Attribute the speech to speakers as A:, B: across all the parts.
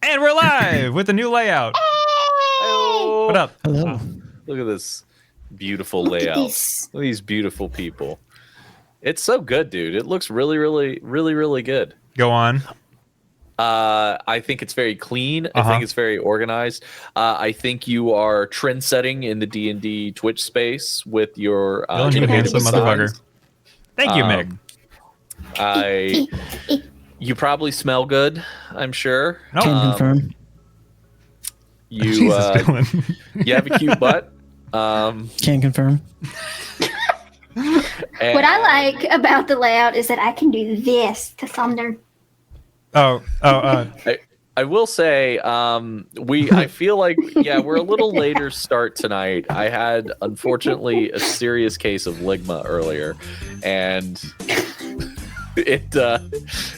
A: And we're live with the new layout.
B: Hello.
A: What up?
C: Hello.
B: Look at this beautiful layout. Look at these beautiful people. It's so good, dude. It looks really, really, really, really good.
A: Go on.
B: I think it's very clean. I think it's very organized. I think you are trend setting in the D&D Twitch space with your
A: you handsome motherfucker. Thank you, Mick.
B: You probably smell good, I'm sure.
A: Nope.
C: Can confirm.
B: You
A: Jesus, Dylan.
B: you have a cute butt.
C: Can confirm.
D: What I like about the layout is that I can do this to Sumner.
B: I will say, I feel like, we're a little later start tonight. I had, unfortunately, a serious case of ligma earlier, and it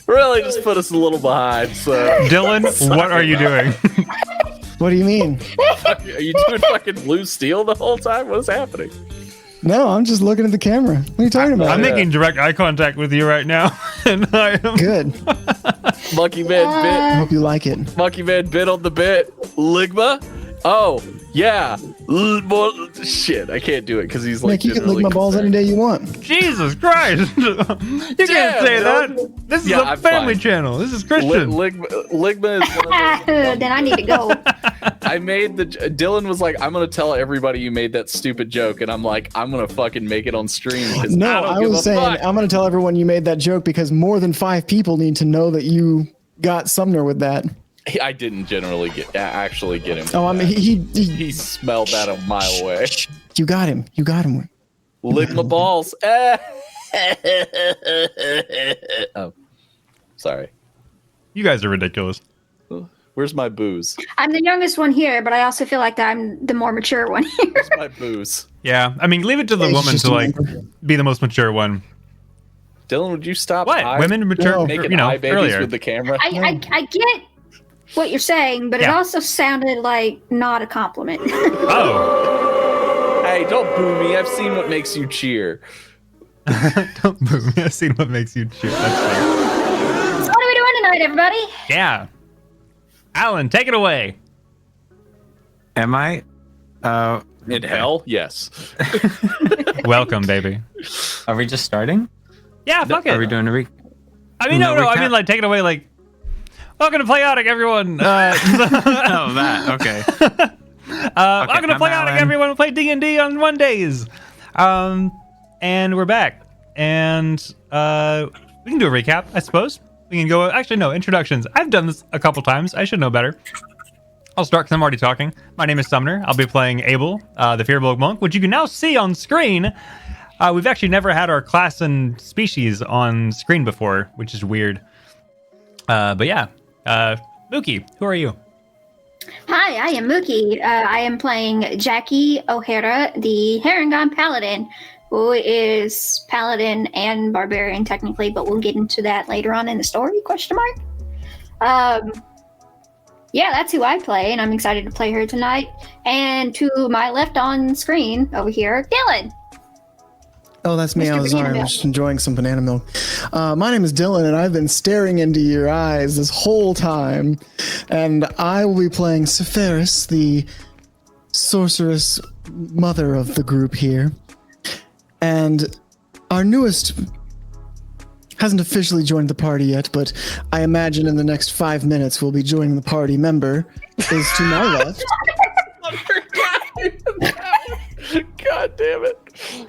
B: really just put us a little behind. So,
A: Dylan, what are you doing?
C: What do you mean?
B: Are you doing fucking blue steel the whole time? What's happening?
C: No, I'm just looking at the camera. What are you talking about?
A: I'm making direct eye contact with you right now, and I am
C: Good.
B: Monkey Man
C: I
B: bit.
C: hope you like it.
B: Monkey Man bit on the bit. Ligma. Oh yeah. Shit, I can't do it because he's like.
C: Nick, you can lick my balls any day you want.
A: Jesus Christ! You can't say that. This is a family channel. This is Christian.
B: Ligma is one of those.
D: Then I need to go.
B: I made Dylan was like, I'm gonna tell everybody you made that stupid joke, and I'm like, I'm gonna fucking make it on stream.
C: No, I was saying I'm gonna tell everyone you made that joke because more than 5 people need to know that you got Sumner with that.
B: I didn't generally actually get him.
C: Oh, I mean,
B: he smelled that a mile away.
C: You got him. You got him.
B: Lick my balls. Oh, sorry.
A: You guys are ridiculous.
B: Where's my booze?
D: I'm the youngest one here, but I also feel like I'm the more mature one here.
B: Where's my booze?
A: Yeah, I mean, leave it to the woman to like be the most mature one.
B: Dylan, would you stop?
A: What? Women mature,
B: making eye babies with the camera.
D: I get what you're saying, but it also sounded like not a compliment.
A: Oh.
B: Hey, don't boo me. I've seen what makes you cheer.
A: Don't boo me. I've seen what makes you cheer. That's funny.
D: So what are we doing tonight, everybody?
A: Yeah. Alan, take it away.
E: Am I?
B: In hell? Yes.
A: Welcome, baby.
E: Are we just starting?
A: Yeah, fuck it.
E: Are we doing a
A: I mean, no. I mean, like, take it away, like, welcome to Playotic, everyone.
E: Oh, that. Okay.
A: Welcome to Playotic, everyone. We play D&D on Mondays. And we're back. And we can do a recap, I suppose. We can go, actually, no, introductions. I've done this a couple times. I should know better. I'll start because I'm already talking. My name is Sumner. I'll be playing Abel, the Fearbloke Monk, which you can now see on screen. We've actually never had our class and species on screen before, which is weird. But yeah, Mookie, who are you?
D: Hi, I am Mookie. I am playing Jackie O'Hara, the Harangon Paladin, who is Paladin and Barbarian technically, but we'll get into that later on in the story, ? Yeah, that's who I play, and I'm excited to play her tonight. And to my left on screen over here, Dylan.
C: Oh, that's me. I was just enjoying some banana milk. My name is Dylan, and I've been staring into your eyes this whole time. And I will be playing Sephiris, the sorceress mother of the group here. And our newest hasn't officially joined the party yet, but I imagine in the next 5 minutes we'll be joining the party member is to my left.
B: God damn it.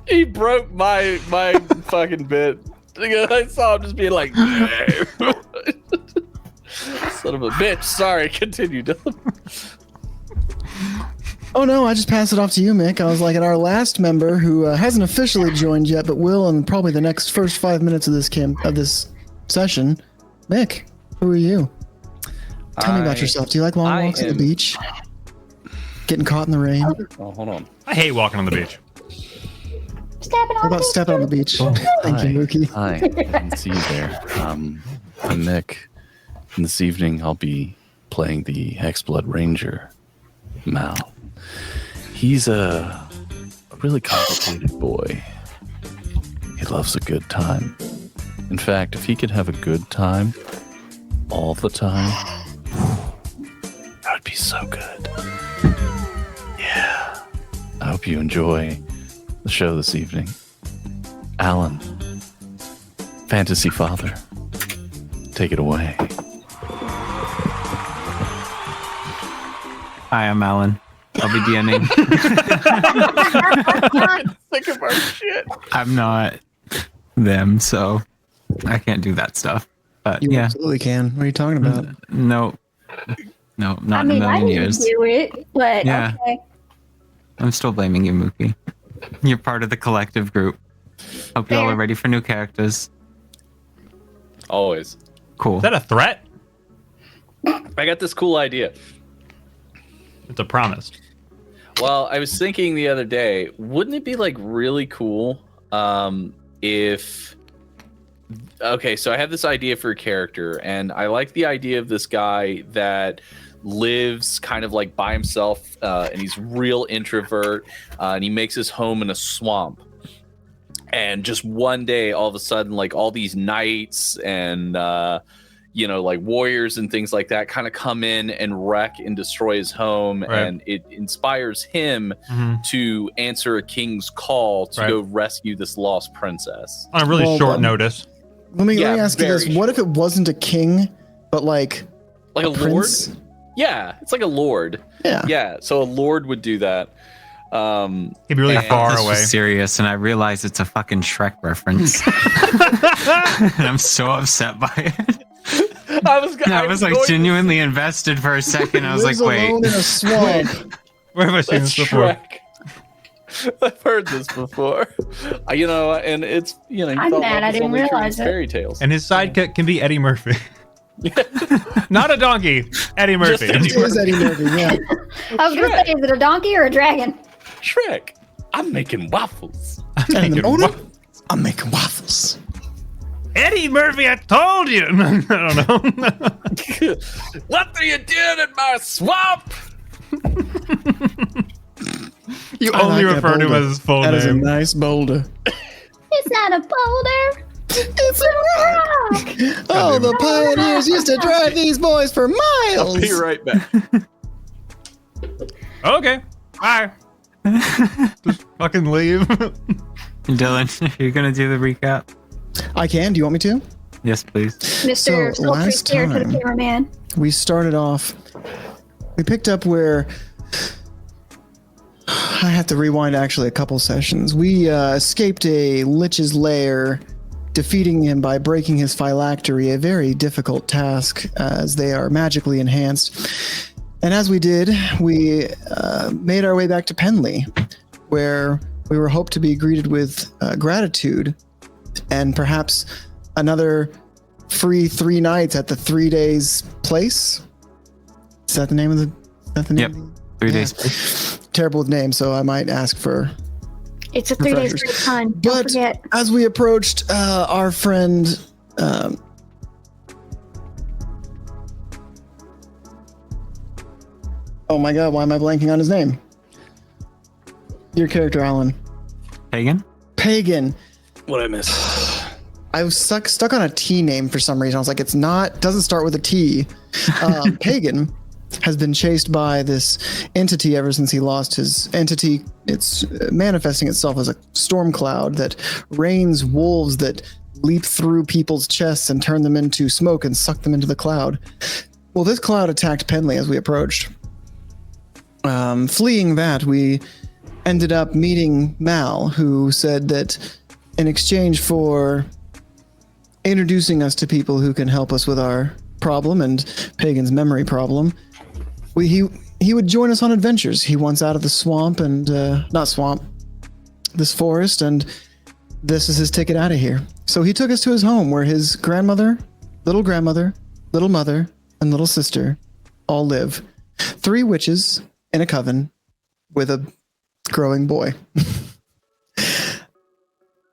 B: He broke my fucking bit. I saw him just being like, son of a bitch. Sorry, continue, Dylan.
C: Oh no, I just passed it off to you, Mick. I was like, at our last member who hasn't officially joined yet, but will in probably the next first 5 minutes of this session. Mick, who are you? Tell me about yourself. Do you like long walks on the beach? Getting caught in the rain?
B: Oh, hold on.
A: I hate walking on the beach.
C: What about stepping on the beach?
F: Oh,
C: Thank you, Mookie.
F: Hi, I didn't see you there. I'm Nick. And this evening I'll be playing the Hexblood Ranger, Mal. He's a really complicated boy. He loves a good time. In fact, if he could have a good time, all the time, that would be so good. Yeah. I hope you enjoy the show this evening. Alan, Fantasy Father, take it away.
E: Hi, I'm Alan. I'll be DMing.
B: Think of our shit.
E: I'm not them, so I can't do that stuff. But
C: You
E: yeah,
C: absolutely can. What are you talking about?
E: no, not
D: I
E: in
D: mean,
E: a
D: I
E: million
D: didn't
E: years.
D: do it, but
E: Yeah.
D: okay.
E: I'm still blaming you, Mookie. You're part of the collective group. Hope you all
D: Fair.
E: are ready for new characters.
B: Always.
E: Cool.
A: Is that a threat?
B: I got this cool idea.
A: It's a promise.
B: Well, I was thinking the other day, wouldn't it be like really cool if okay, so I have this idea for a character, and I like the idea of this guy that lives kind of like by himself, and he's real introvert, and he makes his home in a swamp. And just one day, all of a sudden, like all these knights and like warriors and things like that kind of come in and wreck and destroy his home,
A: Right.
B: and it inspires him
A: Mhm.
B: to answer a king's call to
A: Right.
B: go rescue this lost princess.
A: On a really
C: Well,
A: short notice.
C: Let me
B: Yeah,
C: ask you this:
B: very
C: what if it wasn't a king, but like
B: Like a lord?
C: prince?
B: Yeah, it's like a lord.
C: Yeah.
B: Yeah, so a lord would do that.
A: He'd be really
B: and-
A: far
E: This
A: away.
E: was serious, and I realize it's a fucking Shrek reference. And I'm so upset by it. I was like genuinely invested for a second. I was like,
C: Lives
E: wait.
C: alone in a swamp.
A: Where have I seen
B: That's
A: this before?
B: Shrek. I've heard this before. And it's you
D: I'm
B: thought
D: mad
B: love
D: I
B: was
D: didn't
B: only true in
D: realize it.
B: fairy tales.
A: And his sidekick can be Eddie Murphy. Not a donkey. Eddie Murphy.
B: Eddie
C: It is Eddie Murphy, yeah.
D: I was gonna say, is it a donkey or a dragon?
B: Shrek, I'm making waffles.
C: And the
A: Making
C: owner,
A: wa-
C: I'm making waffles.
A: Eddie Murphy, I told you. I don't know.
B: What are you doing in my swamp?
A: You
C: I
A: only
C: like that
A: refer to him
C: boulder.
A: as his full
C: That is a
A: name.
C: nice boulder.
D: It's not a boulder. It's a rock.
C: Oh, the pioneers used to drive these boys for
B: I'll
C: miles.
B: be right back.
A: Okay. Bye. Just fucking leave.
E: Dylan, you're gonna do the recap?
C: I can. Do you want me to?
E: Yes, please.
D: Mr.
C: So, last
D: Sultry to the
C: time-
D: cameraman.
C: We started off. We picked up where. I have to rewind actually a couple sessions. We escaped a lich's lair, defeating him by breaking his phylactery, a very difficult task as they are magically enhanced. And as we did, we made our way back to Penley, where we were hoped to be greeted with gratitude and perhaps another free 3 nights at the 3 days place. Is that the name of the? Is that the name?
E: Yep.
C: of the-
E: 3
C: Yeah.
E: days.
C: Terrible with names, so I might ask for.
D: It's a 3 days
C: Refreshers.
D: straight time. Don't
C: But
D: forget.
C: as we approached our friend, oh my god, why am I blanking on his name? Your character, Alan.
E: Pagan?
C: Pagan.
B: What I missed?
C: I was stuck on a T name for some reason. I was like, it's not, doesn't start with a T. Pagan has been chased by this entity ever since he lost his entity. It's manifesting itself as a storm cloud that rains wolves that leap through people's chests and turn them into smoke and suck them into the cloud. Well, this cloud attacked Penley as we approached. Fleeing that, we ended up meeting Mal, who said that in exchange for introducing us to people who can help us with our problem and Pagan's memory problem, he would join us on adventures. He wants out of the swamp and not swamp, this forest, and this is his ticket out of here. So he took us to his home where his grandmother, little mother, and little sister all live. 3 witches in a coven with a growing boy.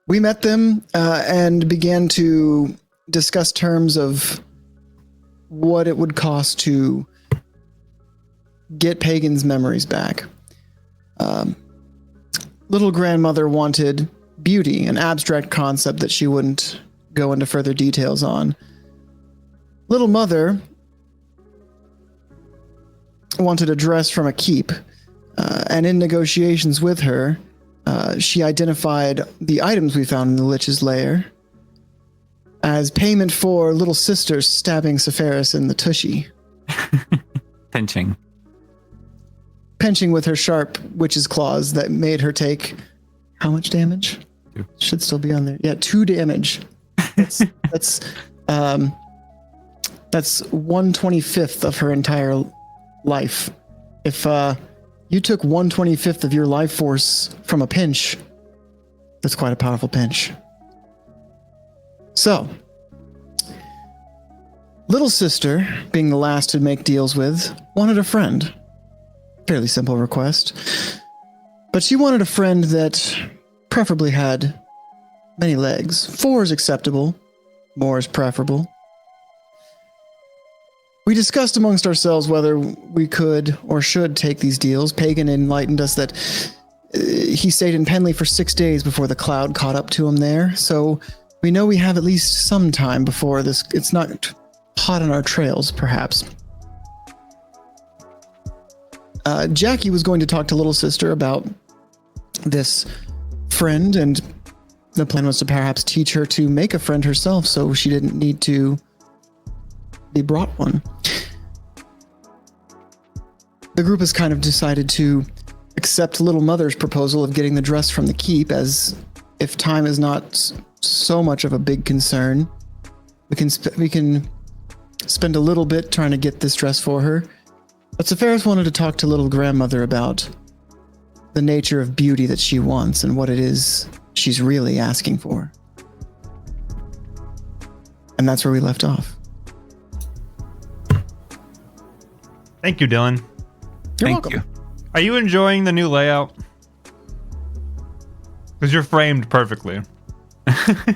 C: We met them and began to discuss terms of what it would cost to get Pagan's memories back. Little grandmother wanted beauty, an abstract concept that she wouldn't go into further details on. Little Mother wanted a dress from a keep, and in negotiations with her, she identified the items we found in the Lich's lair as payment for Little Sister stabbing Sephiroth in the tushy.
E: Pinching
C: with her sharp witch's claws that made her take how much damage?
E: 2.
C: Should still be on there. Yeah, 2 damage. That's 1/25th of her entire life. If you took 1/25th of your life force from a pinch, that's quite a powerful pinch. So, Little Sister, being the last to make deals with, wanted a friend. Fairly simple request. But she wanted a friend that preferably had many legs. 4 is acceptable. More is preferable. We discussed amongst ourselves whether we could or should take these deals. Pagan enlightened us that he stayed in Penley for 6 days before the cloud caught up to him there. So we know we have at least some time before this. It's not hot on our trails, perhaps. Jackie was going to talk to Little Sister about this friend, and the plan was to perhaps teach her to make a friend herself so she didn't need to be brought one. The group has kind of decided to accept Little Mother's proposal of getting the dress from the keep, as if time is not so much of a big concern, we can spend a little bit trying to get this dress for her. But Sephiroth wanted to talk to Little Grandmother about the nature of beauty that she wants and what it is she's really asking for. And that's where we left off.
A: Thank you, Dylan.
C: You're
E: Thank
C: welcome.
E: you.
A: Are you enjoying the new layout? Because you're framed perfectly.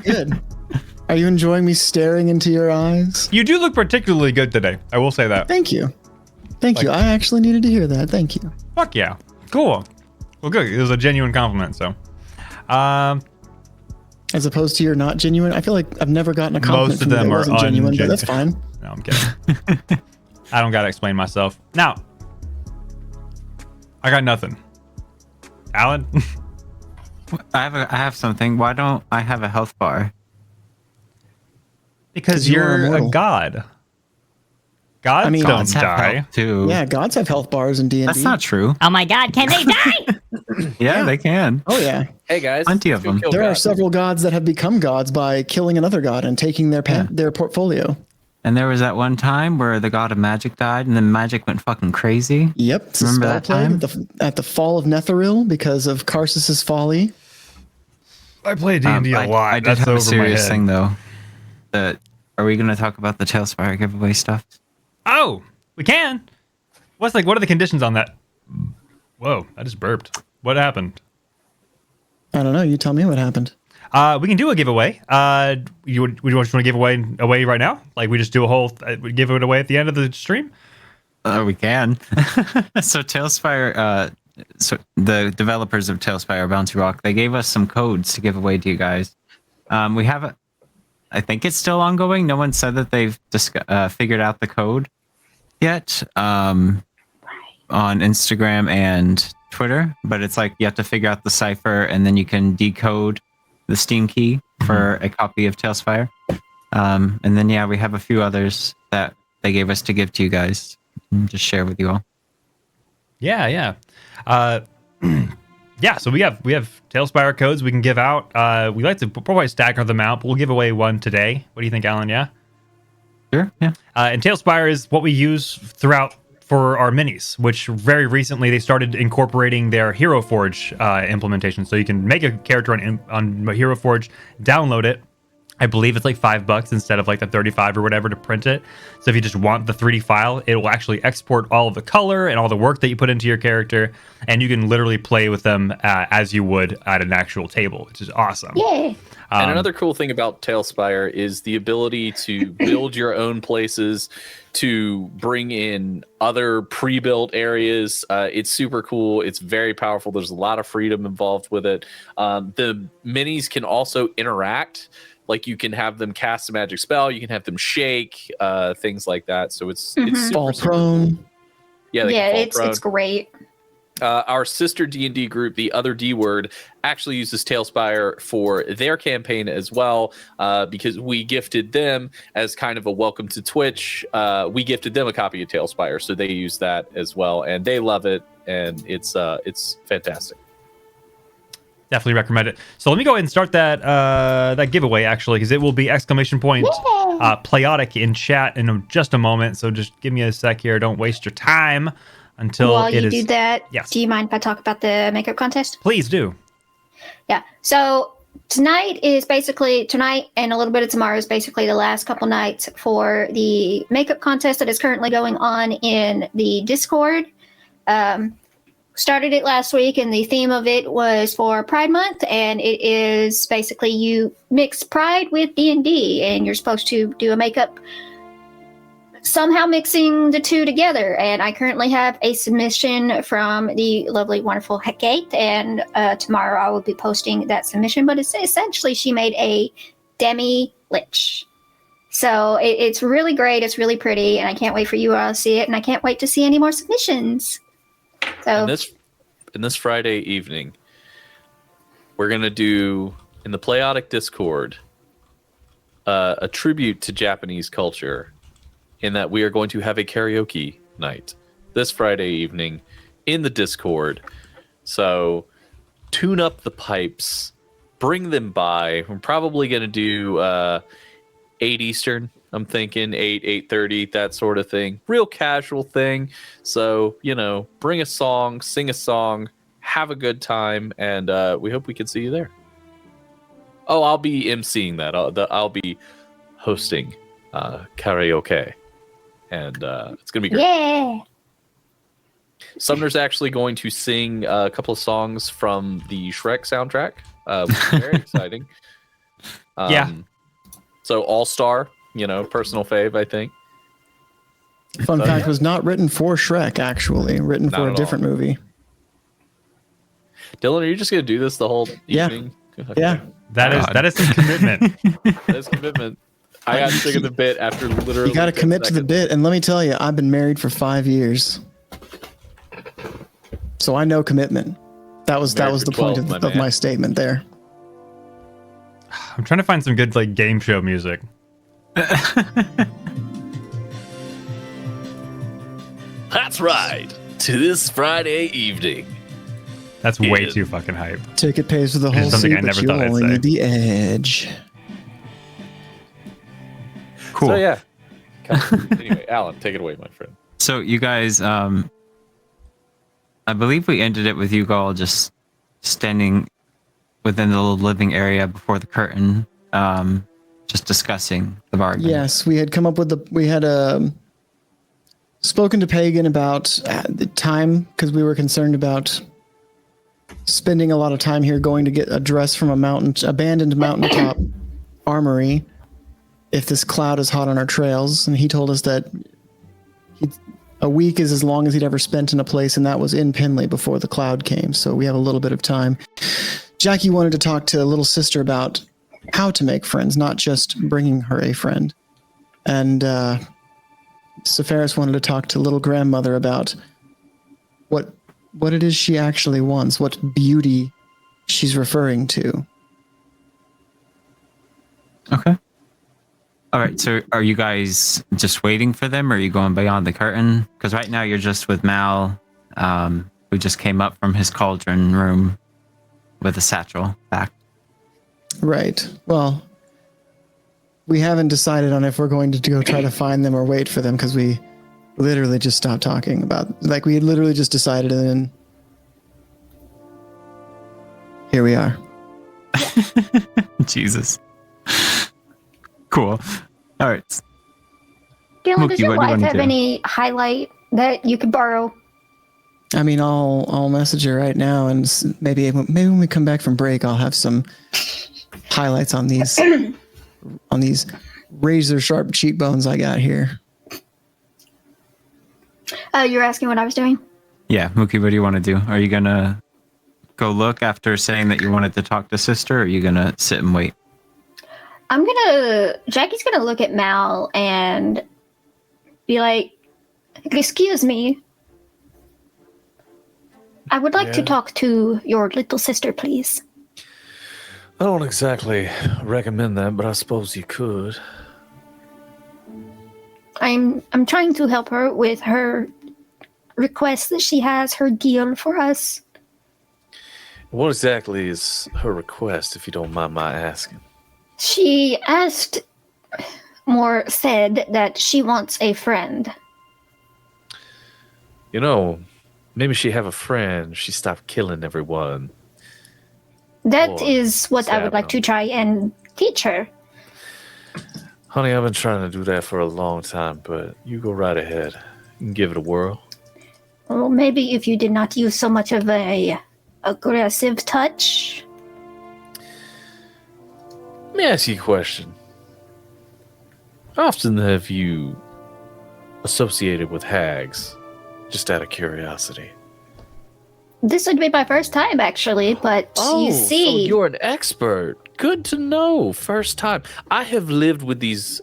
C: Good. Are you enjoying me staring into your eyes?
A: You do look particularly good today. I will say that.
C: Thank you. Thank you. I actually needed to hear that. Thank you.
A: Fuck yeah. Cool. Well, good. It was a genuine compliment, so.
C: As opposed to you're not genuine. I feel like I've never gotten a compliment
A: Most of
C: from you
A: them
C: that
A: are
C: wasn't genuine, but
A: ungenuine.
C: that's fine.
A: No, I'm kidding. I don't gotta explain myself. Now, I got nothing. Alan?
E: I have something. Why don't I have a health bar?
A: Because
C: 'Cause you're
A: you're a
C: immortal.
A: god. Gods
C: I mean,
A: don't
E: Gods have
A: die.
E: health too.
C: Yeah, gods have health bars in D&D.
E: That's not true.
G: Oh my god, can they die?
E: Yeah, they can.
C: Oh, yeah.
B: Hey guys,
E: Plenty
B: let's
E: of
B: go
E: them.
B: kill
C: There are
B: gods.
C: several gods that have become gods by killing another god and taking their their portfolio.
E: And there was that one time where the god of magic died, and then magic went fucking crazy.
C: Yep. It's a
E: Remember
C: spell
E: that
C: plague
E: time?
C: at the fall of Netheril because of Karsus's folly.
A: I play D&D a lot.
E: I did
A: That's
E: have a
A: over my
E: serious
A: head.
E: thing though. That are we going to talk about the Tailspire giveaway stuff?
A: Oh, we can. What are the conditions on that? Whoa, I just burped. What happened?
C: I don't know. You tell me what happened.
A: We can do a giveaway. We just want to give away right now? Like we just do a whole we give it away at the end of the stream?
E: We can. So Tailspire, so the developers of Tailspire, Bounty Rock, they gave us some codes to give away to you guys. We have a, I think it's still ongoing. No one said that they've figured out the code yet on Instagram and Twitter, but it's like you have to figure out the cipher and then you can decode the Steam key for a copy of Tailspire. And then, yeah, we have a few others that they gave us to give to you guys. Just share with you all.
A: Yeah. Yeah, so we have Tailspire codes we can give out. We like to probably stagger them out, but we'll give away one today. What do you think, Alan? Yeah?
E: Sure, yeah.
A: And Tailspire is what we use throughout for our minis, which very recently they started incorporating their Hero Forge implementation. So you can make a character on Hero Forge, download it. I believe it's like $5 instead of like the 35 or whatever to print it. So if you just want the 3D file, it will actually export all of the color and all the work that you put into your character, and you can literally play with them as you would at an actual table, which is awesome.
D: Yeah.
B: And another cool thing about Tailspire is the ability to build your own places, to bring in other pre-built areas. It's super cool. It's very powerful. There's a lot of freedom involved with it. The minis can also interact Like you can have them cast a magic spell, you can have them shake, things like that. So it's super,
C: Fall
B: super
C: prone.
B: cool. Yeah, they can fall prone.
D: It's great.
B: Our sister D&D group, the Other D Word, actually uses Tailspire for their campaign as well, because we gifted them as kind of a welcome to Twitch. We gifted them a copy of Tailspire, so they use that as well, and they love it, and it's fantastic.
A: Definitely recommend it. So let me go ahead and start that giveaway, actually, because it will be ! Playotic in chat in just a moment. So just give me a sec here. Don't waste your time until
D: While
A: it
D: you
A: is.
D: do that,
A: Yes.
D: do you mind if I talk about the makeup contest?
A: Please do.
D: Yeah. So tonight and a little bit of tomorrow is basically the last couple nights for the makeup contest that is currently going on in the Discord. Started it last week, and the theme of it was for Pride Month, and it is basically you mix Pride with D&D, and you're supposed to do a makeup somehow mixing the two together. And I currently have a submission from the lovely, wonderful Hecate, and tomorrow I will be posting that submission. But it's essentially she made a demi-lich. So it's really great. It's really pretty, and I can't wait for you all to see it, and I can't wait to see any more submissions. So
B: in this Friday evening, we're gonna do in the Playotic Discord a tribute to Japanese culture, in that we are going to have a karaoke night this Friday evening in the Discord. So tune up the pipes, bring them by. We're probably gonna do 8 Eastern. I'm thinking 8:30, that sort of thing. Real casual thing. So, bring a song, sing a song, have a good time, and we hope we can see you there. Oh, I'll be emceeing that. I'll be hosting karaoke, and it's going to be great.
D: yeah.
B: Sumner's actually going to sing a couple of songs from the Shrek soundtrack, which is very exciting.
A: Yeah.
B: So All-Star, personal fave, I think.
C: Fun fact, was not written for Shrek, actually. Written
B: Not
C: for a
B: at
C: different movie.
B: Dylan, are you just going to do this the whole
C: Yeah.
B: evening? Okay.
C: Yeah.
A: That is some commitment.
B: That's commitment. I got sick of the bit after literally.
C: You got to
B: 10
C: commit to the
B: seconds.
C: bit. And let me tell you, I've been married for 5 years. So I know commitment. That was
B: Married
C: the
B: for
C: point
B: 12,
C: of
B: my man.
C: my statement there.
A: I'm trying to find some good game show music.
B: That's right. To this Friday evening.
A: That's way
B: Yeah.
A: too fucking hype.
C: Ticket pays for the whole
A: something
C: seat,
A: I
C: but
A: never
C: you
A: thought I'd
C: only
A: say.
C: need the edge.
A: Cool.
B: So yeah. Anyway, Alan, take it away, my friend.
E: So you guys, I believe we ended it with you all just standing within the little living area before the curtain, just discussing the bargain.
C: Yes, we had come up with we had spoken to Pagan about the time, because we were concerned about spending a lot of time here going to get a dress from abandoned mountaintop armory if this cloud is hot on our trails. And he told us that a week is as long as he'd ever spent in a place, and that was in Pinley before the cloud came. So we have a little bit of time. Jackie wanted to talk to little sister about how to make friends, not just bringing her a friend. And Sepharis wanted to talk to little grandmother about what it is she actually wants, what beauty she's referring to.
E: Okay. All right. So are you guys just waiting for them, or are you going beyond the curtain? Because right now you're just with Mal, who just came up from his cauldron room with a satchel back.
C: Right. Well, we haven't decided on if we're going to go try to find them or wait for them, because we literally just stopped talking about, we had literally just decided, and then here we are.
E: Jesus. Cool. All right.
D: Dylan,
E: Mookie,
D: does your
E: what do you
D: wife
E: wanna
D: have
E: do?
D: any highlight that you could borrow?
C: I mean, I'll message her right now, and maybe when we come back from break, I'll have some highlights on these razor sharp cheekbones I got here.
D: You're asking what I was doing?
E: Yeah, Mookie, what do you want to do? Are you going to go look after saying that you wanted to talk to sister, or are you going to sit and wait?
D: Jackie's gonna look at Mal and be like, "Excuse me. I would like to talk to your little sister, please."
B: I don't exactly recommend that, but I suppose you could.
D: I'm trying to help her with her request that she has, her deal for us.
B: What exactly is her request, if you don't mind my asking?
D: She said that she wants a friend.
B: You know, maybe she have a friend. She stopped killing everyone.
D: That
B: Or
D: is what I would
B: stab
D: like to
B: them.
D: try and teach her.
B: Honey, I've been trying to do that for a long time, but you go right ahead. You can give it a whirl.
D: Well, maybe if you did not use so much of a aggressive touch.
B: Let me ask you a question. How often have you associated with hags? Just out of curiosity.
D: This would be my first time, actually, but you see...
B: so you're an expert. Good to know. First time. I have lived with these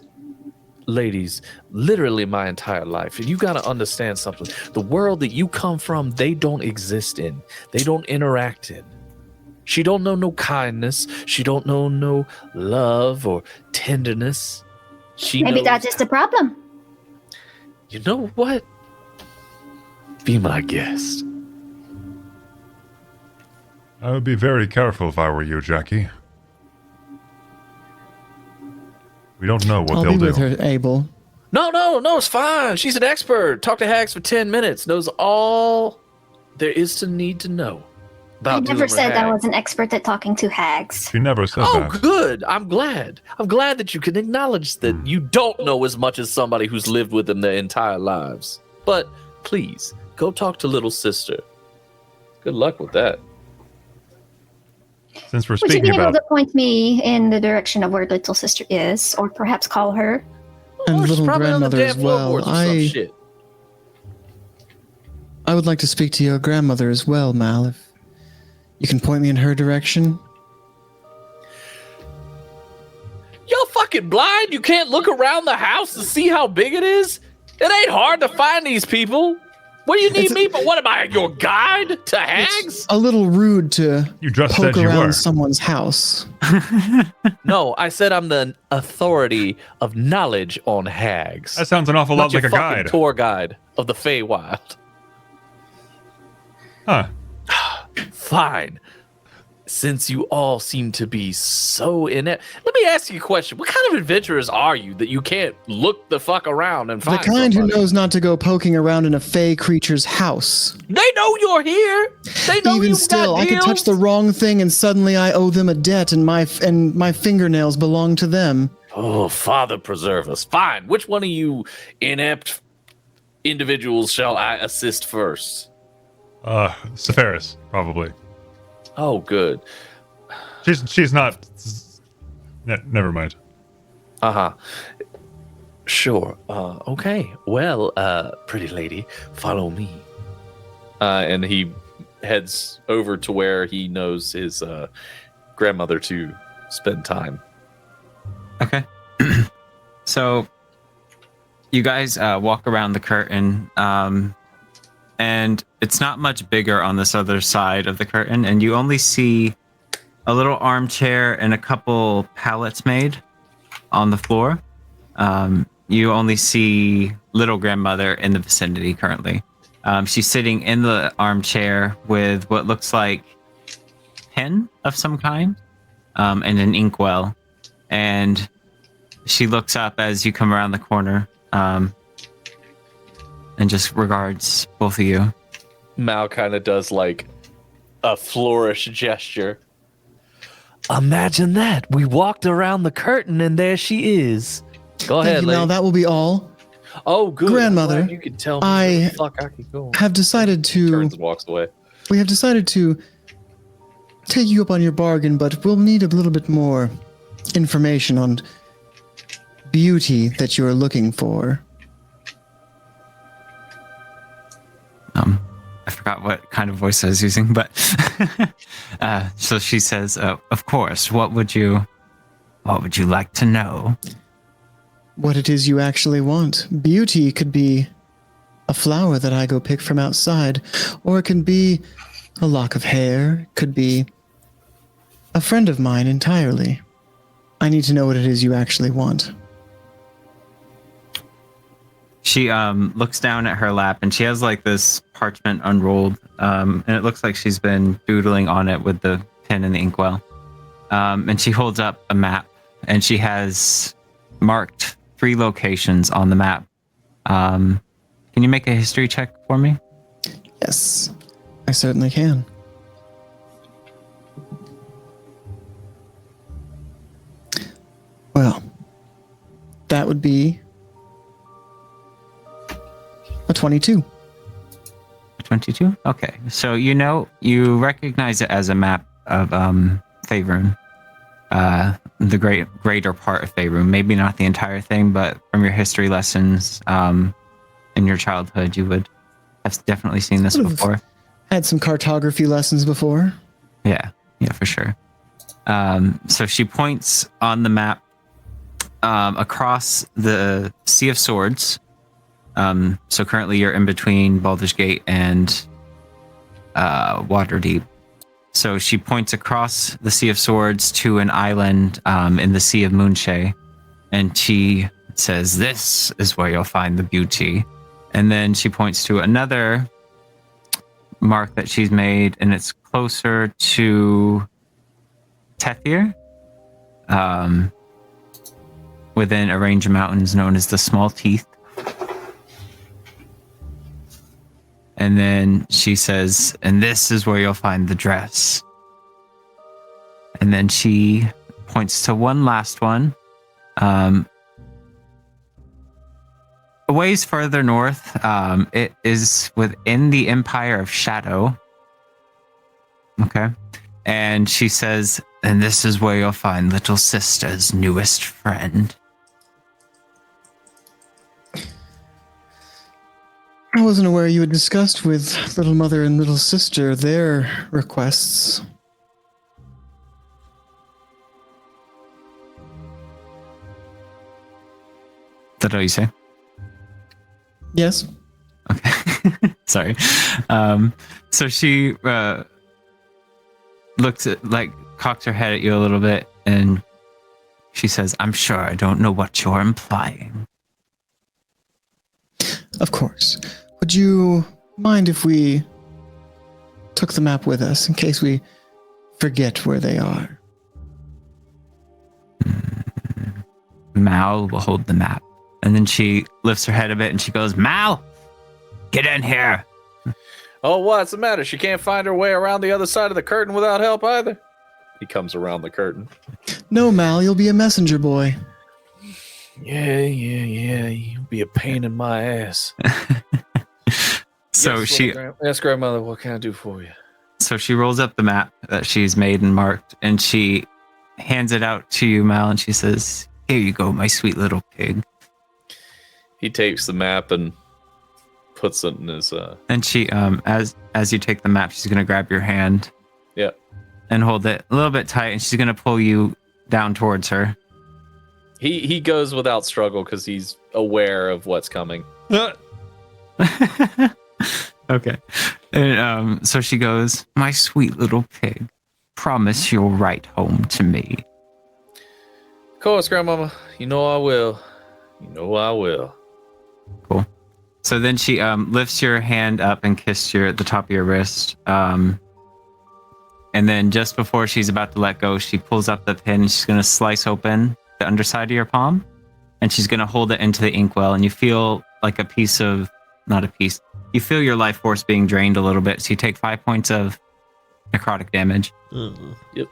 B: ladies literally my entire life, and you got to understand something. The world that you come from, they don't exist in. They don't interact in. She don't know no kindness. She don't know no love or tenderness.
D: Maybe
B: knows,
D: that is the problem.
B: You know what? Be my guest.
G: I would be very careful if I were you, Jackie. We don't know what
C: I'll
G: they'll
C: be
G: do.
C: with her, Abel.
B: No, it's fine. She's an expert. Talk to hags for 10 minutes. Knows all there is to need to know about
D: I
B: dealing
D: never
B: with
D: said I
B: hags.
D: was an expert at talking to hags.
G: She never said
B: Oh,
G: that.
B: good. I'm glad. I'm glad that you can acknowledge that you don't know as much as somebody who's lived with them their entire lives. But please, go talk to little sister. Good luck with that.
G: Since we're
D: Would you
G: speaking
D: be able
G: about
D: to point me in the direction of where little sister is, or perhaps call her?
C: And
B: Or she's
C: little
B: probably on the
C: grandmother
B: damn
C: as well.
B: floorboards or some shit.
C: I would like to speak to your grandmother as well, Mal. If you can point me in her direction.
B: Y'all fucking blind? You can't look around the house to see how big it is? It ain't hard to find these people. What do you need
C: It's-
B: me? But what am I, your guide to hags?
C: It's a little rude to
G: You just
C: poke
G: said you
C: around
G: were.
C: someone's house.
B: No, I said I'm the authority of knowledge on hags.
G: that sounds an awful
B: Not
G: lot
B: your
G: like a
B: fucking
G: guide.
B: tour guide of the Feywild.
G: Huh.
B: Fine. Since you all seem to be so in it, let me ask you a question. What kind of adventurers are you that you can't look the fuck around and
C: The
B: find
C: kind who
B: somebody?
C: knows not to go poking around in a fey creature's house.
B: They know you're here. They know
C: Even
B: you
C: still,
B: got
C: I could touch
B: deals.
C: the wrong thing and suddenly I owe them a debt and my fingernails belong to them.
B: Oh, Father preserve us. Fine. Which one of you inept individuals shall I assist first?
G: Sephiris, probably.
B: Oh, good.
G: She's not. Never mind.
B: Uh-huh. Sure. Okay. Well, pretty lady, follow me. And he heads over to where he knows his grandmother to spend time.
E: Okay. So you guys walk around the curtain, and it's not much bigger on this other side of the curtain, and you only see a little armchair and a couple pallets made on the floor. You only see little grandmother in the vicinity currently. She's sitting in the armchair with what looks like pen of some kind, and an inkwell. And she looks up as you come around the corner, and just regards both of you.
B: Mal kind of does like a flourish gesture. Imagine that. We walked around the curtain and there she is. Go ahead,
C: Thank you, Mel.
B: lady.
C: That will be all.
B: Oh, good.
C: Grandmother,
B: I'm glad you can tell me
C: I
B: where the fuck I could go.
C: Have decided to.
B: Turns and walks away.
C: We have decided to take you up on your bargain, but we'll need a little bit more information on beauty that you're looking for.
E: I forgot what kind of voice I was using, but so she says, "Of course. What would you What would you like to know?
C: What it is you actually want. Beauty could be a flower that I go pick from outside, or it can be a lock of hair, it could be a friend of mine entirely. I need to know what it is you actually want.
E: She looks down at her lap, and she has like this parchment unrolled, and it looks like she's been doodling on it with the pen and the inkwell. And she holds up a map, and she has marked 3 locations on the map. Can you make a history check for me?
C: Yes, I certainly can. Well, that would be a 22.
E: 22? Okay. So you recognize it as a map of Faerun. The greater part of Faerun. Maybe not the entire thing, but from your history lessons in your childhood, you would have definitely seen this before.
C: Had some cartography lessons before.
E: Yeah, for sure. So she points on the map across the Sea of Swords. So currently you're in between Baldur's Gate and Waterdeep. So she points across the Sea of Swords to an island in the Sea of Moonshae, and she says, "This is where you'll find the beauty." And then she points to another mark that she's made, and it's closer to Tethir, within a range of mountains known as the Small Teeth. And then she says, "And this is where you'll find the dress." And then she points to one last one. A ways further north, it is within the Empire of Shadow. Okay. And she says, "And this is where you'll find little sister's newest friend."
C: I wasn't aware you had discussed with little mother and little sister their requests.
E: Is that all you say?
C: Yes.
E: Okay. Sorry. So she looks at, cocks her head at you a little bit, and she says, "I'm sure I don't know what you're implying."
C: Of course. Would you mind if we took the map with us in case we forget where they are?
E: Mal will hold the map. And then she lifts her head a bit and she goes, "Mal, get in here."
B: Oh, what's the matter? She can't find her way around the other side of the curtain without help either. He comes around the curtain.
C: No, Mal, you'll be a messenger boy.
B: Yeah. You'll be a pain in my ass.
E: So
B: Yes, grandmother, what can I do for you?
E: So she rolls up the map that she's made and marked, and she hands it out to you, Mal, and she says, "Here you go, my sweet little pig."
B: He takes the map and puts it in his.
E: And she, as you take the map, she's gonna grab your hand.
B: Yeah.
E: And hold it a little bit tight, and she's gonna pull you down towards her.
B: He goes without struggle because he's aware of what's coming.
E: Okay. And so she goes, "My sweet little pig, promise you'll write home to me."
B: Of course, grandmama. You know I will.
E: Cool. So then she lifts your hand up and kisses the top of your wrist. And then just before she's about to let go, she pulls up the pin and she's going to slice open the underside of your palm. And she's going to hold it into the inkwell. And you feel like you feel your life force being drained a little bit. So you take 5 points of necrotic damage.
B: Mm-hmm. Yep.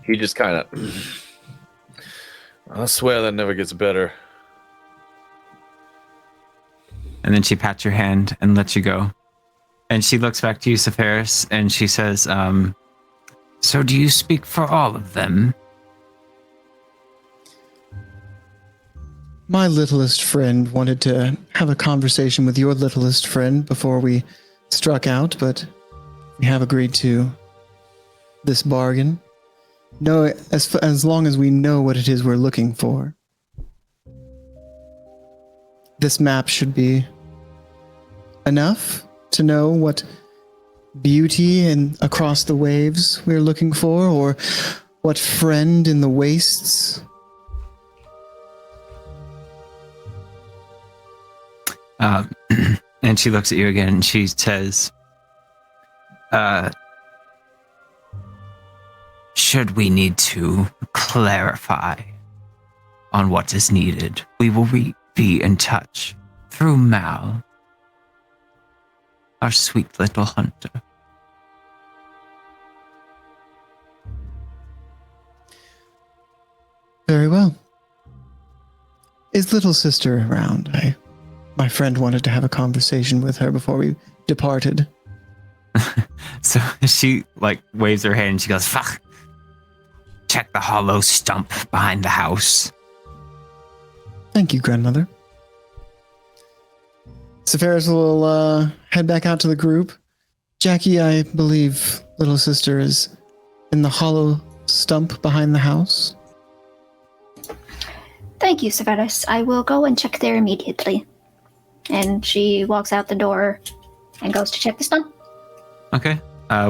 B: He just kind of... I swear that never gets better.
E: And then she pats your hand and lets you go. And she looks back to you, Sephiris, and she says, "So do you speak for all of them?"
C: My littlest friend wanted to have a conversation with your littlest friend before we struck out, but we have agreed to this bargain. know as long as we know what it is we're looking for. This map should be enough to know what beauty and across the waves we're looking for, or what friend in the wastes.
E: And she looks at you again and she says, should we need to clarify on what is needed, we will be in touch through Mal, our sweet little hunter.
C: Very well. Is little sister around? My friend wanted to have a conversation with her before we departed.
E: So she waves her hand and she goes, fuck. Check the hollow stump behind the house.
C: Thank you, grandmother. Sephiroth will head back out to the group. Jackie, I believe little sister is in the hollow stump behind the house.
D: Thank you, Severus. I will go and check there immediately. And she walks out the door and goes to check the stump.
E: Okay.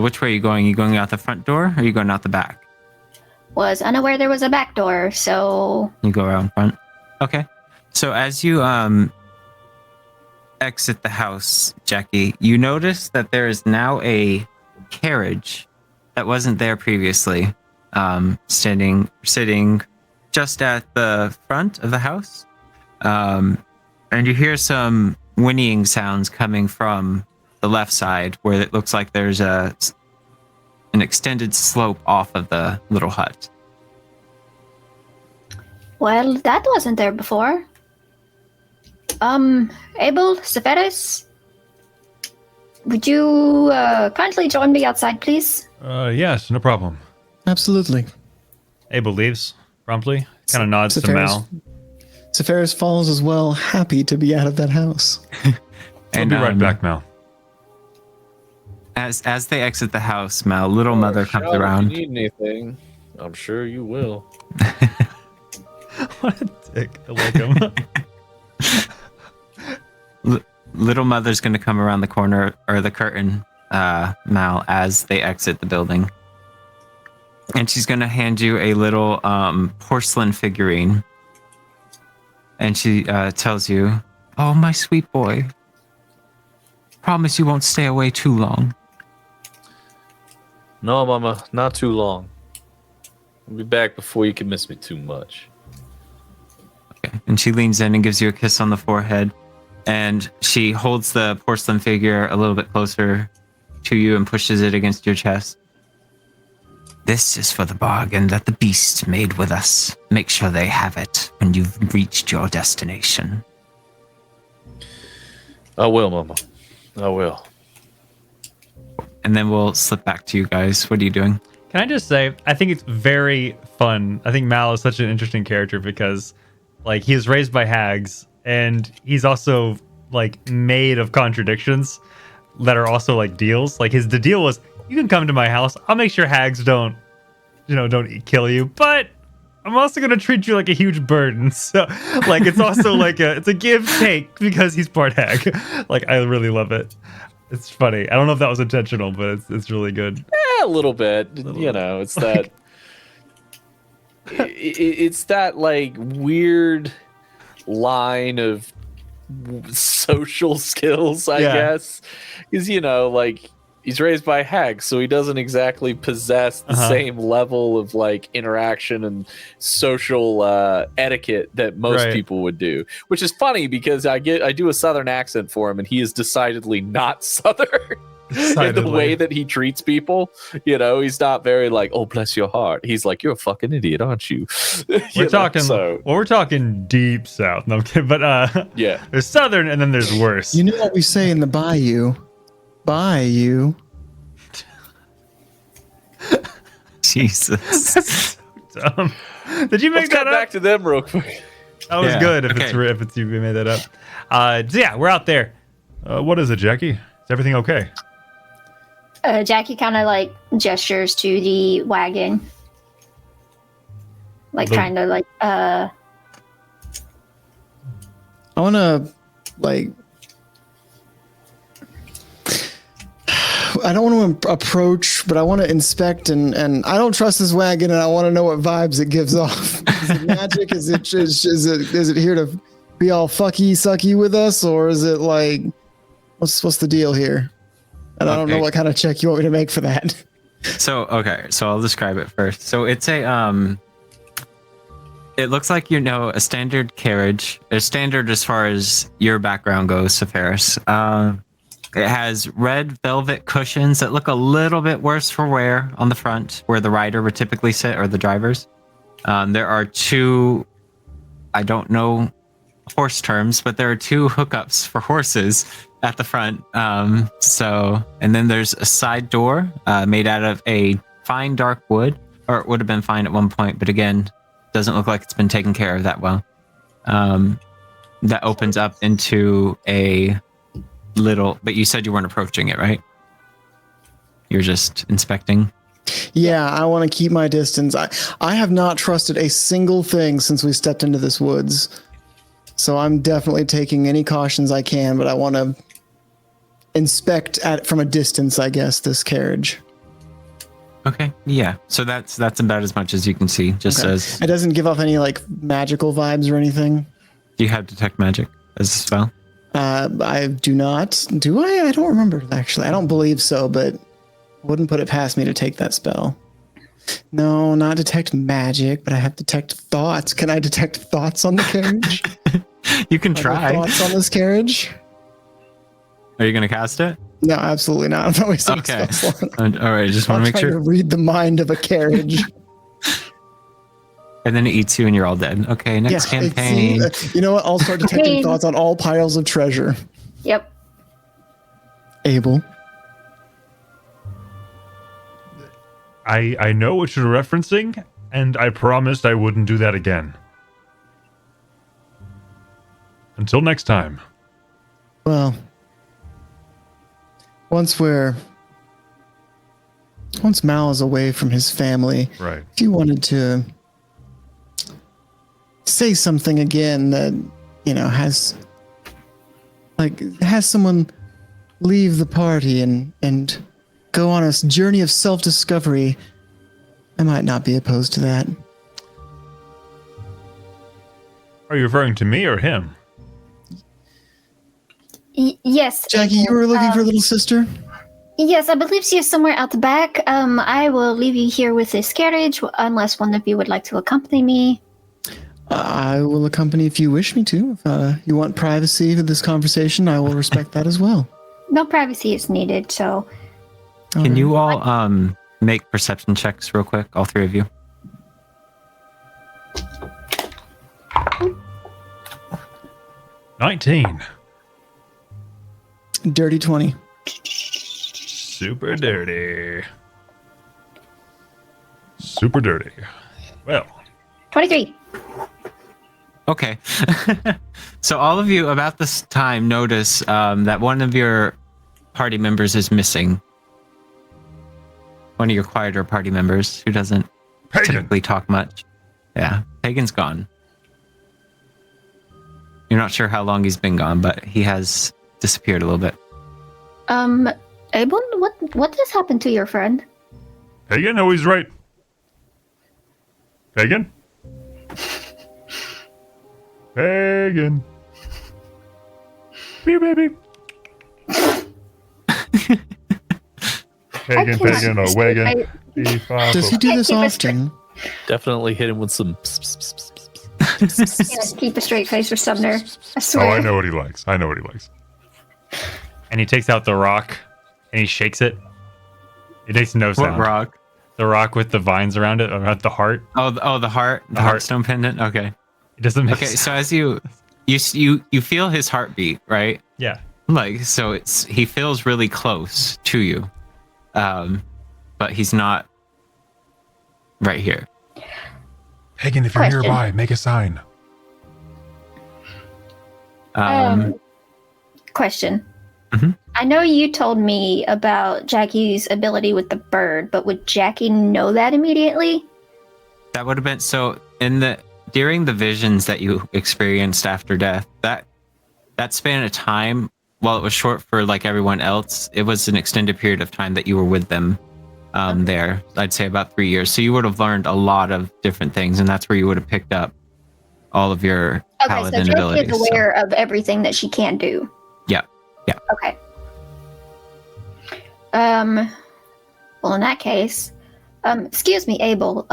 E: Which way are you going? Are you going out the front door or are you going out the back?
D: Was unaware there was a back door, so...
E: You go around front. Okay. So as you exit the house, Jackie, you notice that there is now a carriage that wasn't there previously, sitting just at the front of the house. And you hear some whinnying sounds coming from the left side, where it looks like there's an extended slope off of the little hut.
D: Well, that wasn't there before. Abel, Severus, would you kindly join me outside, please?
G: Yes, no problem.
C: Absolutely.
A: Abel leaves promptly. Kind of nods to Mal.
C: Sephiroth follows as well, happy to be out of that house.
G: I'll be right back, Mal.
E: As they exit the house, Mal, little mother comes around.
B: If you need anything, I'm sure you will.
A: What a dick. I like him.
E: Little mother's going to come around the corner or the curtain, Mal, as they exit the building. And she's going to hand you a little porcelain figurine. And she tells you, "Oh, my sweet boy. Promise you won't stay away too long."
B: No, Mama, not too long. I'll be back before you can miss me too much.
E: Okay. And she leans in and gives you a kiss on the forehead. And she holds the porcelain figure a little bit closer to you and pushes it against your chest. "This is for the bargain that the beast made with us. Make sure they have it when you've reached your destination."
B: I will, Mama. I will.
E: And then we'll slip back to you guys. What are you doing?
A: Can I just say, I think it's very fun. I think Mal is such an interesting character because, he is raised by hags, and he's also, made of contradictions that are also, deals. The deal was, you can come to my house. I'll make sure hags don't kill you, but I'm also going to treat you like a huge burden. So, it's also, it's a give-take because he's part hag. I really love it. It's funny. I don't know if that was intentional, but it's really good.
B: Yeah, a little bit. It's that. It's that weird line of social skills, I guess, because he's raised by hags, so he doesn't exactly possess the same level of interaction and social etiquette that most people would do, which is funny because I do a Southern accent for him and he is decidedly not Southern in the way that he treats people. He's not very "Oh, bless your heart." He's like, "You're a fucking idiot, aren't you?"
A: We're talking deep South. No, I'm kidding, but
B: yeah,
A: there's Southern and then there's worse.
C: You know what we say in the bayou? Bayou.
E: Jesus.
A: That's so dumb. Did you make
B: Let's
A: that
B: get
A: up?
B: back to them real quick.
A: That was good if
E: okay.
A: it's you made that up. So yeah, we're out there.
G: What is it, Jackie? Is everything okay?
D: Jackie kind of gestures to the wagon. like trying to like
C: I want to like. I don't want to approach, but I want to inspect, and I don't trust this wagon, and I want to know what vibes it gives off. Is it magic? Is it here to be all fucky sucky with us, or is it like what's the deal here? And I don't know what kind of check you want me to make for that.
E: So I'll describe it first. So it's a it looks like a standard carriage. A standard as far as your background goes, Sepharis. It has red velvet cushions that look a little bit worse for wear on the front, where the rider would typically sit, or the drivers. There are two, I don't know horse terms, but there are two hookups for horses at the front. And then there's a side door made out of a fine dark wood, or it would have been fine at one point, but again, doesn't look like it's been taken care of that well. That opens up into a little, but you said you weren't approaching it, right? You're just inspecting.
C: Yeah, I want to keep my distance. I have not trusted a single thing since we stepped into this woods. So I'm definitely taking any cautions I can, but I want to inspect from a distance, I guess, this carriage.
E: Okay, yeah. So that's about as much as you can see. Just as
C: it doesn't give off any like magical vibes or anything.
E: Do you have detect magic as a spell?
C: I do not. Do I? I don't remember actually. I don't believe so, but wouldn't put it past me to take that spell. No, not detect magic, but I have detect thoughts. Can I detect thoughts on the carriage?
E: You can try.
C: Thoughts on this carriage?
E: Are you going to cast it?
C: No, absolutely not. I'm not wasting
E: okay.
C: spells on it.
E: All right, just want to make sure.
C: To read the mind of a carriage.
E: And then it eats you and you're all dead. Okay, next campaign.
C: You know what? I'll start detecting thoughts on all piles of treasure.
D: Yep.
C: Abel.
G: I know what you're referencing, and I promised I wouldn't do that again. Until next time.
C: Well, once Mal is away from his family,
G: right?
C: If you wanted to say something again that has someone leave the party and go on a journey of self-discovery, I might not be opposed to that.
G: Are you referring to me or him?
D: Yes.
C: Jackie, you were looking for a little sister?
D: Yes, I believe she is somewhere out the back. I will leave you here with this carriage unless one of you would like to accompany me.
C: I will accompany if you wish me to. If you want privacy for this conversation, I will respect that as well.
D: No privacy is needed, so...
E: Can you all make perception checks real quick, all three of you?
G: $19.
C: Dirty 20.
G: Super dirty. Super dirty. Well.
D: 23.
E: Okay. So all of you about this time notice that one of your party members is missing. One of your quieter party members who doesn't typically talk much. Yeah, Pagan's gone. You're not sure how long he's been gone, but he has disappeared a little bit.
D: Abel, what has happened to your friend?
G: Pagan? Oh, he's right. Pagan? Pagan. Beep, beep, beep. Pagan, or wagon.
C: Does he do this often?
F: Definitely hit him with some.
D: Keep a straight face or Sumner. I swear.
G: Oh, I know what he likes.
A: And he takes out the rock and he shakes it. It makes no sound.
E: What rock?
A: The rock with the vines around it, around the heart.
E: Oh, the heart, the heartstone pendant. Okay.
A: It doesn't make
E: sense.
A: sense.
E: So as you feel his heartbeat, right?
A: Yeah.
E: Like, so he feels really close to you, but he's not right here.
G: Pagan, if you're nearby, make a sign.
D: Question.
E: Mm-hmm.
D: I know you told me about Jackie's ability with the bird, but would Jackie know that immediately?
E: That would have been so during the visions that you experienced after death, that span of time, while it was short for like everyone else, it was an extended period of time that you were with them there. I'd say about 3 years. So you would have learned a lot of different things, and that's where you would have picked up all of your paladin
D: so
E: abilities.
D: Jackie is aware of everything that she can do.
E: Yeah.
D: Okay. Well, in that case, excuse me, Abel.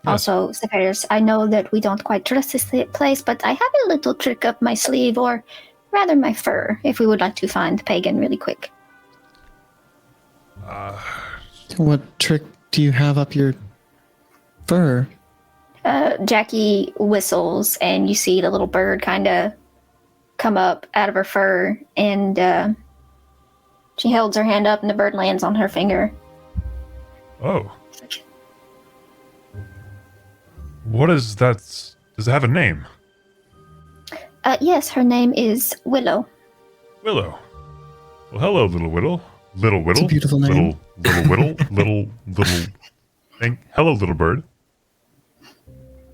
D: Also, Zephyrs, I know that we don't quite trust this place, but I have a little trick up my sleeve, or rather my fur, if we would like to find Pagan really quick.
C: What trick do you have up your fur?
D: Jackie whistles, and you see the little bird kind of come up out of her fur, and she holds her hand up, and the bird lands on her finger.
G: Oh. What is that? Does it have a name?
D: Yes, her name is Willow.
G: Willow. Well, hello, little Whittle. Little Whittle.
C: It's a beautiful name.
G: Little Whittle. little thing. Hello, little bird.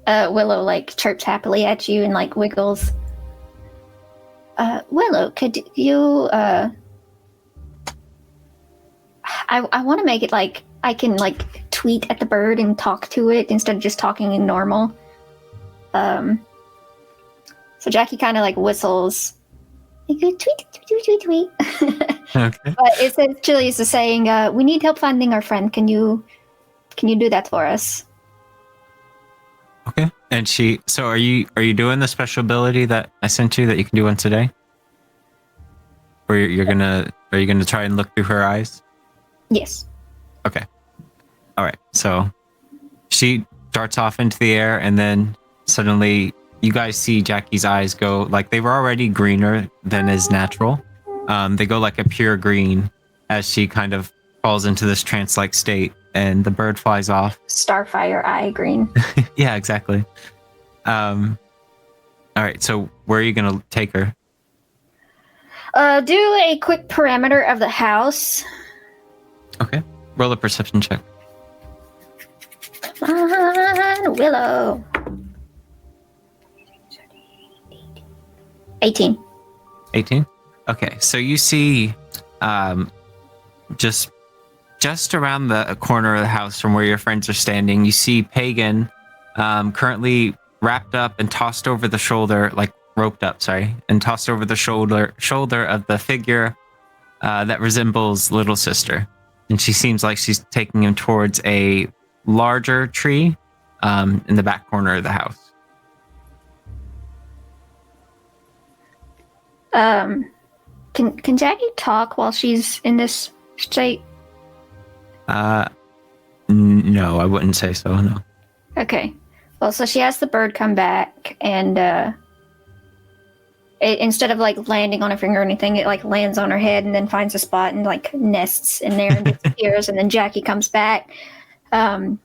D: Willow, like, chirps happily at you and, like, wiggles. Willow, could you, I want to make it, like, I can, like, tweet at the bird and talk to it instead of just talking in normal. So Jackie kind of, like, whistles. Like, tweet, tweet, tweet, tweet.
E: Okay.
D: But essentially it's a saying, we need help finding our friend. Can you do that for us?
E: Okay. And so are you doing the special ability that I sent you that you can do once a day? Or are you gonna try and look through her eyes?
D: Yes.
E: Okay. All right. So she darts off into the air, and then suddenly you guys see Jackie's eyes go, like, they were already greener than is natural. They go like a pure green as she kind of falls into this trance-like state, and the bird flies off.
D: Starfire eye green.
E: Yeah, exactly. All right. So where are you gonna take her?
D: Do a quick parameter of the house.
E: Okay. Roll a perception check.
D: Come on, Willow. 18.
E: 18? Okay, so you see just around the corner of the house from where your friends are standing, you see Pagan currently wrapped up and tossed over the shoulder, like roped up, and tossed over the shoulder of the figure that resembles Little Sister. And she seems like she's taking him towards a larger tree in the back corner of the house.
D: Can Jackie talk while she's in this state?
E: No, I wouldn't say so, no.
D: Okay. Well, so she has the bird come back, and instead of like landing on her finger or anything, it like lands on her head and then finds a spot and like nests in there and disappears. And then Jackie comes back. God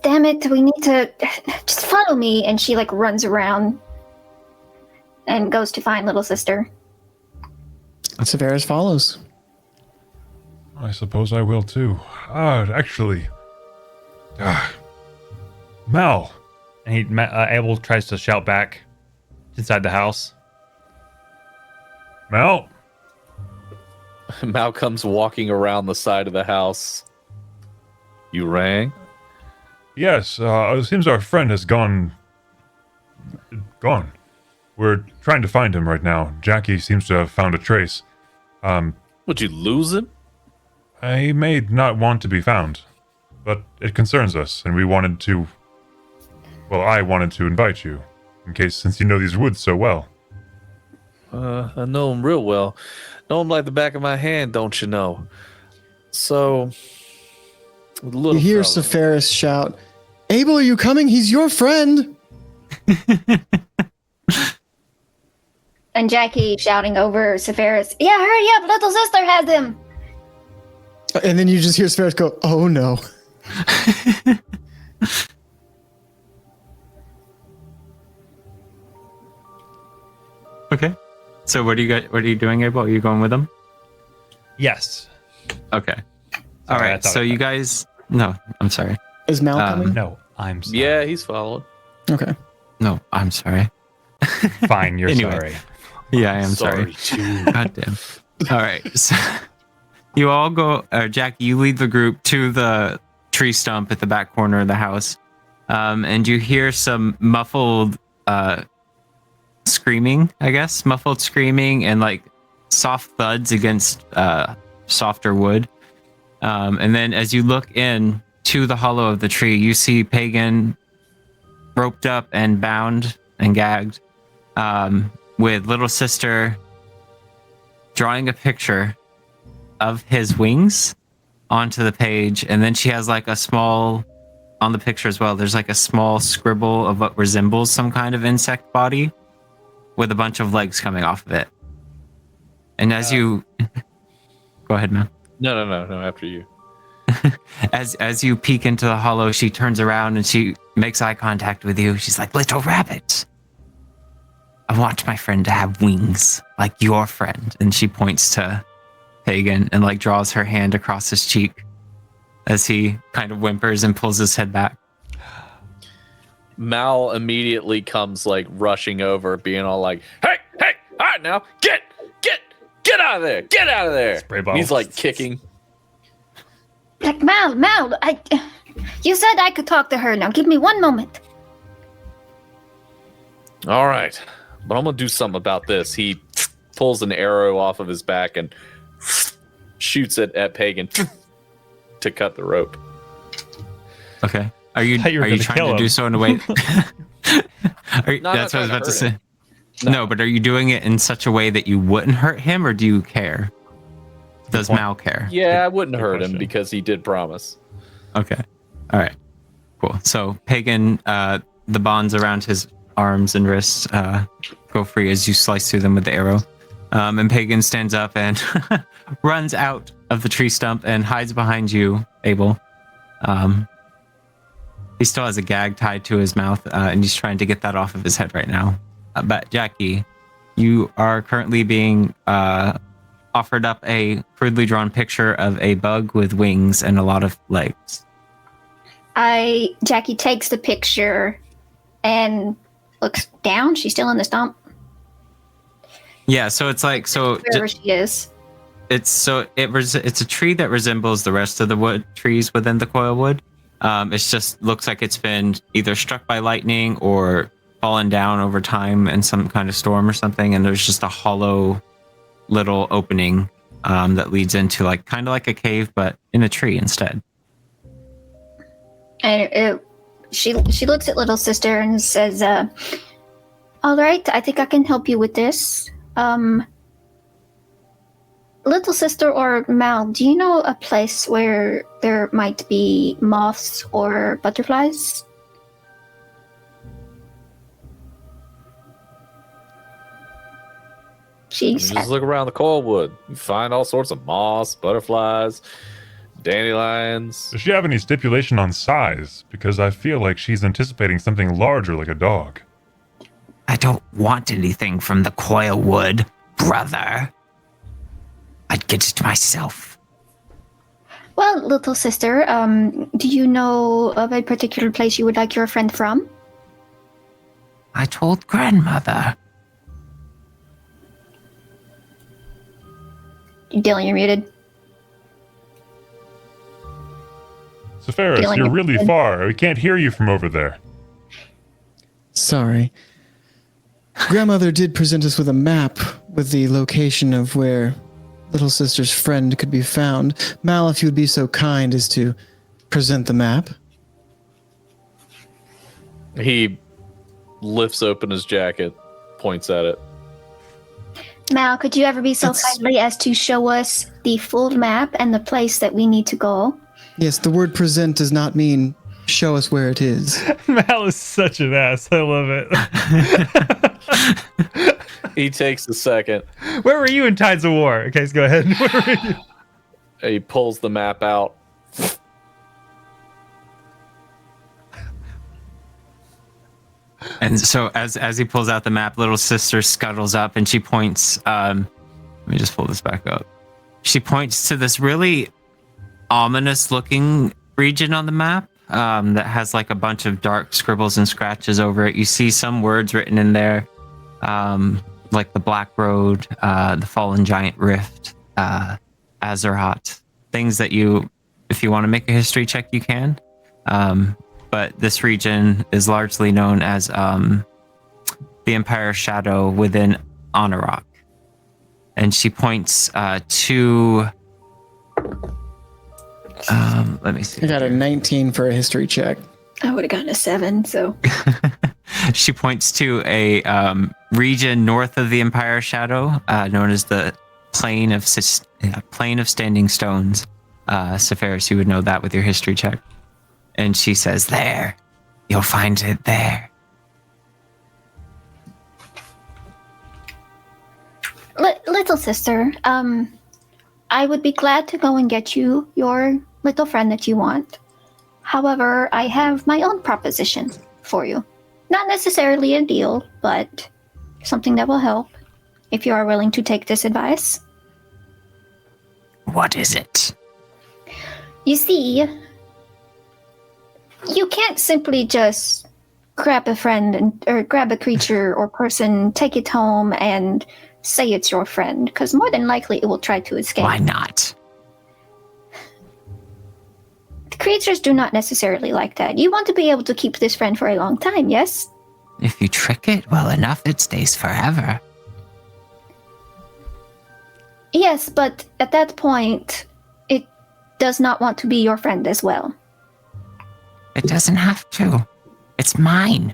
D: damn it! We need to just follow me. And she like runs around and goes to find Little Sister.
C: Severus follows.
G: I suppose I will too. Actually, Mal.
A: And Abel tries to shout back inside the house.
G: Mal.
B: Mal comes walking around the side of the house. You rang?
G: Yes. It seems our friend has gone. We're trying to find him right now. Jackie seems to have found a trace.
B: Would you lose him?
G: He may not want to be found, but it concerns us, and we wanted to. Well, I wanted to invite you, since you know these woods so well.
B: I know him real well. Know him like the back of my hand, don't you know? So,
C: You hear Severus shout, "Abel, are you coming? He's your friend!"
D: And Jackie shouting over Severus, "Yeah, hurry up! Little Sister has him!"
C: And then you just hear Severus go, "Oh no."
E: Okay. So what are you doing, Abel? Are you going with them?
A: Yes.
E: Okay. All right. So you guys... No, I'm sorry.
C: Is Mal coming?
A: No, I'm sorry.
B: Yeah, he's following.
C: Okay.
E: No, I'm sorry.
A: Fine, you're
E: Anyway.
A: sorry.
E: Yeah, I am sorry.
B: too.
E: God damn. All right. So you all go, Jackie, you lead the group to the tree stump at the back corner of the house. And you hear some muffled screaming, I guess. Muffled screaming and like soft thuds against softer wood. And then as you look in to the hollow of the tree, you see Pagan roped up and bound and gagged, with little sister drawing a picture of his wings onto the page. And then she has like a small, on the picture as well, there's like a small scribble of what resembles some kind of insect body with a bunch of legs coming off of it. And as you go ahead, man.
B: No, after you.
E: As you peek into the hollow, she turns around and she makes eye contact with you. She's like, "Little rabbit, I want my friend to have wings like your friend." And she points to Pagan and like draws her hand across his cheek as he kind of whimpers and pulls his head back.
B: Mal immediately comes like rushing over, being all like, "Hey, all right now, get out of there, get out of there!"
A: Spray ball.
B: He's like kicking.
D: Like, Mal, you said I could talk to her. Now give me one moment.
B: All right, but I'm gonna do something about this. He pulls an arrow off of his back and shoots it at Pagan to cut the rope.
E: Okay. Are you
A: thought you were gonna
E: trying
A: kill
E: to
A: him.
E: do so in a way?
B: No,
E: That's what I was about to say.
B: No.
E: No, but are you doing it in such a way that you wouldn't hurt him, or do you care? Does Mal care?
B: Yeah, I wouldn't hurt him
A: question.
B: because he did promise.
E: Okay. All right. Cool. So Pagan, the bonds around his arms and wrists go free as you slice through them with the arrow. And Pagan stands up and runs out of the tree stump and hides behind you, Abel. He still has a gag tied to his mouth, and he's trying to get that off of his head right now. But Jackie, you are currently being offered up a crudely drawn picture of a bug with wings and a lot of legs.
D: Jackie takes the picture and looks down. She's still in the stump.
E: Yeah, so it's like
D: Wherever she is.
E: it's a tree that resembles the rest of the wood trees within the coil wood. It just looks like it's been either struck by lightning or fallen down over time in some kind of storm or something, and there's just a hollow little opening that leads into like kind of like a cave, but in a tree instead.
D: And she looks at little sister and says, "All right, I think I can help you with this. Little sister or Mal, do you know a place where there might be moths or butterflies?" She
B: Just
D: said,
B: look around the coilwood. You find all sorts of moths, butterflies, dandelions.
G: Does she have any stipulation on size? Because I feel like she's anticipating something larger like a dog.
E: I don't want anything from the coil wood, brother. I'd get it myself.
D: "Well, little sister, do you know of a particular place you would like your friend from?"
E: I told grandmother.
D: Dylan, you're muted.
G: Sepharis,
D: Feeling
G: you're
D: it.
G: really far. We can't hear you from over there.
C: Sorry. Grandmother did present us with a map with the location of where little sister's friend could be found. Mal, if you would be so kind as to present the map.
B: He lifts open his jacket, points at it.
D: Mal, could you ever be so
C: That's-
D: kindly as to show us the full map and the place that we need to go?
C: Yes, the word present does not mean show us where it is.
A: Mal is such an ass. I love it.
B: He takes a second.
A: Where were you in Tides of War? Okay, so go ahead. Where were you?
B: He pulls the map out.
E: And so as he pulls out the map, little sister scuttles up and she points, let me just pull this back up. She points to this really ominous looking region on the map. that has like a bunch of dark scribbles and scratches over it. You see some words written in there, like the Black Road, the Fallen Giant Rift, Azeroth. Things that you, if you want to make a history check, you can. But this region is largely known as the Empire Shadow within Honorok. And she points to... let me see.
C: I got a 19 for a history check.
D: I would have gotten a 7, so.
E: She points to a region north of the Empire Shadow, known as the Plain of Standing Stones. Sephiroth, you would know that with your history check. And she says, there. You'll find it there.
D: Little sister, I would be glad to go and get you your little friend that you want. However, I have my own proposition for you. Not necessarily a deal, but something that will help, if you are willing to take this advice.
E: What is it?
D: You see, you can't simply just grab a friend or grab a creature or person, take it home, and say it's your friend, because more than likely it will try to escape.
E: Why not?
D: The creatures do not necessarily like that. You want to be able to keep this friend for a long time, yes?
E: If you trick it well enough, it stays forever.
D: Yes, but at that point, it does not want to be your friend as well.
E: It doesn't have to. It's mine.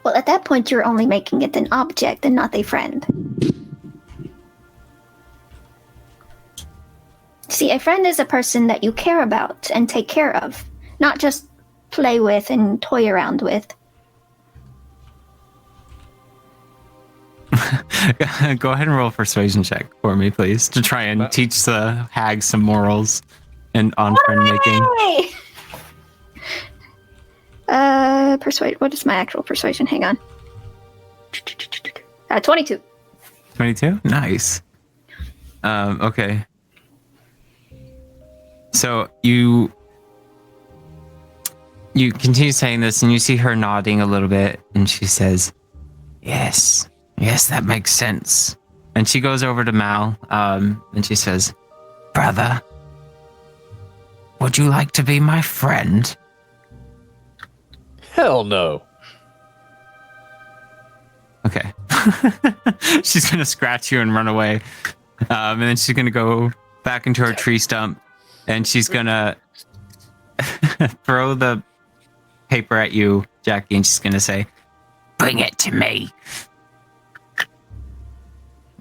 D: Well, at that point, you're only making it an object and not a friend. See, a friend is a person that you care about and take care of, not just play with and toy around with.
E: Go ahead and roll a persuasion check for me, please, to try and teach the hag some morals and on friend making.
D: Hey! Persuade. What is my actual persuasion? Hang on. 22.
E: 22? Nice. Okay. So you continue saying this, and you see her nodding a little bit, and she says, yes, that makes sense. And she goes over to Mal, and she says, brother, would you like to be my friend?
B: Hell no.
E: Okay. She's going to scratch you and run away. And then she's going to go back into her tree stump, and she's going to throw the paper at you, Jackie, and she's going to say, bring it to me.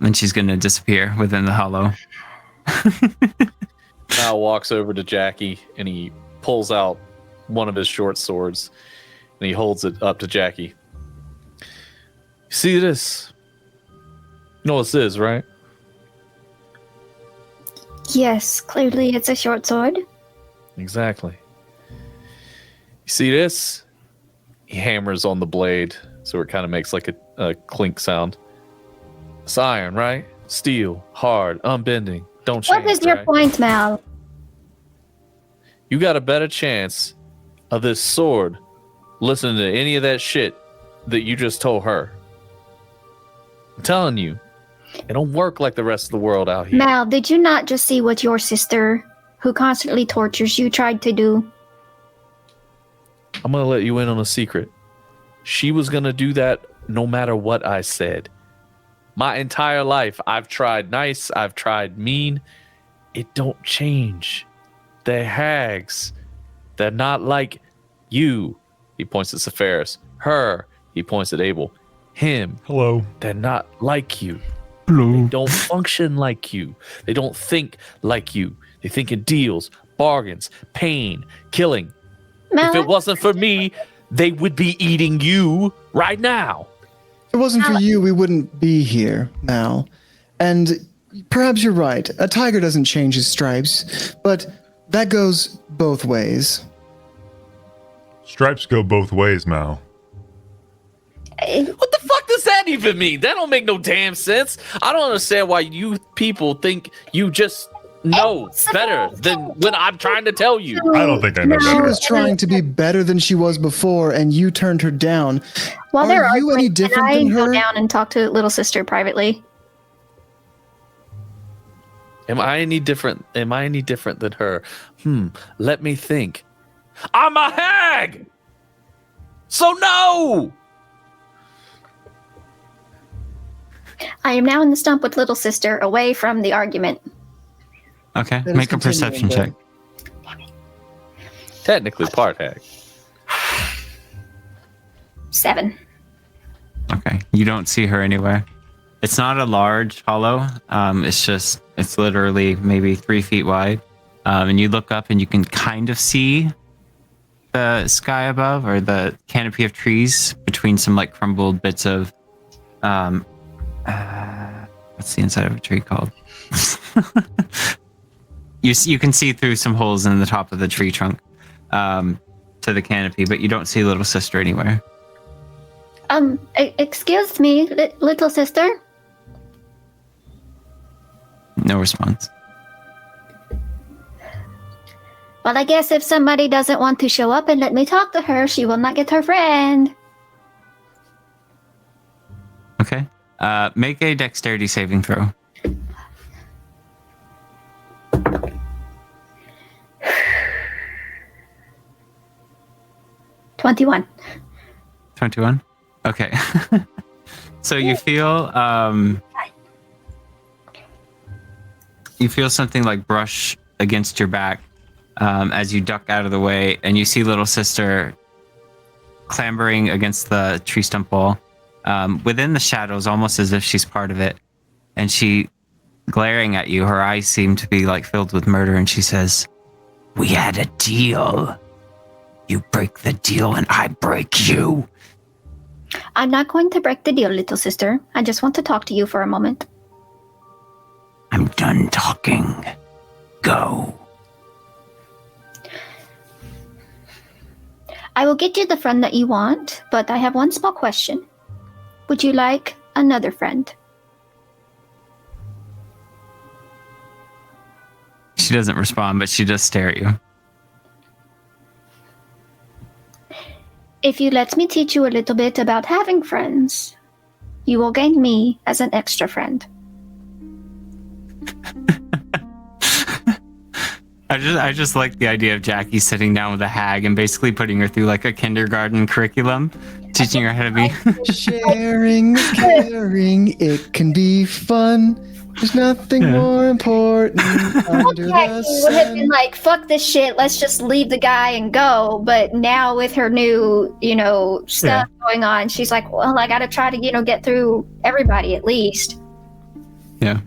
E: And she's going to disappear within the hollow.
B: Mal walks over to Jackie, and he pulls out one of his short swords, and he holds it up to Jackie. See this? You know what this is, right?
D: Yes, clearly it's a short sword.
B: Exactly. You see this? He hammers on the blade, so it kind of makes like a clink sound. It's iron, right? Steel, hard, unbending, don't change.
D: What is your
B: right?
D: point, Mal?
B: You got a better chance of this sword listening to any of that shit that you just told her. I'm telling you, it don't work like the rest of the world out here.
D: Mal, did you not just see what your sister, who constantly tortures you, tried to do?
B: I'm going to let you in on a secret. She was going to do that no matter what I said. My entire life, I've tried nice, I've tried mean. It don't change. They're hags. They're not like you. He points at Sephiroth. Her. He points at Abel. Him.
G: Hello.
B: They're not like you.
E: Hello.
B: They don't function like you. They don't think like you. They think in deals, bargains, pain, killing.
D: Mal,
B: If it wasn't for me, they would be eating you right now.
C: If it wasn't for you, we wouldn't be here, Mal. And perhaps you're right. A tiger doesn't change his stripes, but that goes both ways.
G: Stripes go both ways, Mal.
B: What the fuck does that even mean? That don't make no damn sense. I don't understand why you people think you just know better than when I'm trying to tell you.
G: I don't think I know
C: She
G: better.
C: was trying to be better than she was before, and you turned her down.
D: While they're
C: Are you any
D: arguing,
C: different
D: can I
C: than
D: go
C: her?
D: down and talk to little sister privately?
B: Am I any different than her? Let me think. I'm a hag! So no!
D: I am now in the stump with little sister, away from the argument.
E: Okay,
C: Let us
E: make a
C: continue
E: perception check.
C: then.
B: Technically part hag.
D: 7.
E: Okay, you don't see her anywhere. It's not a large hollow. It's literally maybe 3 feet wide. And you look up and you can kind of see the sky above, or the canopy of trees between some like crumbled bits of what's the inside of a tree called? You can see through some holes in the top of the tree trunk to the canopy, but you don't see little sister anywhere.
D: Excuse me, little sister?
E: No response.
D: Well, I guess if somebody doesn't want to show up and let me talk to her, she will not get her friend.
E: Okay. Make a dexterity saving throw.
D: $21.
E: 21. Okay. So you feel something like brush against your back as you duck out of the way, and you see little sister clambering against the tree stump wall within the shadows, almost as if she's part of it. And she, glaring at you, her eyes seem to be like filled with murder, and she says, "We had a deal. You break the deal and I break you."
D: I'm not going to break the deal, little sister. I just want to talk to you for a moment.
E: I'm done talking. Go.
D: I will get you the friend that you want, but I have one small question. Would you like another friend?
E: She doesn't respond, but she does stare at you.
D: If you let me teach you a little bit about having friends, you will gain me as an extra friend.
E: I just like the idea of Jackie sitting down with a hag and basically putting her through like a kindergarten curriculum, teaching her how to be.
C: Sharing is caring. It can be fun. There's nothing more important under
D: Jackie
C: the
D: would have been
C: sun.
D: like, fuck this shit, let's just leave the guy and go. But now with her new, stuff going on, she's like, well, I gotta try to, get through everybody at least.
E: Yeah.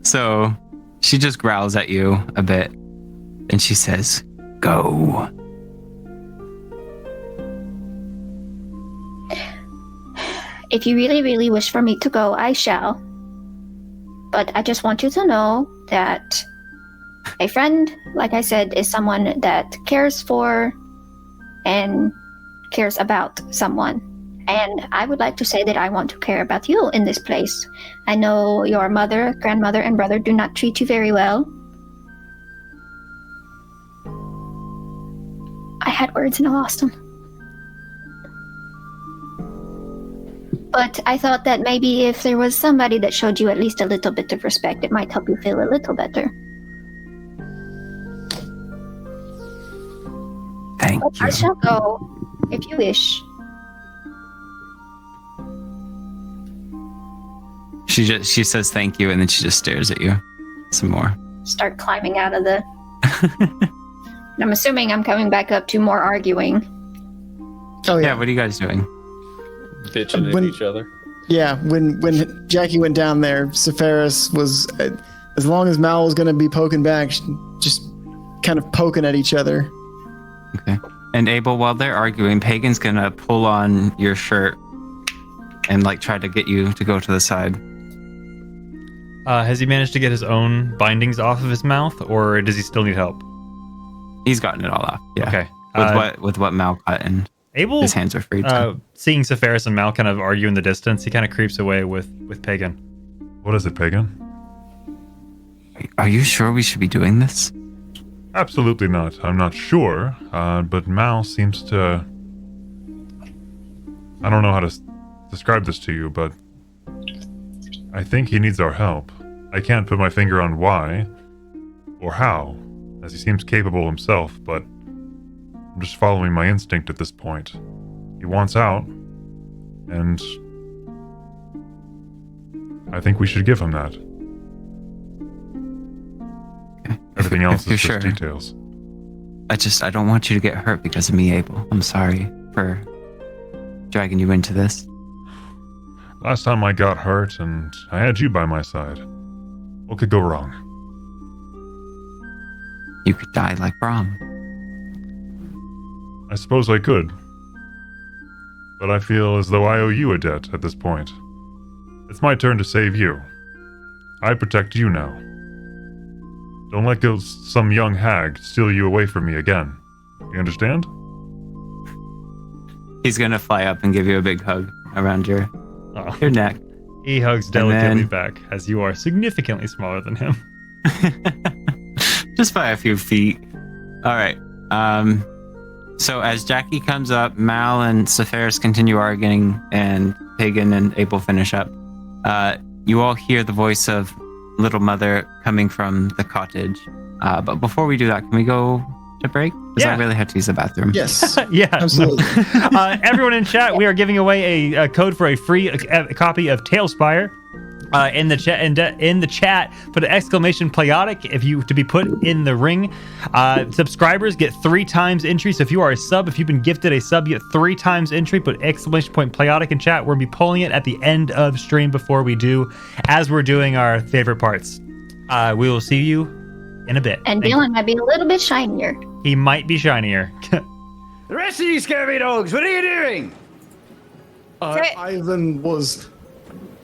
E: So she just growls at you a bit and she says, "Go."
D: If you really, really wish for me to go, I shall. But I just want you to know that a friend, like I said, is someone that cares for and cares about someone. And I would like to say that I want to care about you in this place. I know your mother, grandmother, and brother do not treat you very well. I had words and I lost them. But I thought that maybe if there was somebody that showed you at least a little bit of respect, it might help you feel a little better.
E: Thank
D: But I
E: you.
D: shall go, if you wish.
E: She says thank you, and then she just stares at you some more.
D: Start climbing out of the... And I'm assuming I'm coming back up to more arguing.
C: Oh
E: Yeah,
C: yeah,
E: what are you guys doing?
B: Bitching at
C: When-
B: each other.
C: yeah. When Jackie went down there, Sepharis was, as long as Mal was going to be poking back, just kind of poking at each other.
E: Okay. And Abel, while they're arguing, Pagan's gonna pull on your shirt and like try to get you to go to the side.
A: Has he managed to get his own bindings off of his mouth, or does he still need help?
E: He's gotten it all off. Yeah.
A: Okay.
E: With what Mal cut, and
A: Abel,
E: his hands are freed.
A: seeing Sepharis and Mal kind of argue in the distance, he kind of creeps away with Pagan.
G: What is it, Pagan?
E: Are you sure we should be doing this?
G: Absolutely not. I'm not sure, but Mal seems to... I don't know how to describe this to you, but I think he needs our help. I can't put my finger on why or how, as he seems capable himself, but I'm just following my instinct at this point. He wants out, and I think we should give him that. Everything else is just details.
E: I don't want you to get hurt because of me, Abel. I'm sorry for dragging you into this.
G: Last time I got hurt and I had you by my side. What could go wrong?
E: You could die like Brahm.
G: I suppose I could. But I feel as though I owe you a debt at this point. It's my turn to save you. I protect you now. Don't let some young hag steal you away from me again. You understand?
E: He's gonna fly up and give you a big hug around your neck.
A: He hugs delicately back, as you are significantly smaller than him.
E: Just by a few feet. All right. So as Jackie comes up, Mal and Sephiris continue arguing, and Pagan and Abel finish up. You all hear the voice of Little Mother coming from the cottage. But before we do that, can we go to break? Because I really have to use the bathroom.
C: Yes.
A: Yeah,
C: absolutely.
A: Everyone in chat, we are giving away a code for a free copy of Tailspire. In the chat, put an exclamation Playotic if you to be put in the ring. Subscribers get 3 times entry. So if you are a sub, if you've been gifted a sub, you get 3 times entry. Put exclamation point Playotic in chat. We're gonna be pulling it at the end of stream before we do, as we're doing our favorite parts. We will see you in a bit.
D: And Dylan might be a little bit shinier.
A: He might be shinier.
H: The rest of you scurvy dogs, what are you doing?
C: Ivan was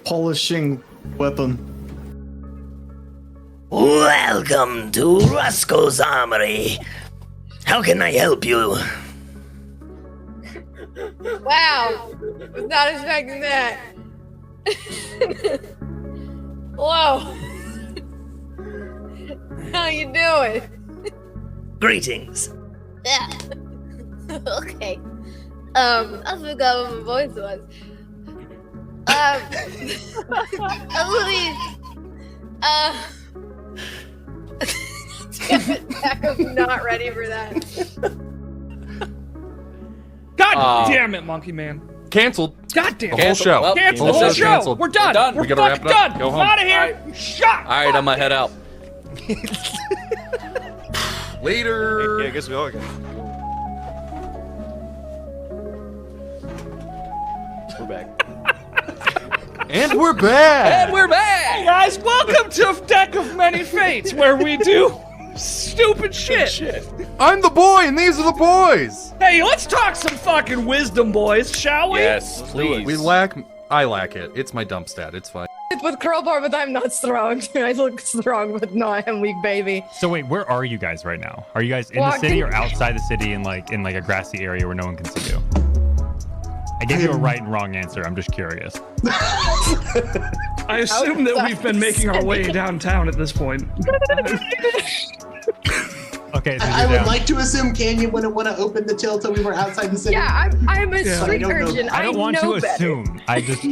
C: polishing weapon.
I: Welcome to Roscoe's Armory. How can I help you?
J: Wow, was not expecting that. Hello. How you doing?
I: Greetings.
J: Yeah. Okay. I forgot what my voice was. Please. I'm not ready for that.
K: God damn it, Monkey Man.
L: Canceled.
K: God damn it.
L: The whole show.
K: Well, cancel the whole show.
L: Canceled.
K: We're done. We're
L: We gotta
K: fucking
L: wrap it up.
K: done.
L: Go home.
K: Out of here. Shut.
B: All right, I'm gonna head out.
L: Later.
M: Yeah, I guess we all get. We're back.
L: And we're back.
K: And we're back. Hey guys, welcome to Deck of Many Fates, where we do stupid shit.
L: I'm the boy, and these are the boys.
K: Hey, let's talk some fucking wisdom, boys, shall we?
B: Yes, please.
L: I lack it. It's my dump stat. It's fine.
J: With crowbar, but I'm not strong. I look strong, but no, I am weak, baby.
A: So wait, where are you guys right now? Are you guys in the city or outside the city in like a grassy area where no one can see you? I gave you a right and wrong answer. I'm just curious.
K: I assume that we've been making our way downtown at this point.
A: Okay, so
N: I would like to assume Canyon wouldn't want to open the till till we were outside the city.
J: Yeah, I'm a street urchin.
A: I don't want to assume. I just.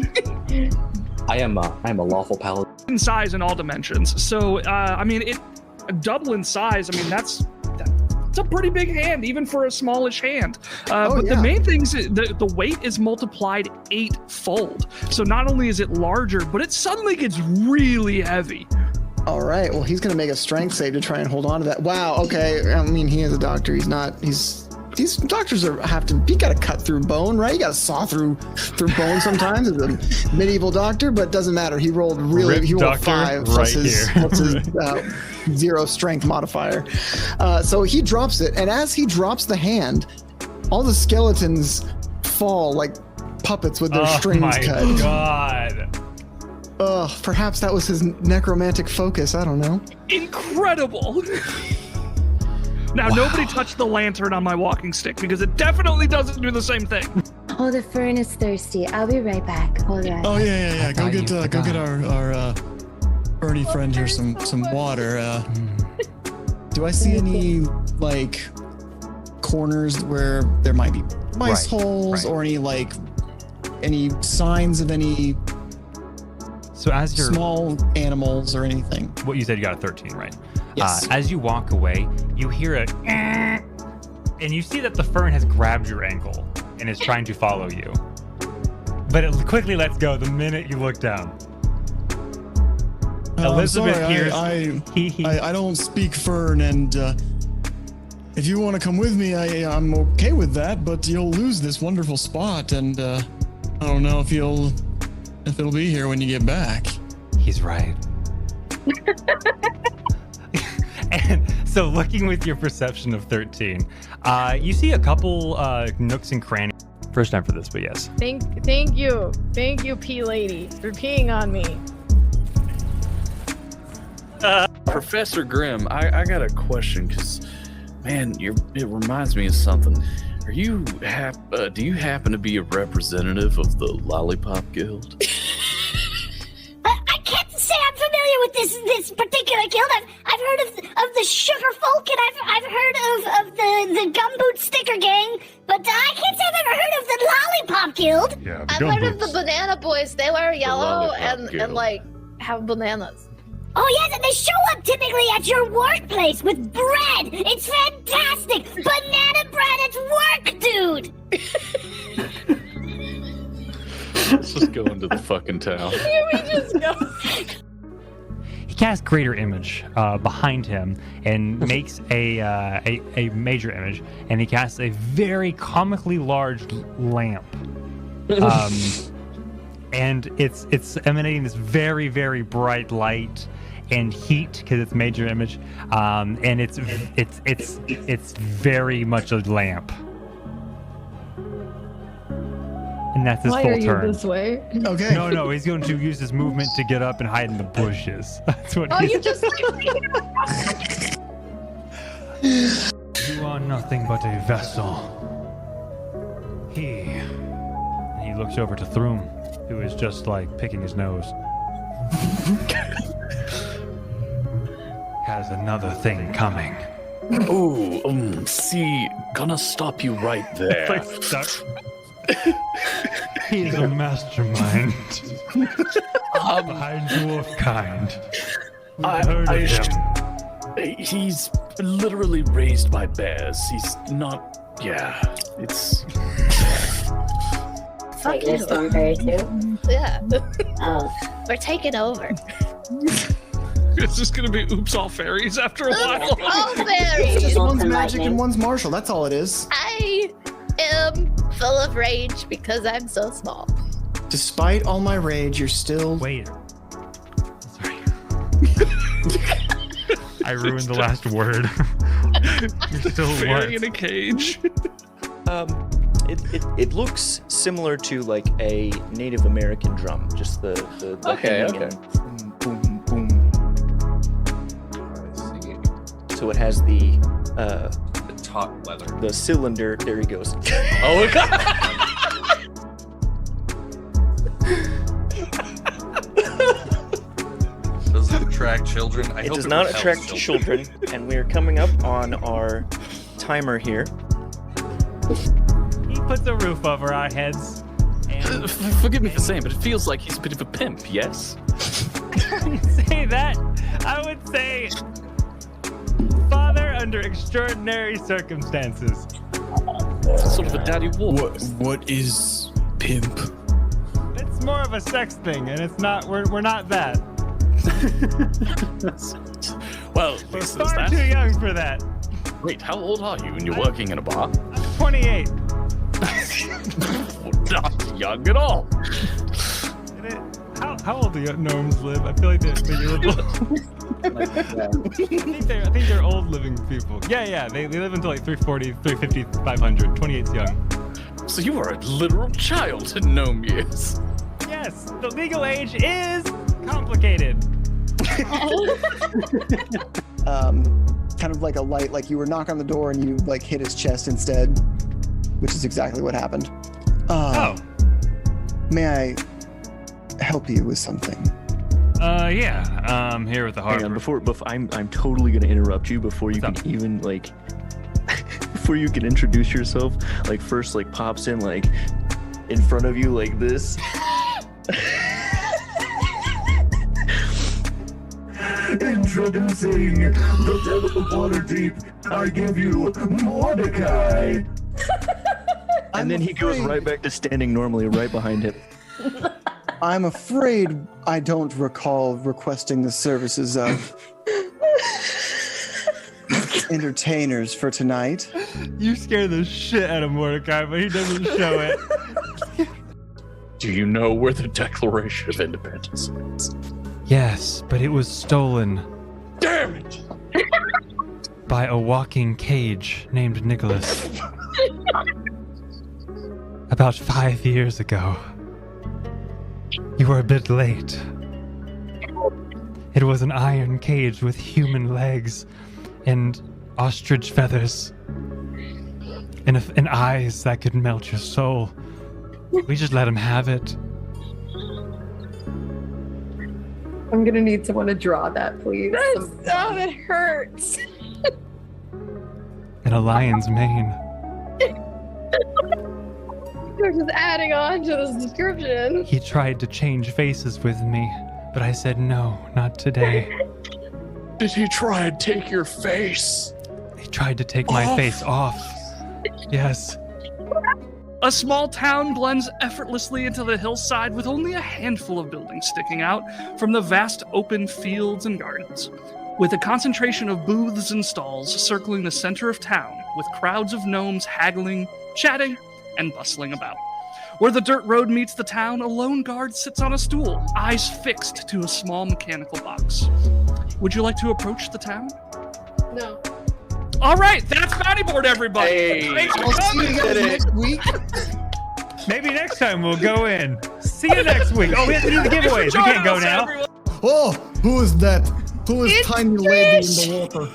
B: I am a lawful paladin.
K: In size in all dimensions. So, I mean, double in size. I mean, that's a pretty big hand, even for a smallish hand. The main thing is the weight is multiplied 8-fold. So not only is it larger, but it suddenly gets really heavy.
C: All right. Well, he's going to make a strength save to try and hold on to that. Wow. Okay. I mean, he is a doctor. These doctors you got to cut through bone, right? You got to saw through bone sometimes as a medieval doctor, but it doesn't matter. He rolled he rolled 5 plus his 0 strength modifier. So he drops it, and as he drops the hand, all the skeletons fall like puppets with their strings cut.
A: Oh my god.
C: Perhaps that was his necromantic focus. I don't know.
K: Incredible. Now, nobody touched the lantern on my walking stick because it definitely doesn't do the same thing.
O: Oh, the fern is thirsty. I'll be right back. Hold on.
P: Oh yeah. Go get our
C: Bernie friend here some water. Do I see any like corners where there might be mice holes or any signs of any small animals or anything?
A: What you said, you got a 13, right?
C: Yes.
A: As you walk away, you hear a and you see that the fern has grabbed your ankle and is trying to follow you. But it quickly lets go the minute you look down. Elizabeth hears.
C: I don't speak fern, and if you want to come with me, I'm okay with that. But you'll lose this wonderful spot, and I don't know if it'll be here when you get back.
A: He's right. And so, looking with your perception of 13, you see a couple nooks and crannies. First time for this, but yes.
M: Thank you, P lady, for peeing on me.
B: Professor Grimm, I got a question because, man, it reminds me of something. Do you happen to be a representative of the Lollipop Guild?
O: I can't say I'm familiar with this particular guild. I've heard of the Sugar Folk, and I've heard of the Gumboot Sticker Gang, but I can't say I've ever heard of the Lollipop Guild.
G: Yeah,
J: I've heard of the Banana Boys. They wear yellow and like have bananas.
O: Oh yes, and they show up typically at your workplace with bread. It's fantastic. Banana bread at work, dude.
B: Let's just go into the fucking town.
M: Here we just go.
A: He casts Greater Image behind him and makes a major image, and he casts a very comically large lamp. And it's emanating this very, very bright light and heat because it's major image, and it's very much a lamp. And that's his
M: Why
A: full
M: are you
A: turn.
M: this way?
C: Okay.
A: No, he's going to use his movement to get up and hide in the bushes. That's what
M: Oh,
A: he's
M: you just
A: You are nothing but a vessel. He looks over to Thrum, who is just like picking his nose. Has another thing coming.
B: Oh, see, gonna stop you right there.
A: Like stuck. He's a mastermind. Behind dwarf kind. We've heard of him.
B: He's literally raised by bears. He's not. Yeah, it's.
J: Wait, there's Stormberry too? Yeah. Oh. We're taking over.
K: It's just gonna be oops all fairies after a while.
J: All fairies.
C: Just one's magic and one's martial. That's all it is.
J: I am full of rage because I'm so small.
C: Despite all my rage, you're still.
A: Wait. Sorry. I ruined the last word. You're still
K: Fairy
A: what?
K: in a cage.
P: It looks similar to like a Native American drum, just the
B: Okay.
P: and boom, boom, boom. So it has the
L: top leather.
P: The cylinder. There he goes.
B: Oh God.
L: Does it attract children? I
P: It
L: hope
P: does
L: it
P: not
L: repels
P: attract children, and we are coming up on our timer here.
A: He puts a roof over our heads. And
B: Forgive me for saying, but it feels like he's a bit of a pimp. Yes.
A: I wouldn't say that. I would say father under extraordinary circumstances.
B: Sort of a daddy wolf.
C: What is pimp?
A: It's more of a sex thing, and it's not. We're not that.
B: Well,
A: We're
B: this is
A: far
B: that.
A: too young for that.
B: Wait, how old are you? And you're working in a bar?
A: I'm 28.
B: Not young at all.
A: How old do gnomes live? I feel like they're I think they're old living people. Yeah. They live until like 340, 350, 500. 28's young.
B: So you are a literal child in gnome years.
A: Yes, the legal age is complicated.
C: Kind of like a light, like you were knocking on the door and you like hit his chest instead, which is exactly what happened.
A: Oh.
C: May I help you with something?
A: Yeah. Here with the harbor.
P: Hang on, before I'm totally gonna interrupt you before you can even like before you can introduce yourself. Like first, like pops in like in front of you like this.
Q: Introducing the devil of Waterdeep. I give you Mordecai.
P: And then he goes right back to standing normally right behind him.
C: I'm afraid I don't recall requesting the services of entertainers for tonight.
A: You scare the shit out of Mordecai, but he doesn't show it.
F: Do you know where the Declaration of Independence is?
A: Yes, but it was stolen.
F: Damn it!
A: By a walking cage named Nicholas. About 5 years ago. You were a bit late. It was an iron cage with human legs and ostrich feathers and eyes that could melt your soul. We just let him have it.
R: I'm gonna need someone to draw that, please.
J: That hurts.
A: And a lion's mane.
J: You're just adding on to this description.
A: He tried to change faces with me, but I said no, not today.
F: Did he try and take your face?
A: He tried to take my face off. Yes.
K: A small town blends effortlessly into the hillside with only a handful of buildings sticking out from the vast open fields and gardens, with a concentration of booths and stalls circling the center of town, with crowds of gnomes haggling, chatting, and bustling about. Where the dirt road meets the town, a lone guard sits on a stool, eyes fixed to a small mechanical box. Would you like to approach the town?
J: No.
K: All right, that's Bounty Board, everybody.
B: Hey,
K: thanks for
C: I'll see
K: coming.
C: you guys next week.
A: Maybe next time we'll go in. See you next week. Oh, we have to do the giveaways. We can't go now.
C: Oh, who is that? Who is
J: It's
C: tiny lady in the water?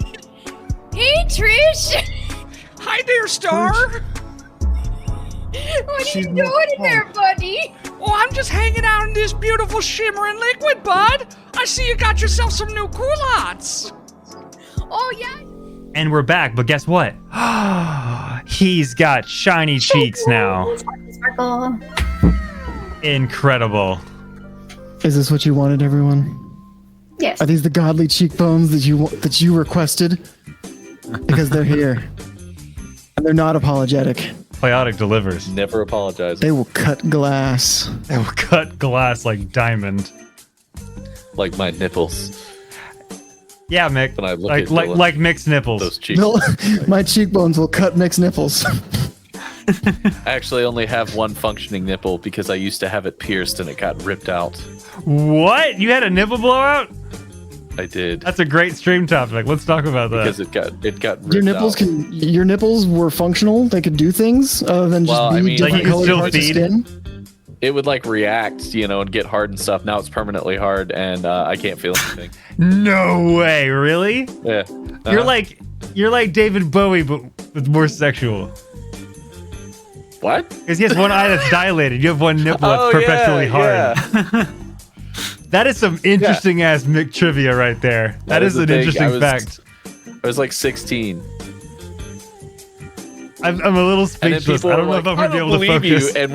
J: Hey, Trish.
K: Hi there, Star.
J: What are
C: She's
J: you
C: not
J: doing in there, buddy?
K: Oh, I'm just hanging out in this beautiful shimmering liquid, bud. I see you got yourself some new culottes.
J: Oh, yeah.
A: And we're back, but guess what? He's got shiny cheeks now.
D: Sparkle.
A: Incredible.
C: Is this what you wanted, everyone?
D: Yes.
C: Are these the godly cheekbones that you requested? Because they're here, and they're not apologetic.
A: Playotic delivers.
B: Never apologize.
C: They will cut glass.
A: They will cut glass like diamond.
B: Like my nipples.
A: Yeah, Mick.
B: When I look
A: like
B: at
A: like
B: Dylan,
A: like Mick's nipples.
B: those cheeks.
C: No, my cheekbones will cut Mick's nipples.
B: I actually only have one functioning nipple because I used to have it pierced and it got ripped out.
A: What? You had a nipple blowout?
B: I did.
A: That's a great stream topic. Let's talk about that.
B: Because it got ripped
C: Your nipples
B: out.
C: your nipples were functional. They could do things other than just
B: Well,
C: be
B: I mean,
C: different
A: like you could
C: colored
A: still
C: parts of
A: feed?
C: skin.
B: It would like react, and get hard and stuff. Now it's permanently hard and I can't feel anything.
A: No way, really?
B: Yeah.
A: You're like David Bowie, but with more sexual.
B: What?
A: Because he has one eye that's dilated. You have one nipple that's perpetually hard.
B: Yeah.
A: That is some interesting ass Mick trivia right there. That is an interesting fact.
B: I was like 16.
A: I'm a little speechless. I don't know if I'm gonna be able to focus.
B: You, and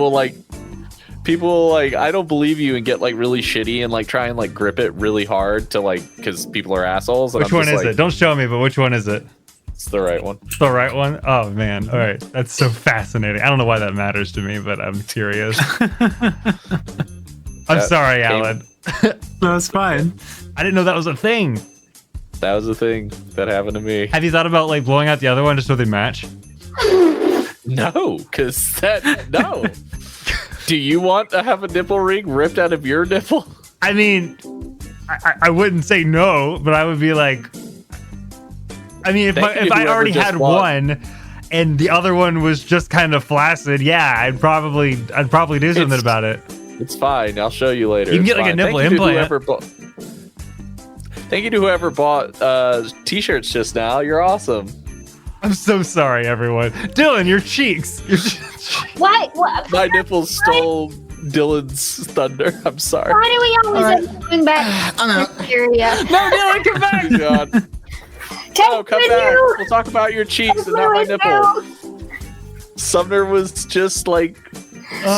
B: people I don't believe you and get like really shitty and like try and like grip it really hard to because people are assholes. And
A: Which one is it? Don't show me, but which one is it?
B: It's the right one.
A: It's the right one? Oh man. All right. That's so fascinating. I don't know why that matters to me, but I'm curious. I'm sorry, Alan.
E: No, it's fine.
A: I didn't know that was a thing.
B: That was a thing that happened to me.
A: Have you thought about like blowing out the other one just so they match?
B: No, because no. Do you want to have a nipple ring ripped out of your nipple?
A: I mean, I wouldn't say no, but I would be like, I mean, if I already had one and the other one was just kind of flaccid, yeah, I'd probably do something about it.
B: It's fine. I'll show you later.
A: You can
B: It's
A: get like a
B: fine.
A: nipple
B: Thank you to
A: implant.
B: Thank you to whoever bought t-shirts just now. You're awesome.
A: I'm so sorry, everyone. Dylan, your cheeks.
J: What?
B: My nipples stole Dylan's thunder. I'm sorry.
D: Why do we always end up going back to Syria?
A: No, Dylan, come back!
B: God. Oh, come back. We'll talk about your cheeks and not my nipple. Sumner was just like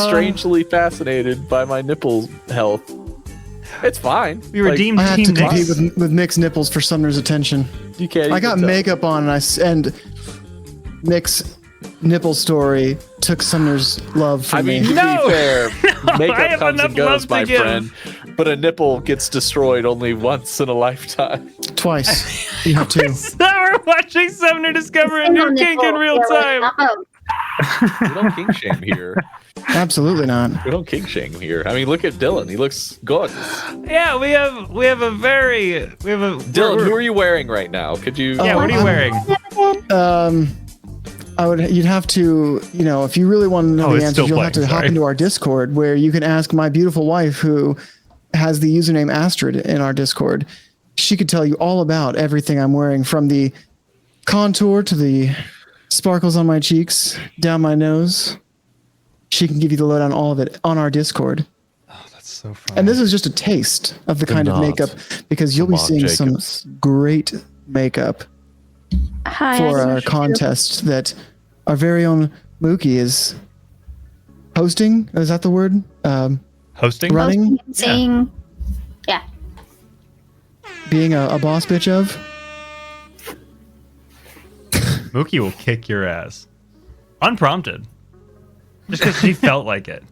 B: strangely fascinated by my nipple health. It's fine.
A: We redeemed
C: I had
A: Team
C: to compete
A: Nick.
C: with Nick's nipples for Sumner's attention.
B: You can't.
C: I got
B: even tell.
C: makeup on, and Nick's nipple story took Sumner's love from
B: I mean,
C: me.
B: to be fair,
A: I
B: makeup
A: have
B: comes
A: enough
B: and goes,
A: love to
B: my
A: give.
B: friend. But a nipple gets destroyed only once in a lifetime.
C: Twice. You have two.
A: So we're watching Sumner discover a new kink in real time.
B: We don't kink shame here.
C: Absolutely not.
B: We don't kink shame here. I mean, look at Dylan. He looks gorgeous.
A: Yeah, we have a
B: Dylan, who are you wearing right now? Could you?
A: Yeah, what are you wearing?
C: You'd have to, if you really want to know the answers, you'll have to hop into our Discord where you can ask my beautiful wife who has the username Astrid in our Discord. She could tell you all about everything I'm wearing, from the contour to the sparkles on my cheeks, down my nose. She can give you the lowdown on all of it on our Discord.
A: Oh, that's so fun.
C: And this is just a taste of the kind of makeup, because you'll be seeing some great makeup for our contest that our very own Mookie is hosting. Is that the word?
A: Hosting?
C: Running?
D: Saying, yeah.
C: Being a boss bitch of?
A: Mookie will kick your ass. Unprompted. Just because she felt like it.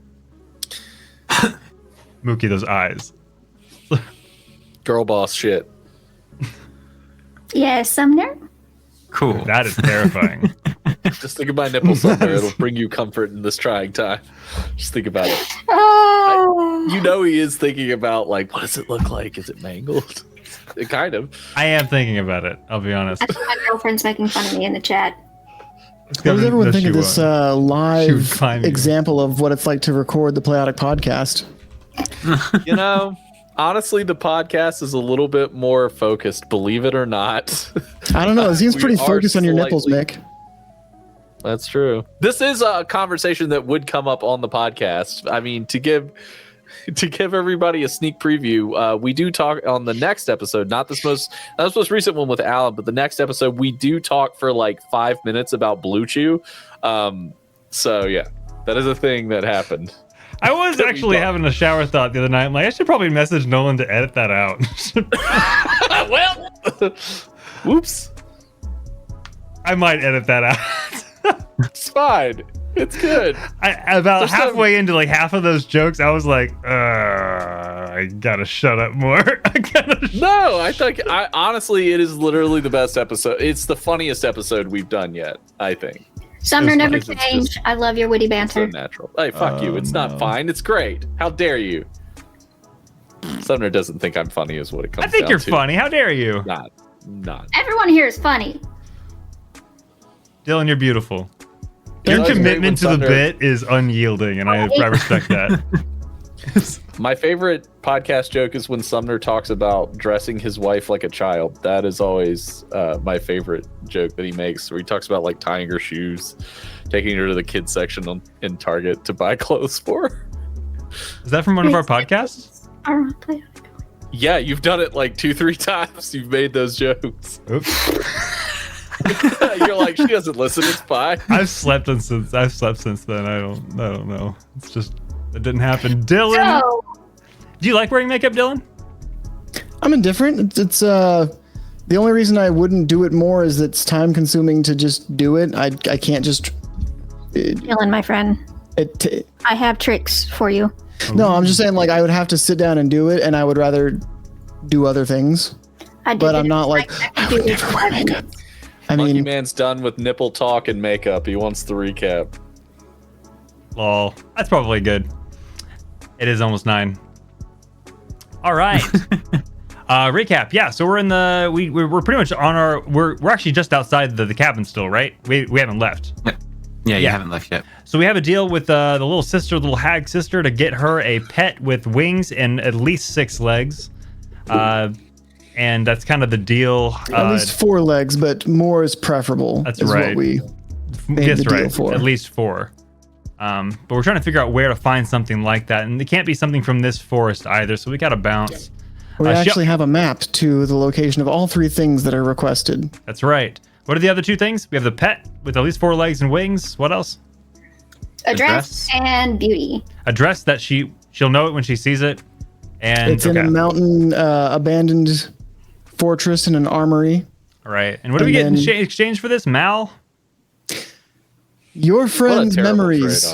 A: Mookie, those eyes.
B: Girl boss shit.
D: Yes, Sumner?
E: Cool.
A: That is terrifying.
B: Just think of my nipple somewhere. It'll bring you comfort in this trying time. Just think about it.
D: Oh.
B: You know he is thinking about, like, what does it look like? Is it mangled? It kind of.
A: I am thinking about it, I'll be honest.
D: My girlfriend's making fun of me in the chat.
C: What does everyone think of this live example of what it's like to record the Playotic podcast?
B: Honestly, the podcast is a little bit more focused, believe it or not.
C: I don't know. It seems
B: We
C: pretty
B: are
C: focused on your nipples,
B: slightly-
C: Mick.
B: That's true. This is a conversation that would come up on the podcast. I mean, to give everybody a sneak preview, we do talk on the next episode, not this most recent one with Alan, but the next episode we do talk for like 5 minutes about Blue Chew. So yeah, that is a thing that happened.
A: I was actually having a shower thought the other night. I'm like, I should probably message Nolan to edit that out.
B: Well, whoops.
A: I might edit that out.
B: It's fine. It's good.
A: About halfway into like half of those jokes, I was like, I gotta shut up more.
B: No, I think honestly, it is literally the best episode. It's the funniest episode we've done yet, I think.
D: Sumner never changed. I love your witty banter.
B: So natural. Hey, fuck you. It's not fine. It's great. How dare you? Sumner doesn't think I'm funny, is what it comes down to.
A: I think you're funny. How dare you?
B: Not.
D: Everyone here is funny.
A: Dylan, you're beautiful. Your commitment to the bit is unyielding, and I respect that.
B: My favorite podcast joke is when Sumner talks about dressing his wife like a child. That is always my favorite joke that he makes, where he talks about like tying her shoes, taking her to the kids section in Target to buy clothes for her.
A: Is that from one of our podcasts?
B: Yeah, you've done it like 2-3 times. You've made those jokes.
A: Oops.
B: You're like, she doesn't listen. It's fine.
A: I've slept since then. I don't know. It's just it didn't happen. Dylan, do you like wearing makeup, Dylan?
C: I'm indifferent. It's the only reason I wouldn't do it more is it's time consuming to just do it. I can't just.
D: Dylan, my friend. I have tricks for you.
C: No, I'm just saying, like, I would have to sit down and do it, and I would rather do other things. But I'm not like, I would never wear makeup.
B: Monkey Man's done with nipple talk and makeup. He wants the recap.
A: Lol. That's probably good. It is almost 9. All right. Recap. Yeah. So we're in the we're pretty much on our we're actually just outside the cabin still, right? We haven't left.
E: Yeah, you haven't left yet.
A: So we have a deal with the little hag sister to get her a pet with wings and at least 6 legs. And that's kind of the deal.
C: At least 4 legs, but more is preferable.
A: That's
C: is
A: right.
C: What we made
A: That's
C: the deal
A: right.
C: for.
A: At least 4. But we're trying to figure out where to find something like that, and it can't be something from this forest either. So we got to bounce.
C: We actually have a map to the location of all 3 things that are requested.
A: That's right. What are the other 2 things? We have the pet with at least 4 legs and wings. What else?
D: A dress and beauty.
A: A dress that she'll know it when she sees it. And
C: it's in a mountain abandoned fortress in an armory.
A: All right. And what do we get in exchange for this? Mal?
C: Your friend's memories.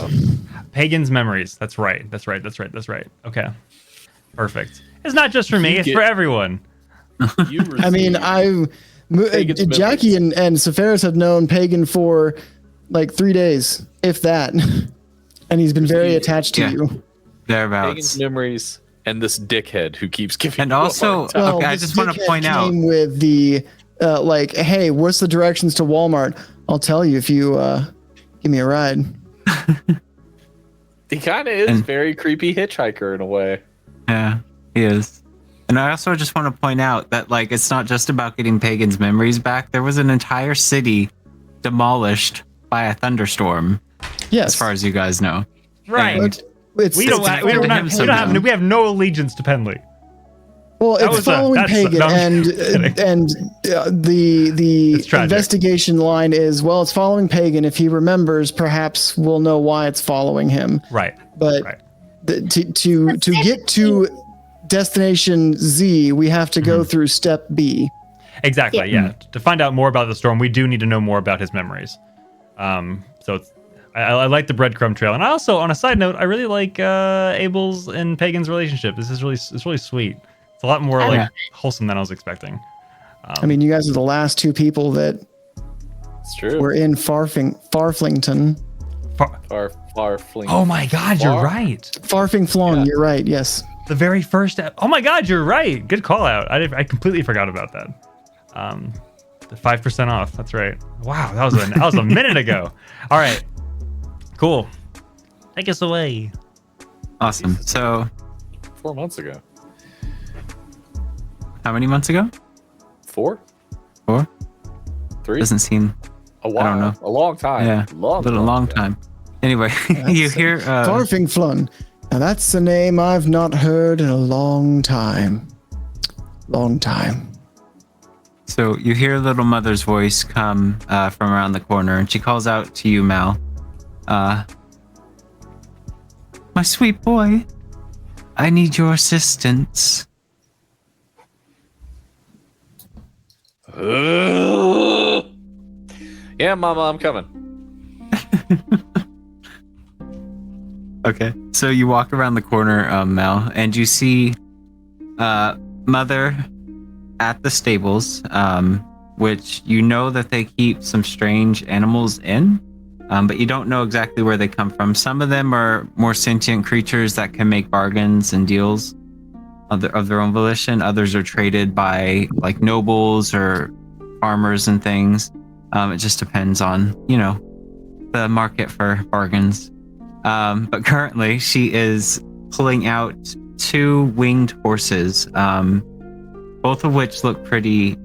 A: Pagan's memories. That's right. Okay. Perfect. It's not just for me. It's for everyone.
C: I mean, Jackie and Sephiroth have known Pagan for like 3 days, if that. And he's been very attached to you.
E: Thereabouts.
B: Pagan's memories and this dickhead who keeps giving.
E: And also, okay, I just want to point out
C: with the like, hey, what's the directions to Walmart? I'll tell you if you give me a ride.
B: He kind of is very creepy hitchhiker in a way.
E: Yeah, he is. And I also just want to point out that like it's not just about getting Pagan's memories back. There was an entire city demolished by a thunderstorm.
C: Yes,
E: as far as you guys know.
A: Right.
E: And
A: we have no allegiance to Penley.
C: Well, it's following Pagan, and the investigation line is, well, it's following Pagan. If he remembers, perhaps we'll know why it's following him.
A: Right.
C: But to get to destination Z, we have to go through step B.
A: Exactly. Yeah. To find out more about the storm, we do need to know more about his memories. So it's, I like the breadcrumb trail, and I also, on a side note, I really like Abel's and Pagan's relationship. It's really sweet. It's a lot more like wholesome than I was expecting.
C: I mean, you guys are the last 2 people that were in Farflington.
B: Farfling.
A: Oh my God, you're right.
C: Farfingflon, you're right. Yes.
A: The very first. Oh my God, you're right. Good call out. I completely forgot about that. The 5% off. That's right. Wow, that was a minute ago. All right. Cool. Take us away.
E: Awesome. So
B: 4 months ago.
E: How many months ago?
B: 4?
E: 4?
B: 3?
E: Doesn't seem
B: a while.
E: I don't know.
B: A long time.
E: Yeah. Long time. Anyway, you hear
C: Farfingflon. Now that's a name I've not heard in a long time.
E: So you hear little mother's voice come from around the corner, and she calls out to you, Mal. My sweet boy, I need your assistance.
B: Yeah, Mama, I'm coming.
E: Okay, so you walk around the corner, Mel, and you see Mother at the stables, which you know that they keep some strange animals in, but you don't know exactly where they come from. Some of them are more sentient creatures that can make bargains and deals of their own volition. Others are traded by like nobles or farmers and things. It just depends on, the market for bargains. But currently she is pulling out 2 winged horses, both of which look pretty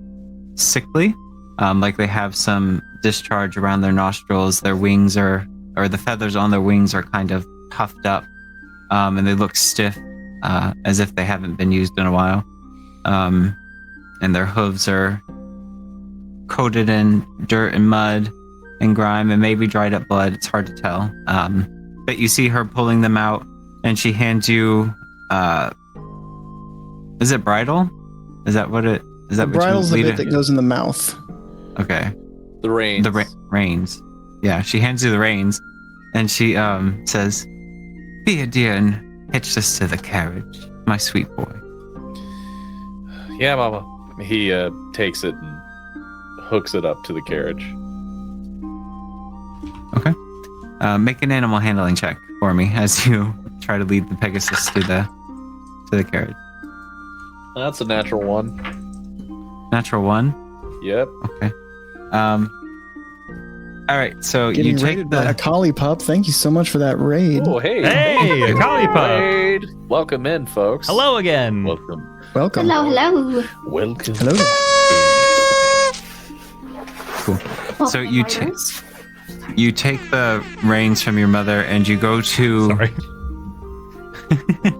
E: sickly. Like they have some discharge around their nostrils. Their wings or the feathers on their wings are kind of puffed up, and they look stiff, as if they haven't been used in a while. And their hooves are coated in dirt and mud and grime and maybe dried up blood. It's hard to tell. But you see her pulling them out, and she hands you, is it bridle? Is that what it is? That
C: the bridle's the bit that goes in the mouth.
E: Okay.
B: The reins.
E: The reins. Yeah, she hands you the reins, and she says, "Be a dear and hitch this to the carriage, my sweet boy."
B: Yeah, Mama. He takes it and hooks it up to the carriage.
E: Okay. Make an animal handling check for me as you try to lead the Pegasus to the carriage.
B: That's a natural 1.
E: Natural 1?
B: Yep.
E: Okay. All right, so
C: Getting
E: you take
C: raided by a collie pup. Thank you so much for that raid.
B: Oh, hey.
A: Hey, a collie pup.
B: Raid. Welcome in, folks.
A: Hello again.
B: Welcome.
D: Hello.
B: Welcome.
C: Hello.
E: Cool. So you you take the reins from your mother and you go to.
G: Sorry.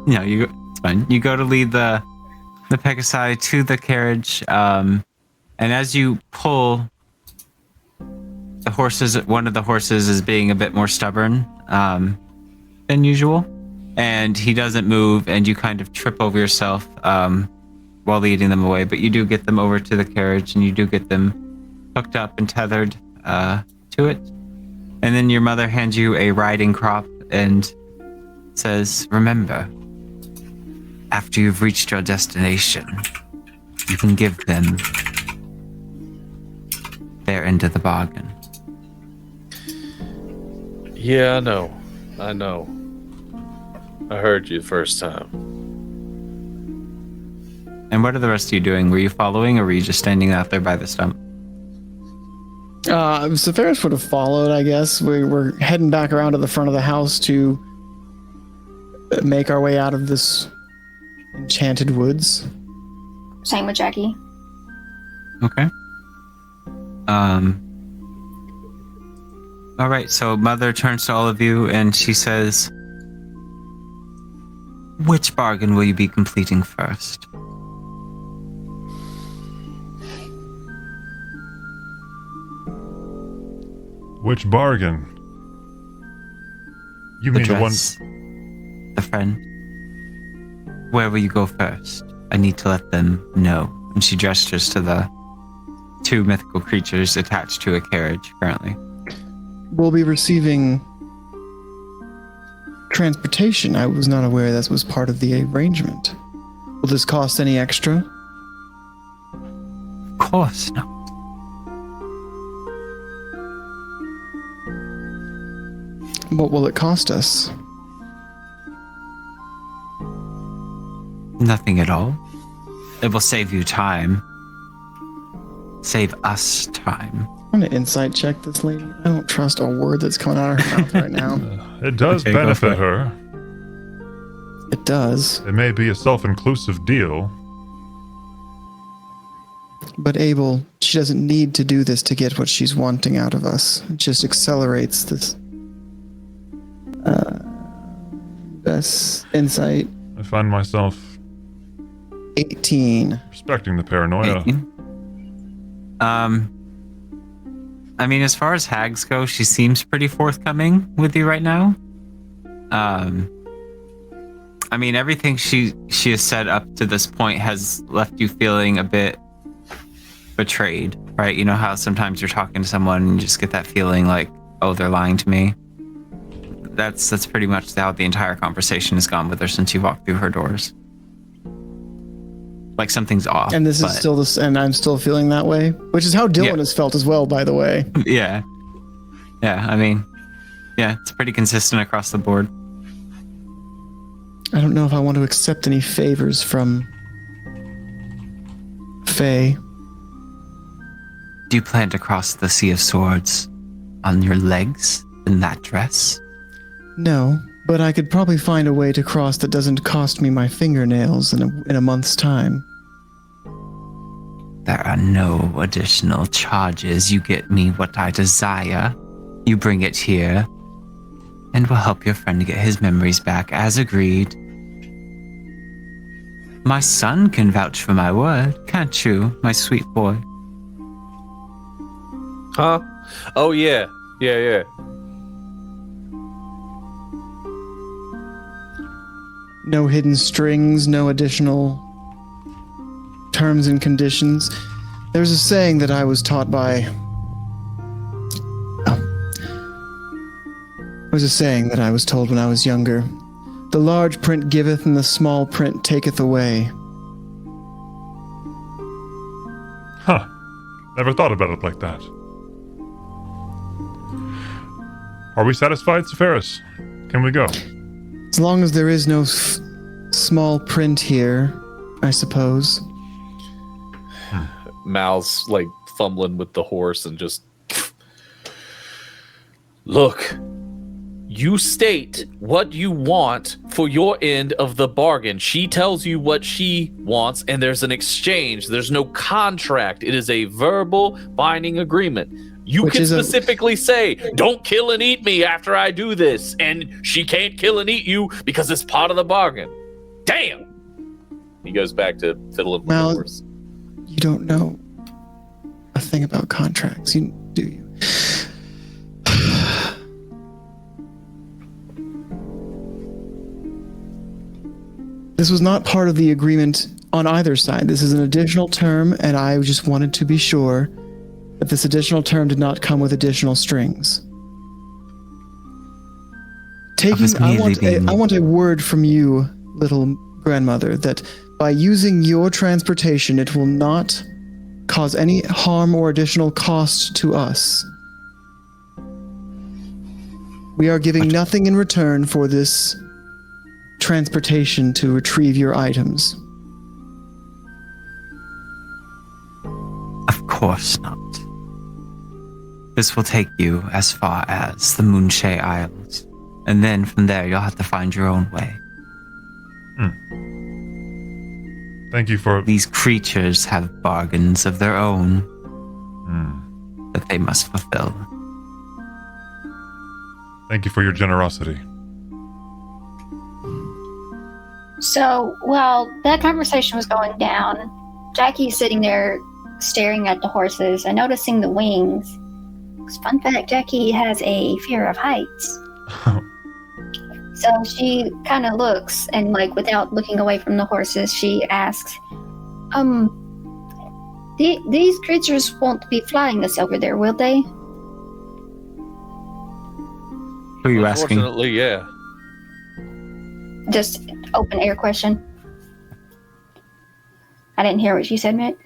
E: No, it's fine. You go to lead the Pegasi to the carriage, and as you pull, one of the horses is being a bit more stubborn than usual, and he doesn't move, and you kind of trip over yourself while leading them away. But you do get them over to the carriage, and you do get them hooked up and tethered to it. And then your mother hands you a riding crop and says, remember, after you've reached your destination, you can give them their end of the bargain.
B: Yeah, I know. I heard you the first time.
E: And what are the rest of you doing? Were you following, or were you just standing out there by the stump?
C: Sephiroth would have followed, I guess. We're heading back around to the front of the house to make our way out of this enchanted woods.
D: Same with Jackie.
E: Okay. All right, so Mother turns to all of you and she says, which bargain will you be completing first?
G: Which bargain? You mean the one...
E: The friend? Where will you go first? I need to let them know. And she gestures to the 2 mythical creatures attached to a carriage currently.
C: We'll be receiving transportation. I was not aware that was part of the arrangement. Will this cost any extra?
E: Of course not.
C: What will it cost us?
E: Nothing at all. It will save you time. Save us time.
C: I'm going to insight check this lady. I don't trust a word that's coming out of her mouth right now.
G: It does benefit her.
C: It does.
G: It may be a self-inclusive deal.
C: But Abel, she doesn't need to do this to get what she's wanting out of us. It just accelerates this. Best insight.
G: I find myself
C: 18.
G: Respecting the paranoia.
E: 18? I mean, as far as hags go, she seems pretty forthcoming with you right now. I mean, everything she has said up to this point has left you feeling a bit betrayed, right? You know how sometimes you're talking to someone and you just get that feeling like, oh, they're lying to me. That's pretty much how the entire conversation has gone with her since you walked through her doors. Like something's off.
C: And this is still this, and I'm still feeling that way, which is how Dylan has felt as well, by the way.
E: Yeah. I mean, yeah, it's pretty consistent across the board.
C: I don't know if I want to accept any favors from Faye.
E: Do you plan to cross the Sea of Swords on your legs in that dress?
C: No, but I could probably find a way to cross that doesn't cost me my fingernails in a month's time.
E: There are no additional charges. You get me what I desire. You bring it here, and we'll help your friend get his memories back, as agreed. My son can vouch for my word, can't you, my sweet boy?
B: Huh? Oh, yeah. Yeah.
C: No hidden strings, no additional terms and conditions. There's a saying that I was taught by... There's a saying that I was told when I was younger. The large print giveth and the small print taketh away.
G: Huh. Never thought about it like that. Are we satisfied, Sephiroth? Can we go?
C: As long as there is no small print here, I suppose.
B: Mal's like fumbling with the horse and just... Look, you state what you want for your end of the bargain. She tells you what she wants, and there's an exchange. There's no contract. It is a verbal binding agreement. You can specifically say, don't kill and eat me after I do this. And she can't kill and eat you because it's part of the bargain. Damn! He goes back to fiddling with the horse.
C: You don't know a thing about contracts, do you? This was not part of the agreement on either side. This is an additional term, and I just wanted to be sure that this additional term did not come with additional strings. I want a word from you, little grandmother, that by using your transportation, it will not cause any harm or additional cost to us. We are giving nothing in return for this transportation to retrieve your items.
E: Of course not. This will take you as far as the Moonshay Isles, and then from there you'll have to find your own way.
G: Thank you for...
E: These creatures have bargains of their own that they must fulfill.
G: Thank you for your generosity.
D: So, while that conversation was going down, Jackie's sitting there staring at the horses and noticing the wings. Fun fact, Jackie has a fear of heights. So she kind of looks and, like, without looking away from the horses, she asks, these creatures won't be flying us over there, will they?
E: Who are you asking?
B: Unfortunately, yeah.
D: Just open air question. I didn't hear what you said, Mick.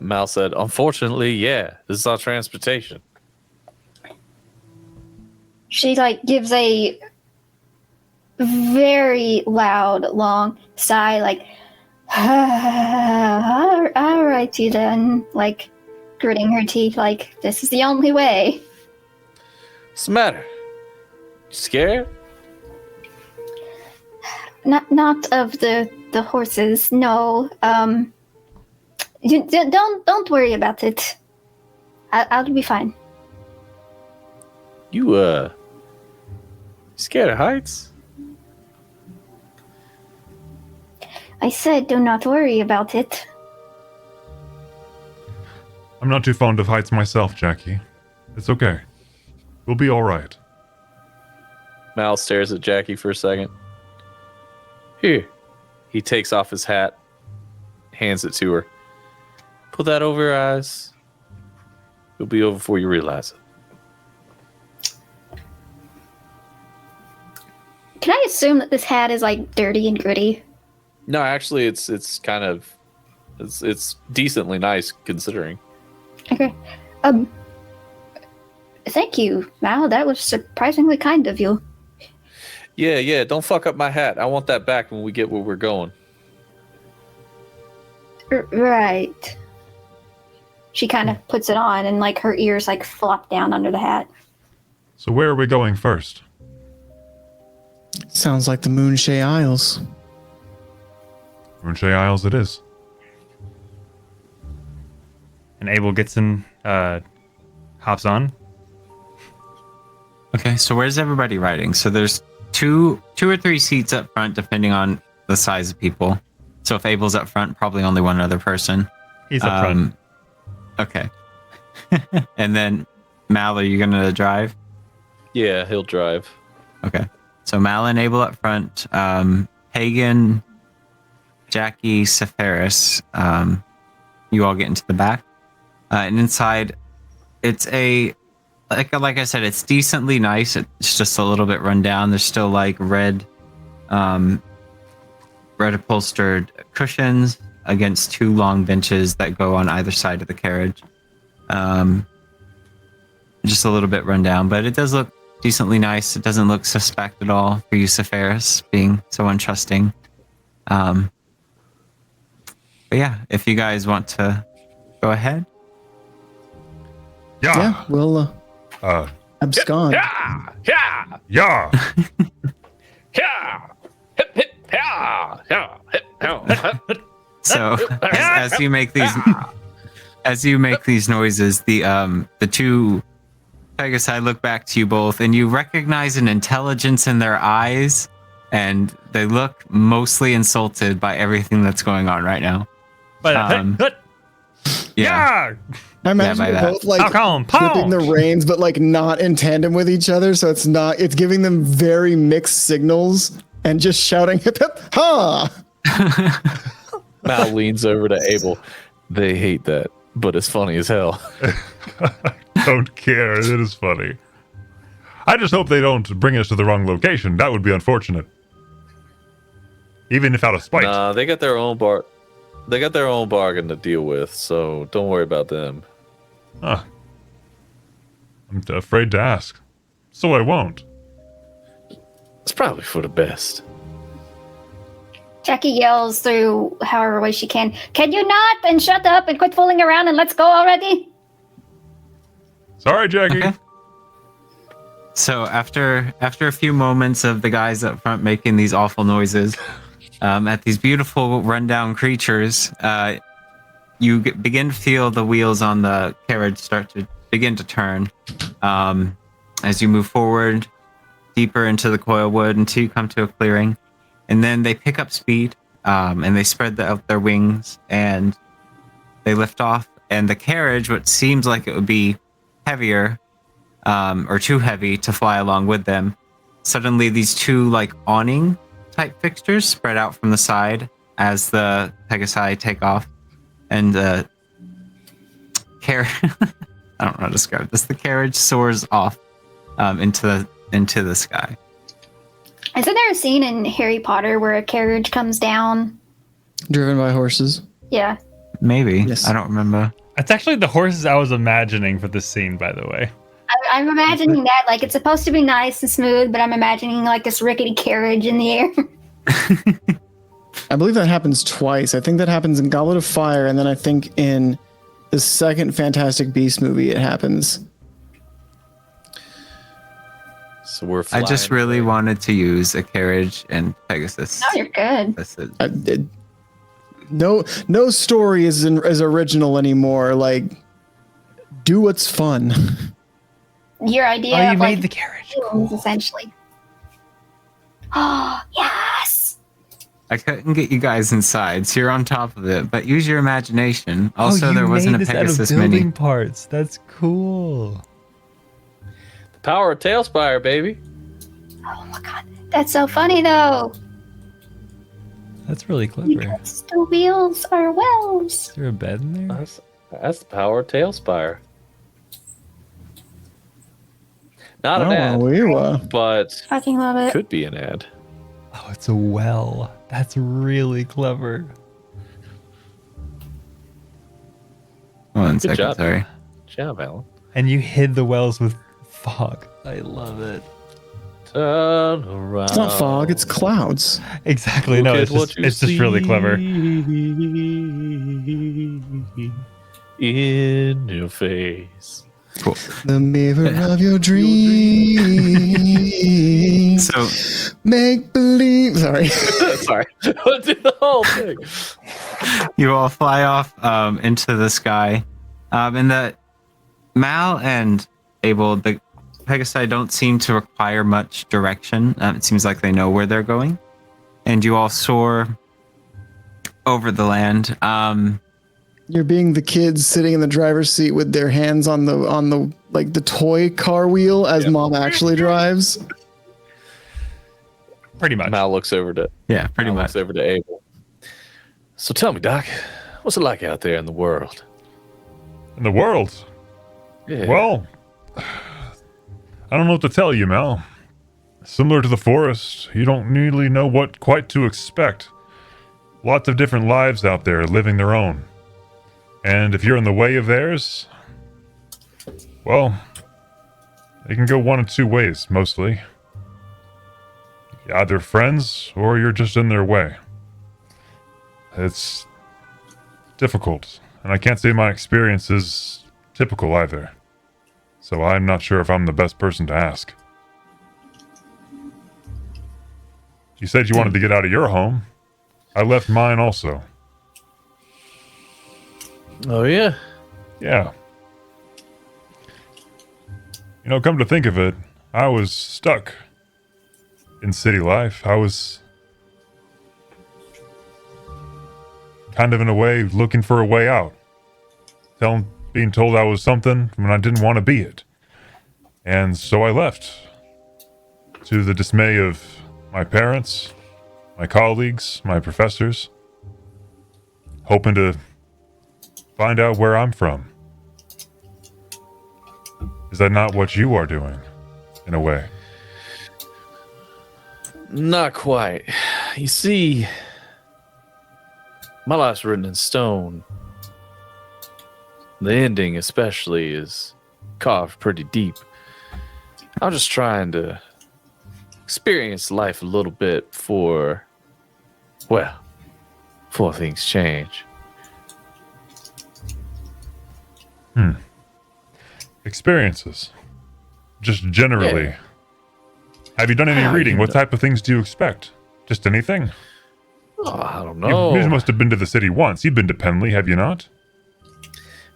B: Mal said, unfortunately, yeah. This is our transportation.
D: She, like, gives a very loud, long sigh, like, all righty then, like, gritting her teeth, like, this is the only way.
B: What's the matter? You scared?
D: Not of the horses, no. You don't worry about it. I'll be fine.
B: You scared of heights?
D: I said do not worry about it.
G: I'm not too fond of heights myself, Jackie. It's okay. We'll be all right.
B: Mal stares at Jackie for a second. Here. He takes off his hat, hands it to her. Put that over your eyes. It'll be over before you realize it.
D: Can I assume that this hat is, like, dirty and gritty?
B: No, actually, it's kind of it's decently nice considering.
D: Okay. Thank you, Mal. That was surprisingly kind of you.
B: Yeah. Don't fuck up my hat. I want that back when we get where we're going.
D: Right. She kind of puts it on, and, like, her ears, like, flop down under the hat.
G: So where are we going first?
C: Sounds like the Moonshay Isles.
G: Moonshay Isles it is.
A: And Abel gets in, hops on.
E: Okay, so where's everybody riding? So there's two or three seats up front, depending on the size of people. So if Abel's up front, probably only one other person.
A: He's up front.
E: Okay. And then Mal, are you gonna drive?
B: Yeah, he'll drive.
E: Okay. So Mal and Abel up front. Hagen, Jackie, Sepharis, you all get into the back. And inside, it's like I said, it's decently nice. It's just a little bit run down. There's still, like, red upholstered cushions against two long benches that go on either side of the carriage. Just a little bit run down, but it does look decently nice. It doesn't look suspect at all for you, Sepharis, being so untrusting. But yeah, if you guys want to go ahead.
C: Yeah, we'll abscond.
G: Yeah.
E: So as you make these As you make these noises, the two Pegasi look back to you both, and you recognize an intelligence in their eyes, and they look mostly insulted by everything that's going on right now. Yeah.
C: I imagine they're both like flipping the reins, but like not in tandem with each other. So it's giving them very mixed signals and just shouting hip hip ha.
B: Mal leans over to Abel. They hate that, but it's funny as hell.
G: Don't care. It is funny. I just hope they don't bring us to the wrong location. That would be unfortunate. Even if out of spite.
B: Nah, they got their own They got their own bargain to deal with, so don't worry about them.
G: Huh. I'm afraid to ask, so I won't.
B: It's probably for the best.
D: Jackie yells through however way she can. Can you not? And shut up and quit fooling around and let's go already.
G: Sorry, Jackie. Okay.
E: So after a few moments of the guys up front making these awful noises, at these beautiful rundown creatures, you begin to feel the wheels on the carriage start to begin to turn as you move forward deeper into the coilwood until you come to a clearing. And then they pick up speed and they spread out their wings and they lift off. And the carriage, what seems like it would be heavier or too heavy to fly along with them, suddenly these two like awning type fixtures spread out from the side as the Pegasi take off. And the carriage, I don't know how to describe this. The carriage soars off into the sky.
D: Isn't there a scene in Harry Potter where a carriage comes down?
C: Driven by horses?
D: Yeah.
E: Maybe.
C: Yes.
E: I don't remember.
A: It's actually the horses I was imagining for this scene, by the way.
D: I'm imagining that. Like, it's supposed to be nice and smooth, but I'm imagining, like, this rickety carriage in the air.
C: I believe that happens twice. I think that happens in Goblet of Fire, and then I think in the second Fantastic Beasts movie it happens.
B: So we're
E: I just really wanted to use a carriage and Pegasus.
D: No, you're good.
C: No story is original anymore. Like, do what's fun.
D: Your idea
A: you
D: of,
A: made
D: like,
A: the carriage.
D: Films, essentially. Oh, yes!
E: I couldn't get you guys inside, so you're on top of it, but use your imagination. Also, there wasn't a Pegasus mini.
A: Parts. That's cool.
B: The power of Tailspire, baby.
D: Oh my god. That's so funny, though.
A: That's really clever.
D: Because the wheels are wells.
A: Is there a bed in there?
B: That's the power of Tailspire. Not an ad, but
D: fucking love it.
B: Could be an ad.
A: Oh, it's a well. That's really clever.
E: One
B: Good
E: second,
B: job.
E: sorry.
B: Good job, Alan.
A: And you hid the wells with fog. I love it.
B: Turn around.
C: It's not fog, it's clouds.
A: Exactly. No, it's just really clever.
B: In your face.
E: Cool.
C: The mirror of your dreams.
E: So
C: make believe. Sorry.
B: Sorry. What did the whole thing?
E: You all fly off into the sky. And the Mal and Abel, the Pegasi don't seem to require much direction. It seems like they know where they're going. And you all soar over the land.
C: You're being the kids sitting in the driver's seat with their hands on the like the toy car wheel as mom actually drives.
A: Pretty much.
B: Mal looks over to
E: pretty much.
B: Looks over to Abel. So tell me, Doc, what's it like out there in the world?
G: In the world?
B: Yeah.
G: Well, I don't know what to tell you, Mal. Similar to the forest, you don't really know what quite to expect. Lots of different lives out there living their own. And if you're in the way of theirs, well, they can go one of two ways, mostly. You're either friends, or you're just in their way. It's difficult, and I can't say my experience is typical either. So I'm not sure if I'm the best person to ask. You said you wanted to get out of your home. I left mine also.
B: Oh, yeah?
G: Yeah. You know, come to think of it, I was stuck in city life. I was kind of in a way looking for a way out. Being told I was something when I didn't want to be it. And so I left. To the dismay of my parents, my colleagues, my professors, hoping to find out where I'm from. Is that not what you are doing, in a way?
B: Not quite. You see, my life's written in stone. The ending, especially, is carved pretty deep. I'm just trying to experience life a little bit before things change.
G: Experiences. Just generally.
B: Yeah.
G: Have you done any reading? What type of things do you expect? Just anything?
B: Oh, I don't know.
G: You must have been to the city once. You've been to Penley, have you not?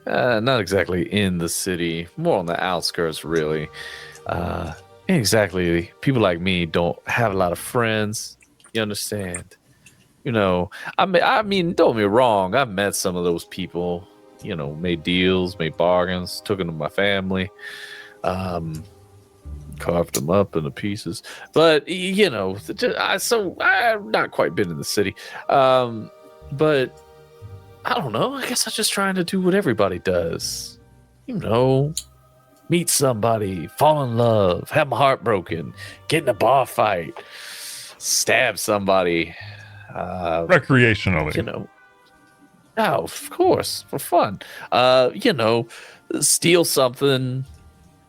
B: Not exactly in the city. More on the outskirts, really. Exactly. People like me don't have a lot of friends. You understand? You know, I mean, don't get me wrong. I've met some of those people. You know, made deals, made bargains, took them to my family, carved them up into pieces. But you know, I've not quite been in the city. But I don't know. I guess I'm just trying to do what everybody does. You know, meet somebody, fall in love, have my heart broken, get in a bar fight, stab somebody.
G: Recreationally.
B: You know. Oh, of course, for fun. You know, steal something,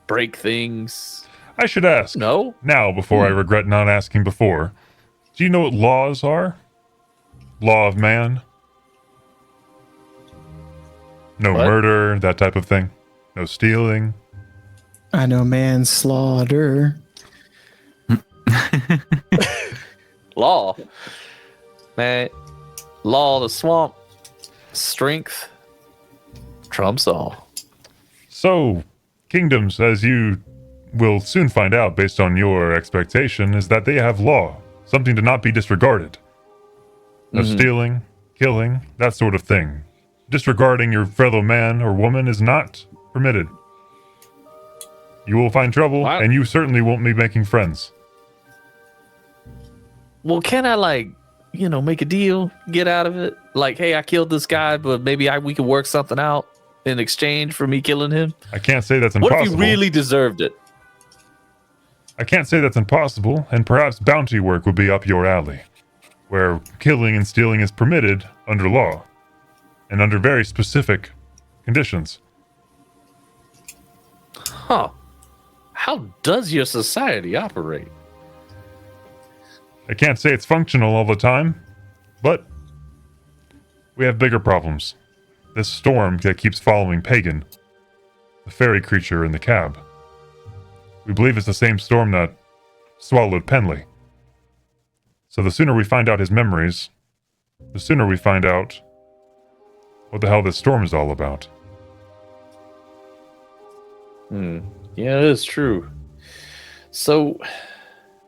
B: break things.
G: I should ask.
B: No.
G: Now, before I regret not asking before, do you know what laws are? Law of man? No murder, that type of thing. No stealing.
C: I know manslaughter.
B: Law. Man, law of the swamp. Strength trumps all.
G: So, kingdoms, as you will soon find out based on your expectation, is that they have law. Something to not be disregarded. No stealing, killing, that sort of thing. Disregarding your fellow man or woman is not permitted. You will find trouble, and you certainly won't be making friends.
B: Well, can I, you know, make a deal, get out of it? Like, hey, I killed this guy, but maybe we could work something out in exchange for me killing him?
G: I can't say that's impossible.
B: What if he really deserved it?
G: I can't say that's impossible, and perhaps bounty work would be up your alley, where killing and stealing is permitted under law, and under very specific conditions.
B: Huh. How does your society operate?
G: I can't say it's functional all the time, but we have bigger problems. This storm that keeps following Pagan, the fairy creature in the cab. We believe it's the same storm that swallowed Penley. So the sooner we find out his memories, the sooner we find out what the hell this storm is all about.
B: Yeah, it is true. So,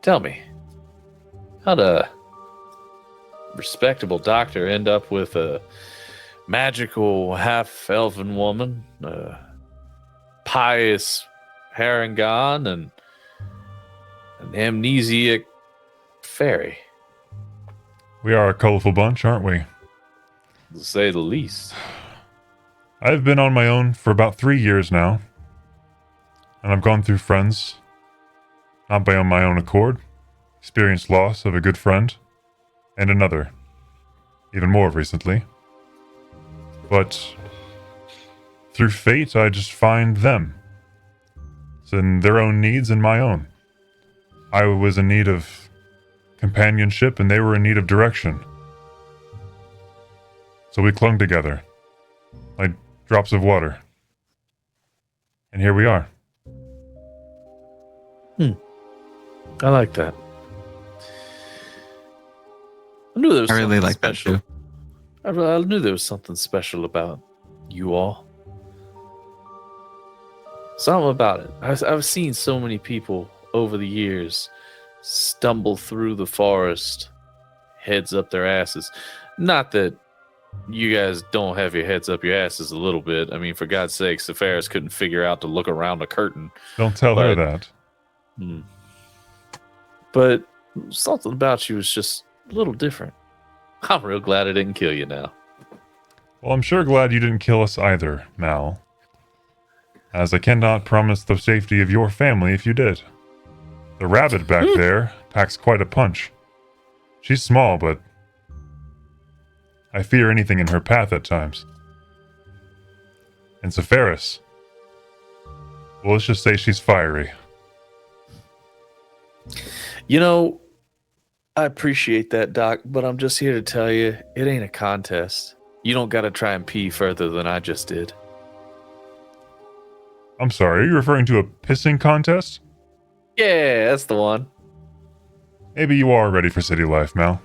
B: tell me, how'd a respectable doctor end up with a magical half-elven woman, a pious Harangon, and an amnesiac fairy?
G: We are a colorful bunch, aren't we?
B: To say the least.
G: I've been on my own for about 3 years now. And I've gone through friends, not by my own accord, experienced loss of a good friend, and another, even more recently. But through fate, I just find them. It's in their own needs and my own. I was in need of companionship, and they were in need of direction. So we clung together, like drops of water. And here we are.
B: I like that. I knew there was
E: I really
B: something
E: like
B: special.
E: that too.
B: I knew there was something special about you all. Something about it. I've seen so many people over the years stumble through the forest, heads up their asses. Not that you guys don't have your heads up your asses a little bit. I mean, for God's sake, Sepharis couldn't figure out to look around a curtain.
G: Don't tell her that.
B: But something about you was just a little different. I'm real glad I didn't kill you now.
G: Well, I'm sure glad you didn't kill us either, Mal. As I cannot promise the safety of your family if you did. The rabbit back there packs quite a punch. She's small, but I fear anything in her path at times. And Sepharis, well, let's just say she's fiery.
B: You know, I appreciate that, Doc, but I'm just here to tell you, it ain't a contest. You don't gotta try and pee further than I just did.
G: I'm sorry, are you referring to a pissing contest?
B: Yeah, that's the one.
G: Maybe you are ready for city life, Mal.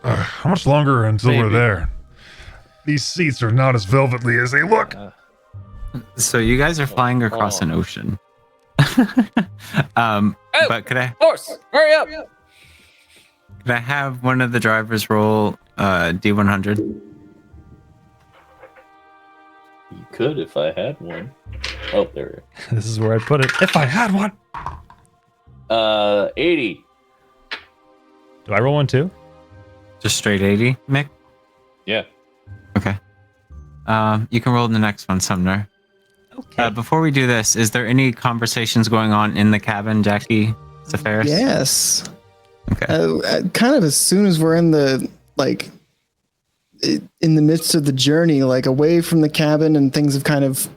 G: How much longer until we're there? These seats are not as velvety as they look.
E: So you guys are flying across an ocean. But could I?
B: Horse, hurry up!
E: Could I have one of the drivers roll D100?
B: You could if I had one. Oh, there.
A: This is where I put it. If I had one.
B: 80.
A: Do I roll one too?
E: Just straight 80, Mick?
B: Yeah.
E: Okay. You can roll the next one, Sumner. Okay. Before we do this, is there any conversations going on in the cabin, Jackie, Sepharis?
C: Yes.
E: Okay.
C: Kind of as soon as we're in the in the midst of the journey, like away from the cabin, and things have kind of,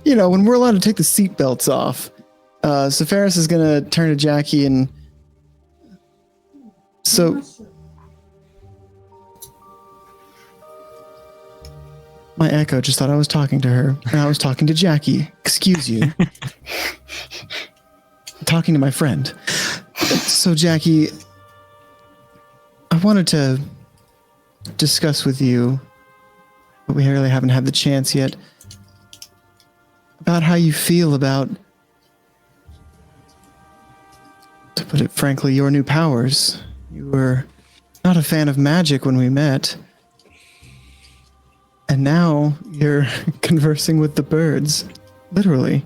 C: when we're allowed to take the seatbelts off, Sepharis is gonna turn to Jackie and so. My echo just thought I was talking to her, and I was talking to Jackie. Excuse you. Talking to my friend. So, Jackie, I wanted to discuss with you, but we really haven't had the chance yet, about how you feel about, to put it frankly, your new powers. You were not a fan of magic when we met. And now you're conversing with the birds, literally.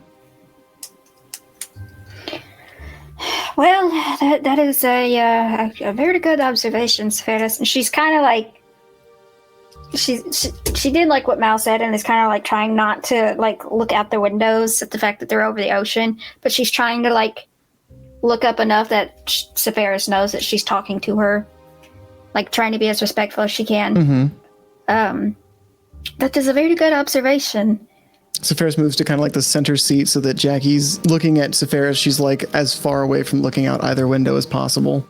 D: Well, that is a very good observation, Sepharis. And she's kind of like, she did like what Mal said, and is kind of like trying not to look out the windows at the fact that they're over the ocean, but she's trying to look up enough that Sepharis knows that she's talking to her, trying to be as respectful as she can.
C: Mm-hmm.
D: That is a very good observation.
C: Sepharis moves to kind of the center seat so that Jackie's looking at Sepharis. She's as far away from looking out either window as possible.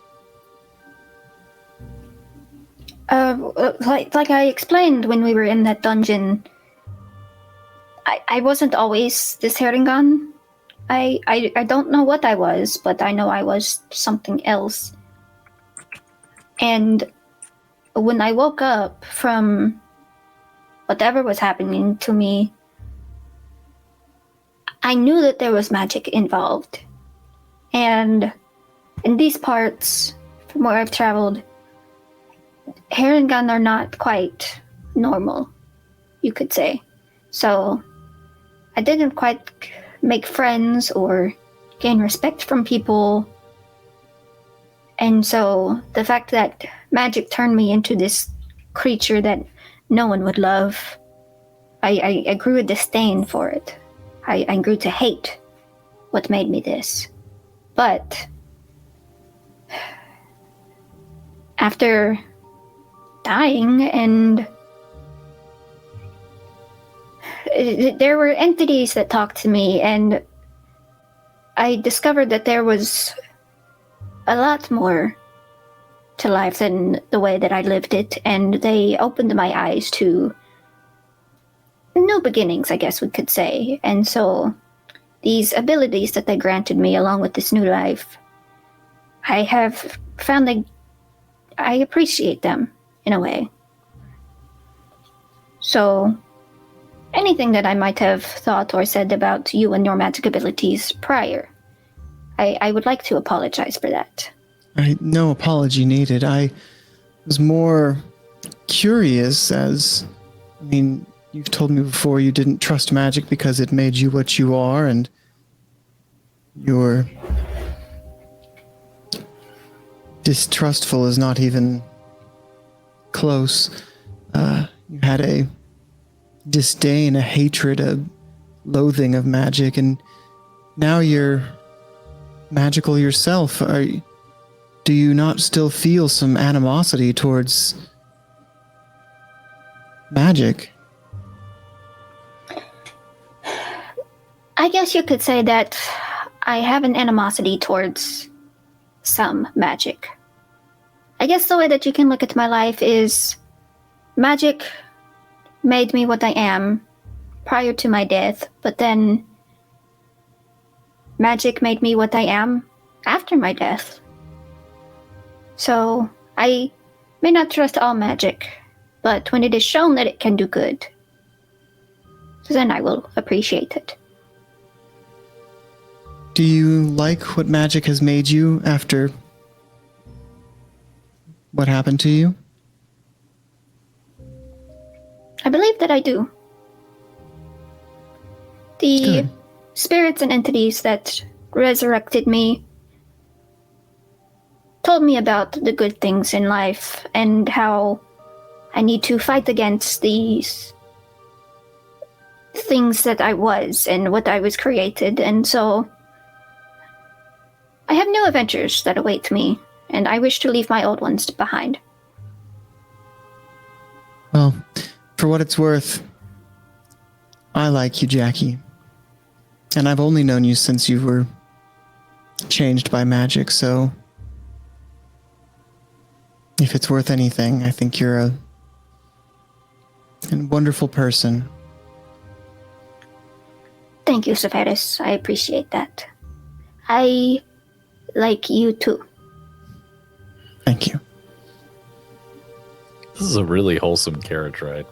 D: Like I explained when we were in that dungeon, I wasn't always this Herringon. I don't know what I was, but I know I was something else. And when I woke up from whatever was happening to me, I knew that there was magic involved. And in these parts, from where I've traveled, Herringon are not quite normal, you could say. So I didn't quite make friends or gain respect from people. And so the fact that magic turned me into this creature that no one would love, I grew a disdain for it. I grew to hate what made me this. But after dying, and there were entities that talked to me, and I discovered that there was a lot more to life than the way that I lived it, and they opened my eyes to new beginnings, I guess we could say. And so these abilities that they granted me along with this new life, I have found that I appreciate them in a way. So, anything that I might have thought or said about you and your magic abilities prior, I would like to apologize for that.
C: No apology needed. I was more curious as, I mean, you've told me before you didn't trust magic because it made you what you are, and your distrustful is not even close. You had a disdain, a hatred, a loathing of magic, and now you're magical yourself. Do you not still feel some animosity towards magic?
D: I guess you could say that I have an animosity towards some magic. I guess the way that you can look at my life is magic made me what I am prior to my death, but then magic made me what I am after my death. So, I may not trust all magic, but when it is shown that it can do good, then I will appreciate it.
C: Do you like what magic has made you after what happened to you?
D: I believe that I do. The spirits and entities that resurrected me told me about the good things in life and how I need to fight against these things that I was and what I was created, and so I have new adventures that await me, and I wish to leave my old ones behind.
C: Well, for what it's worth, I like you, Jackie. And I've only known you since you were changed by magic, so if it's worth anything, I think you're a wonderful person.
D: Thank you, Severus. I appreciate that. I like you too.
C: Thank you.
B: This is a really wholesome carriage ride.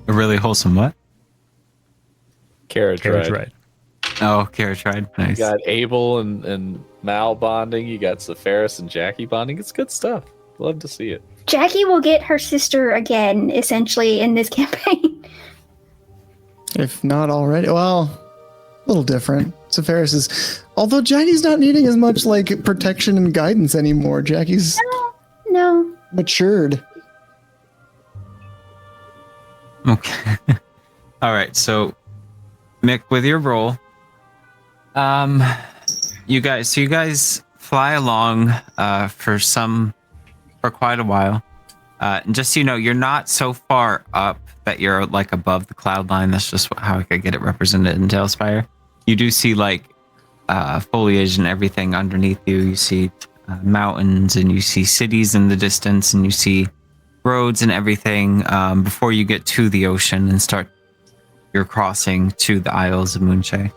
E: A really wholesome what?
B: Carriage ride.
E: Oh, carriage ride. Nice.
B: You got Abel and Mal bonding. You got Sepharis and Jackie bonding. It's good stuff. Love to see it.
D: Jackie will get her sister again, essentially, in this campaign.
C: If not already. Well, a little different. Sepharis is... Although Jackie's not needing as much, like, protection and guidance anymore. Jackie's...
D: No.
C: Matured.
E: Okay. All right. So, Mick, with your roll, you guys fly along for quite a while. And just so you know, you're not so far up that you're like above the cloud line. That's just how I could get it represented in Tailspire. You do see like foliage and everything underneath you. You see mountains, and you see cities in the distance, and you see roads and everything before you get to the ocean and start your crossing to the Isles of Moonshay.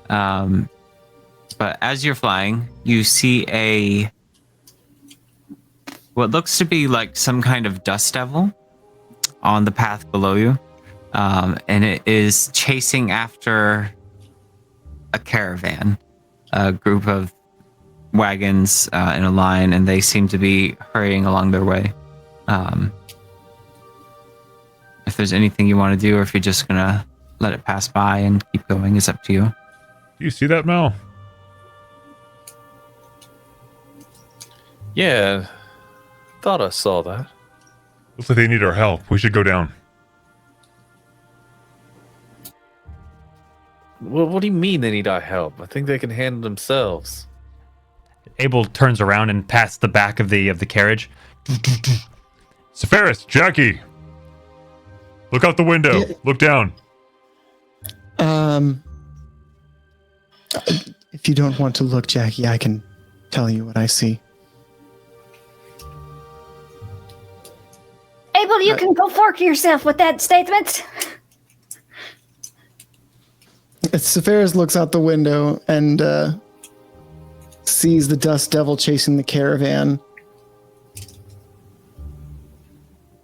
E: But as you're flying, you see what looks to be like some kind of dust devil on the path below you. And it is chasing after a caravan, a group of wagons in a line, and they seem to be hurrying along their way. If there's anything you want to do, or if you're just gonna let it pass by and keep going, is up to you.
G: Do you see that, Mel?
B: Yeah, thought I saw that.
G: Looks like they need our help. We should go down.
B: Well, what do you mean they need our help? I think they can handle themselves.
A: Abel turns around and pats the back of the carriage.
G: Sepharis, Jackie, look out the window. Yeah. Look down.
C: If you don't want to look, Jackie, I can tell you what I see.
D: Abel, you can go fork yourself with that statement.
C: Sepharis looks out the window and sees the dust devil chasing the caravan.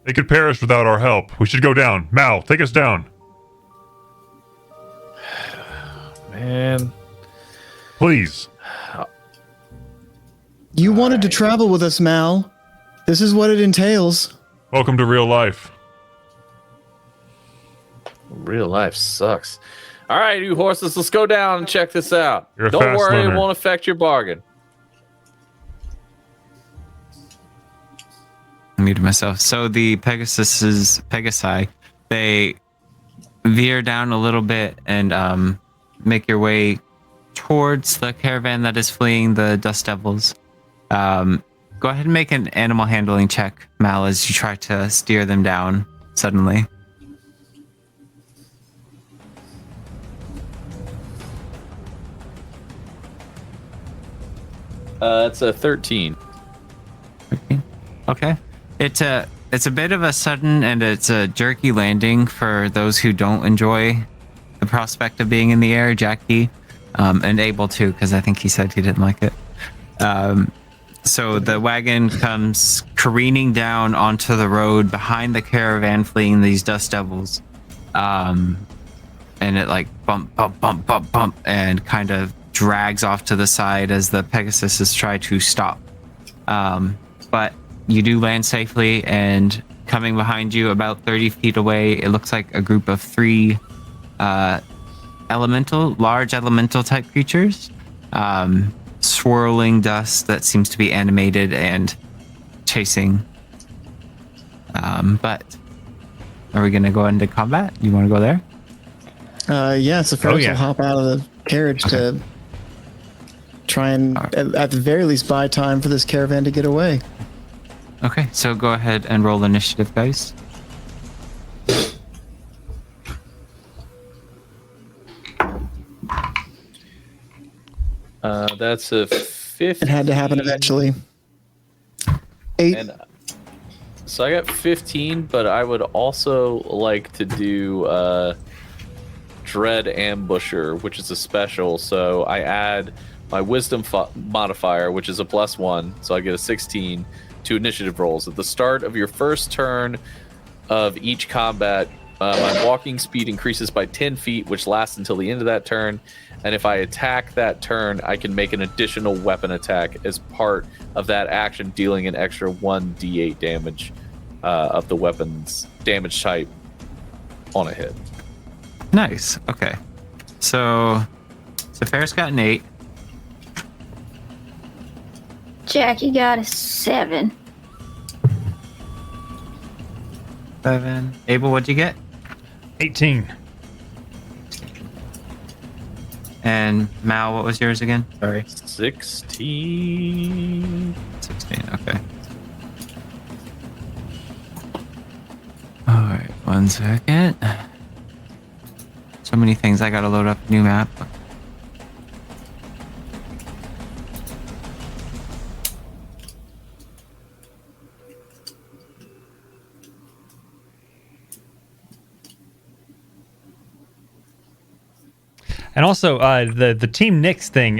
G: They could perish without our help. We should go down. Mal, take us down.
B: Man.
G: Please.
C: You wanted to travel with us, Mal. This is what it entails.
G: Welcome to real life.
B: Real life sucks. All right, you horses, let's go down and check this out.
G: You're a
B: Don't
G: fast
B: worry,
G: learner.
B: it won't affect your bargain.
E: I muted myself. So the Pegasi, they veer down a little bit and make your way towards the caravan that is fleeing the Dust Devils. Go ahead and make an animal handling check, Mal, as you try to steer them down suddenly.
B: It's a 13.
E: Okay. It's a bit of a sudden and it's a jerky landing for those who don't enjoy the prospect of being in the air, Jackie, and able to, because I think he said he didn't like it. So the wagon comes careening down onto the road behind the caravan fleeing these Dust Devils. And it like bump, and kind of drags off to the side as the Pegasus try to stop. But you do land safely, and coming behind you about 30 feet away, it looks like a group of 3 large elemental type creatures. Swirling dust that seems to be animated and chasing. But are we going to go into combat? You want to go there?
C: Yeah, so first will hop out of the carriage to try and, at the very least, buy time for this caravan to get away.
E: Okay, so go ahead and roll initiative, guys.
B: That's a 15.
C: It had to happen eventually. 8.
B: And so I got 15, but I would also like to do Dread Ambusher, which is a special. So I add my Wisdom modifier, which is a +1, so I get a 16 to initiative rolls. At the start of your first turn of each combat, my walking speed increases by 10 feet, which lasts until the end of that turn. And if I attack that turn, I can make an additional weapon attack as part of that action, dealing an extra 1d8 damage of the weapon's damage type on a hit.
E: Nice. Okay. So Ferris got an 8.
D: Jackie got a 7.
E: 7. Abel, what'd you get?
A: 18.
E: And Mal, what was yours again? Sorry.
B: 16.
E: 16, okay. Alright, 1 second. So many things, I gotta load up a new map.
A: And also, the Team Nix thing.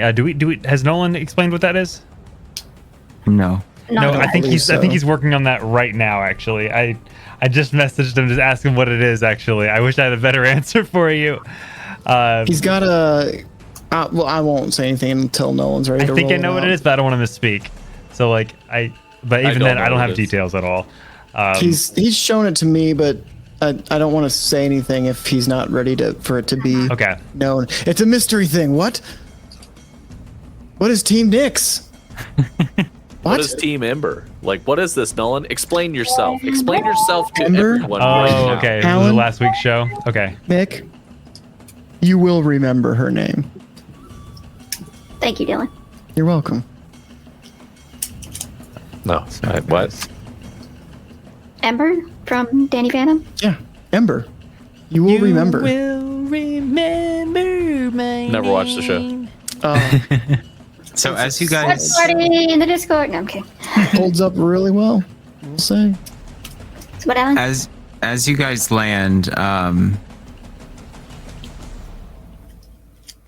A: Has Nolan explained what that is?
E: No.
A: No, I think he's working on that right now. Actually, I just messaged him to ask him what it is. Actually, I wish I had a better answer for you.
C: He's got a. Well, I won't say anything until Nolan's ready.
A: I think I know what it is, but I don't want to misspeak. So But even then, I don't have details at all.
C: He's shown it to me, but I don't want to say anything if he's not ready for it to be known. It's a mystery thing. What is Team Nix?
B: What is Team Ember? Like, what is this, Nolan? Explain yourself. Explain yourself to
C: Ember?
B: everyone
A: Oh,
B: right now.
A: okay.
C: Alan?
A: This was last week's show. Okay.
C: Nick, you will remember her name.
D: Thank you, Dylan.
C: You're welcome.
B: No. What?
D: Ember from Danny Phantom?
C: Yeah, Ember. You will remember.
A: Remember my
B: Never watched the show.
E: So as you guys
D: Party in the Discord. No, I'm kidding.
C: Holds up really well, we'll say.
D: So what, Alan?
E: as you guys land on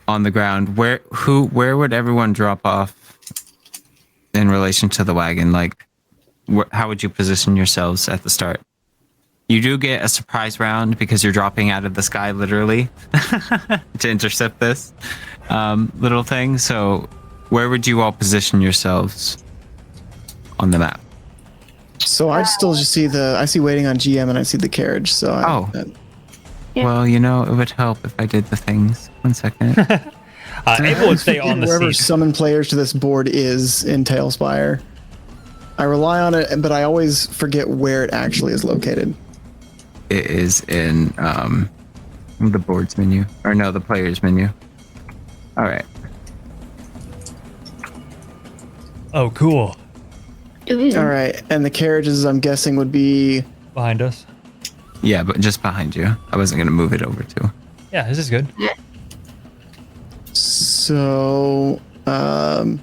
E: the ground, where would everyone drop off in relation to the wagon? Like, how would you position yourselves at the start? You do get a surprise round because you're dropping out of the sky, literally, to intercept this little thing. So, where would you all position yourselves on the map?
C: So I still just see I see waiting on GM, and I see the carriage. So
E: Well, you know, it would help if I did the things. 1 second.
A: Abel would stay on the
C: wherever
A: seat.
C: summon players to this board is in Tailspire. I rely on it, but I always forget where it actually is located.
E: It is in the boards menu, or no, the players menu. All right.
A: Oh, cool.
C: All right, and the carriages, I'm guessing, would be
A: behind us.
E: Yeah, but just behind you. I wasn't gonna move it over too.
A: Yeah, this is good.
C: So,
E: I'd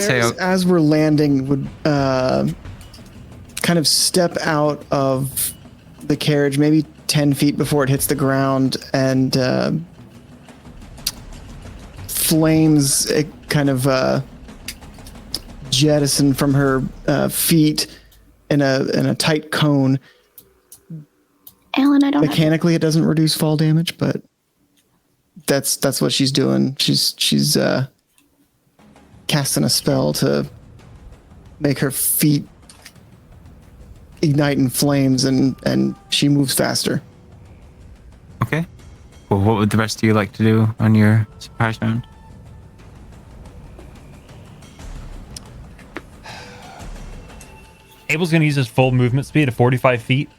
E: say
C: as we're landing, would kind of step out of the carriage, maybe 10 feet before it hits the ground, and flames kind of jettison from her feet in a tight cone.
D: Alan, I don't
C: mechanically it doesn't reduce fall damage, but that's what she's doing. She's casting a spell to make her feet ignite in flames, and she moves faster.
E: Okay. Well, what would the rest of you like to do on your surprise round?
A: Abel's going to use his full movement speed of 45 feet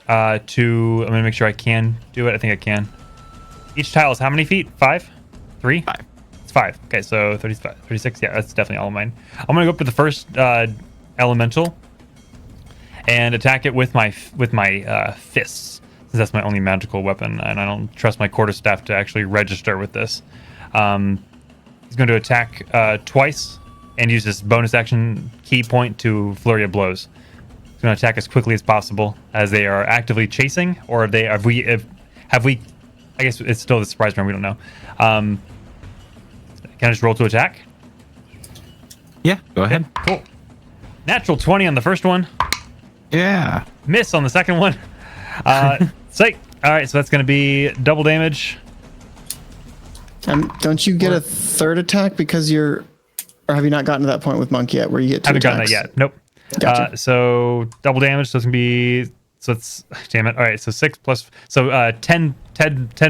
A: I'm going to make sure I can do it. I think I can. Each tile is how many feet? 5? 3?
E: 5.
A: It's 5. Okay, so 35, 36. Yeah, that's definitely all of mine. I'm going to go up to the first elemental and attack it with my fists, since that's my only magical weapon, and I don't trust my quarterstaff to actually register with this. He's going to attack twice and use this bonus action key point to flurry of blows. He's going to attack as quickly as possible, as they are actively chasing, or have we? I guess it's still the surprise round. We don't know. Can I just roll to attack?
E: Yeah, go ahead.
A: Cool. Natural 20 on the first one.
E: Yeah.
A: Miss on the second one. Psych. All right, so that's going to be double damage.
C: Don't you get a third attack because you're, or have you not gotten to that point with Monk yet, where you get 2
A: haven't
C: attacks?
A: gotten that yet. Nope.
C: Gotcha.
A: So double damage. So it's going to be. So it's damn it. All right. So 6 plus. So 10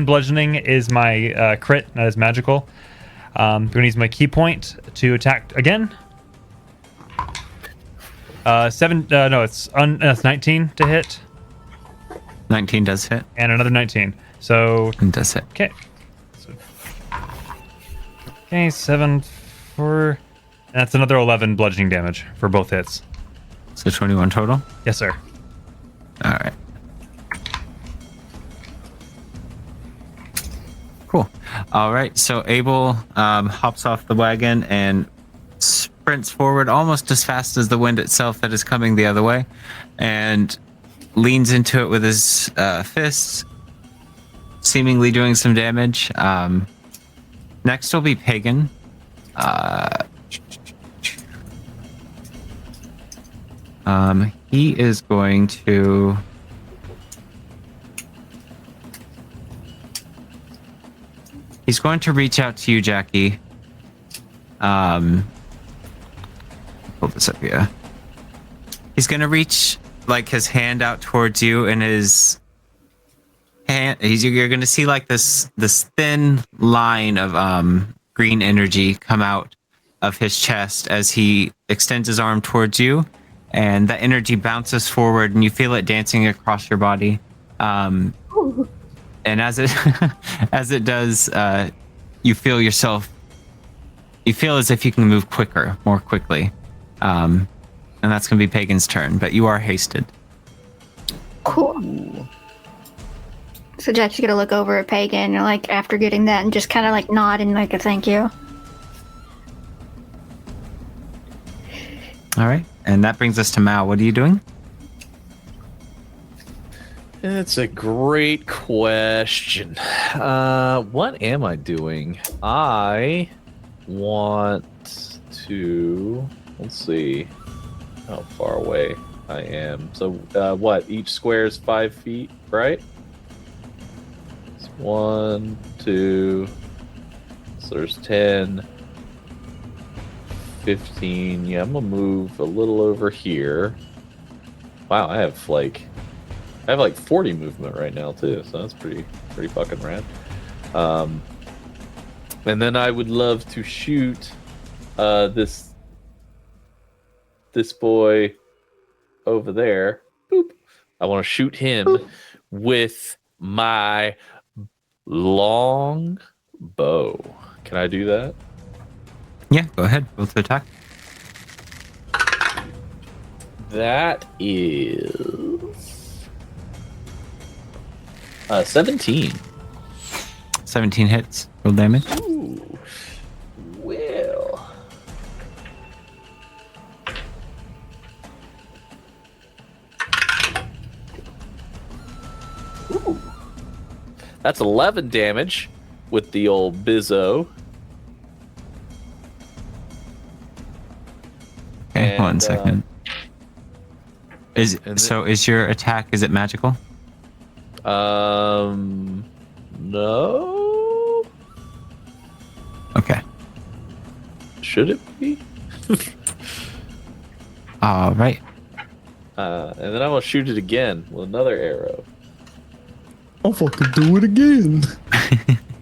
A: bludgeoning is my crit. That is magical. I'm going to use my key point to attack again. 7. No, that's 19 to hit.
E: 19 does hit.
A: And another 19. So
E: it does hit.
A: Okay. Okay, 7 for. And that's another 11 bludgeoning damage for both hits.
E: So 21 total?
A: Yes, sir.
E: All right. Cool. All right. So Abel hops off the wagon and sprints forward almost as fast as the wind itself that is coming the other way, and leans into it with his fists, seemingly doing some damage. Next will be Pagan. He is going to... He's going to reach out to you, Jackie. Pull this up here. He's going to reach like his hand out towards you, and his hand, you're going to see like this thin line of green energy come out of his chest as he extends his arm towards you, and that energy bounces forward, and you feel it dancing across your body. And as it does, you feel as if you can move more quickly. And that's going to be Pagan's turn, but you are hasted.
D: Cool. So Jack's gonna look over at Pagan, like, after getting that, and just kind of like nod and like a thank you.
E: All right, and that brings us to Mao. What are you doing?
B: That's a great question. What am I doing? I want to... Let's see. How far away? I am. So what? Each square is 5 feet, right? It's 1, 2. So there's 10, 15. Yeah, I'm gonna move a little over here. Wow, I have like 40 movement right now too, so that's pretty fucking rad. And then I would love to shoot this boy over there. Boop. I want to shoot him with my long bow. Can I do that?
E: Yeah, go ahead. Both attack.
B: That is 17.
E: 17 hits. Roll damage.
B: Ooh. Well. Ooh. That's 11 damage with the old Bizzo.
E: Okay, 1 second. Is your attack, is it magical?
B: No.
E: Okay.
B: Should it be?
E: All right.
B: And then I will shoot it again with another arrow.
C: I'll fucking do it again.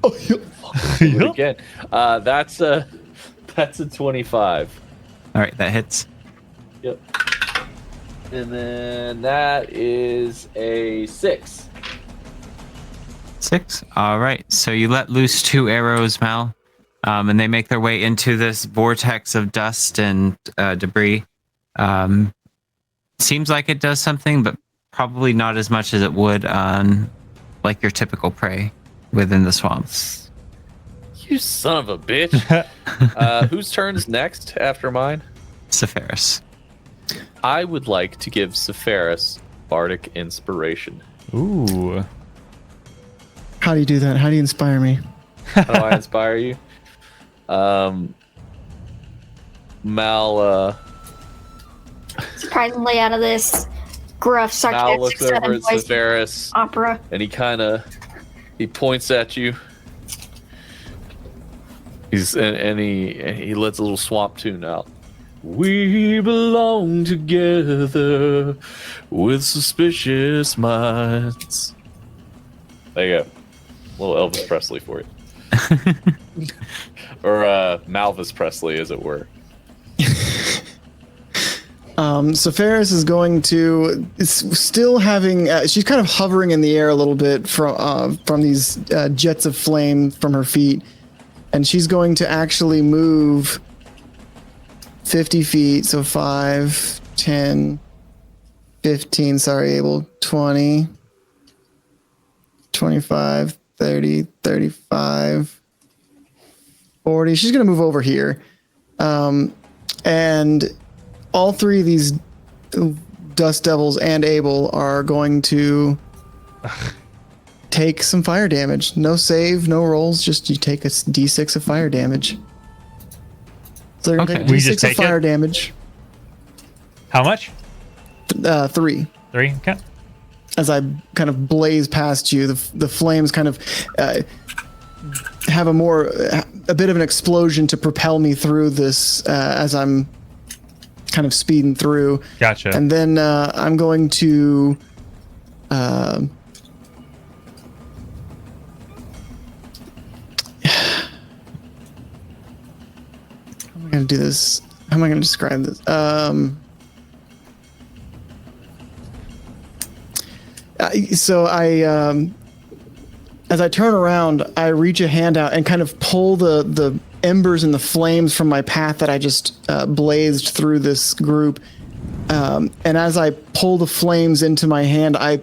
B: Do it again. That's a 25.
E: All right, that hits.
B: Yep. And then that is a 6.
E: 6. All right. So you let loose 2 arrows, Mal, and they make their way into this vortex of dust and debris. Seems like it does something, but probably not as much as it would on like your typical prey within the swamps.
B: You son of a bitch. Whose turn's next after mine?
E: Sepharis.
B: I would like to give Sepharis Bardic Inspiration.
A: Ooh.
C: How do you do that? How do you inspire me?
B: How do I inspire you? Mal,
D: surprisingly out of this gruff,
B: Mal
D: sarcastic
B: looks over at
D: southern voice
B: Sepharis
D: opera.
B: and he points at you. He lets a little swamp tune out. We belong together with suspicious minds. There you go. A little Elvis Presley for you. Or Malvis Presley, as it were.
C: Sepharis is going to, still having, she's kind of hovering in the air a little bit from these jets of flame from her feet. And she's going to actually move 50 feet, so 5, 10, 15, sorry, Abel, 20, 25, 30, 35, 40. She's going to move over here. And all 3 of these Dust Devils and Abel are going to take some fire damage. No save, no rolls, just you take a d6 of fire damage. So they're going to take d6 of fire damage.
A: How much?
C: 3.
A: 3, okay.
C: As I kind of blaze past you, the flames kind of have a bit of an explosion to propel me through this as I'm kind of speeding through.
A: Gotcha.
C: And then I'm going to how am I going to do this? How am I going to describe this? So as I turn around, I reach a hand out and kind of pull the embers and the flames from my path that I just blazed through this group. And as I pull the flames into my hand, I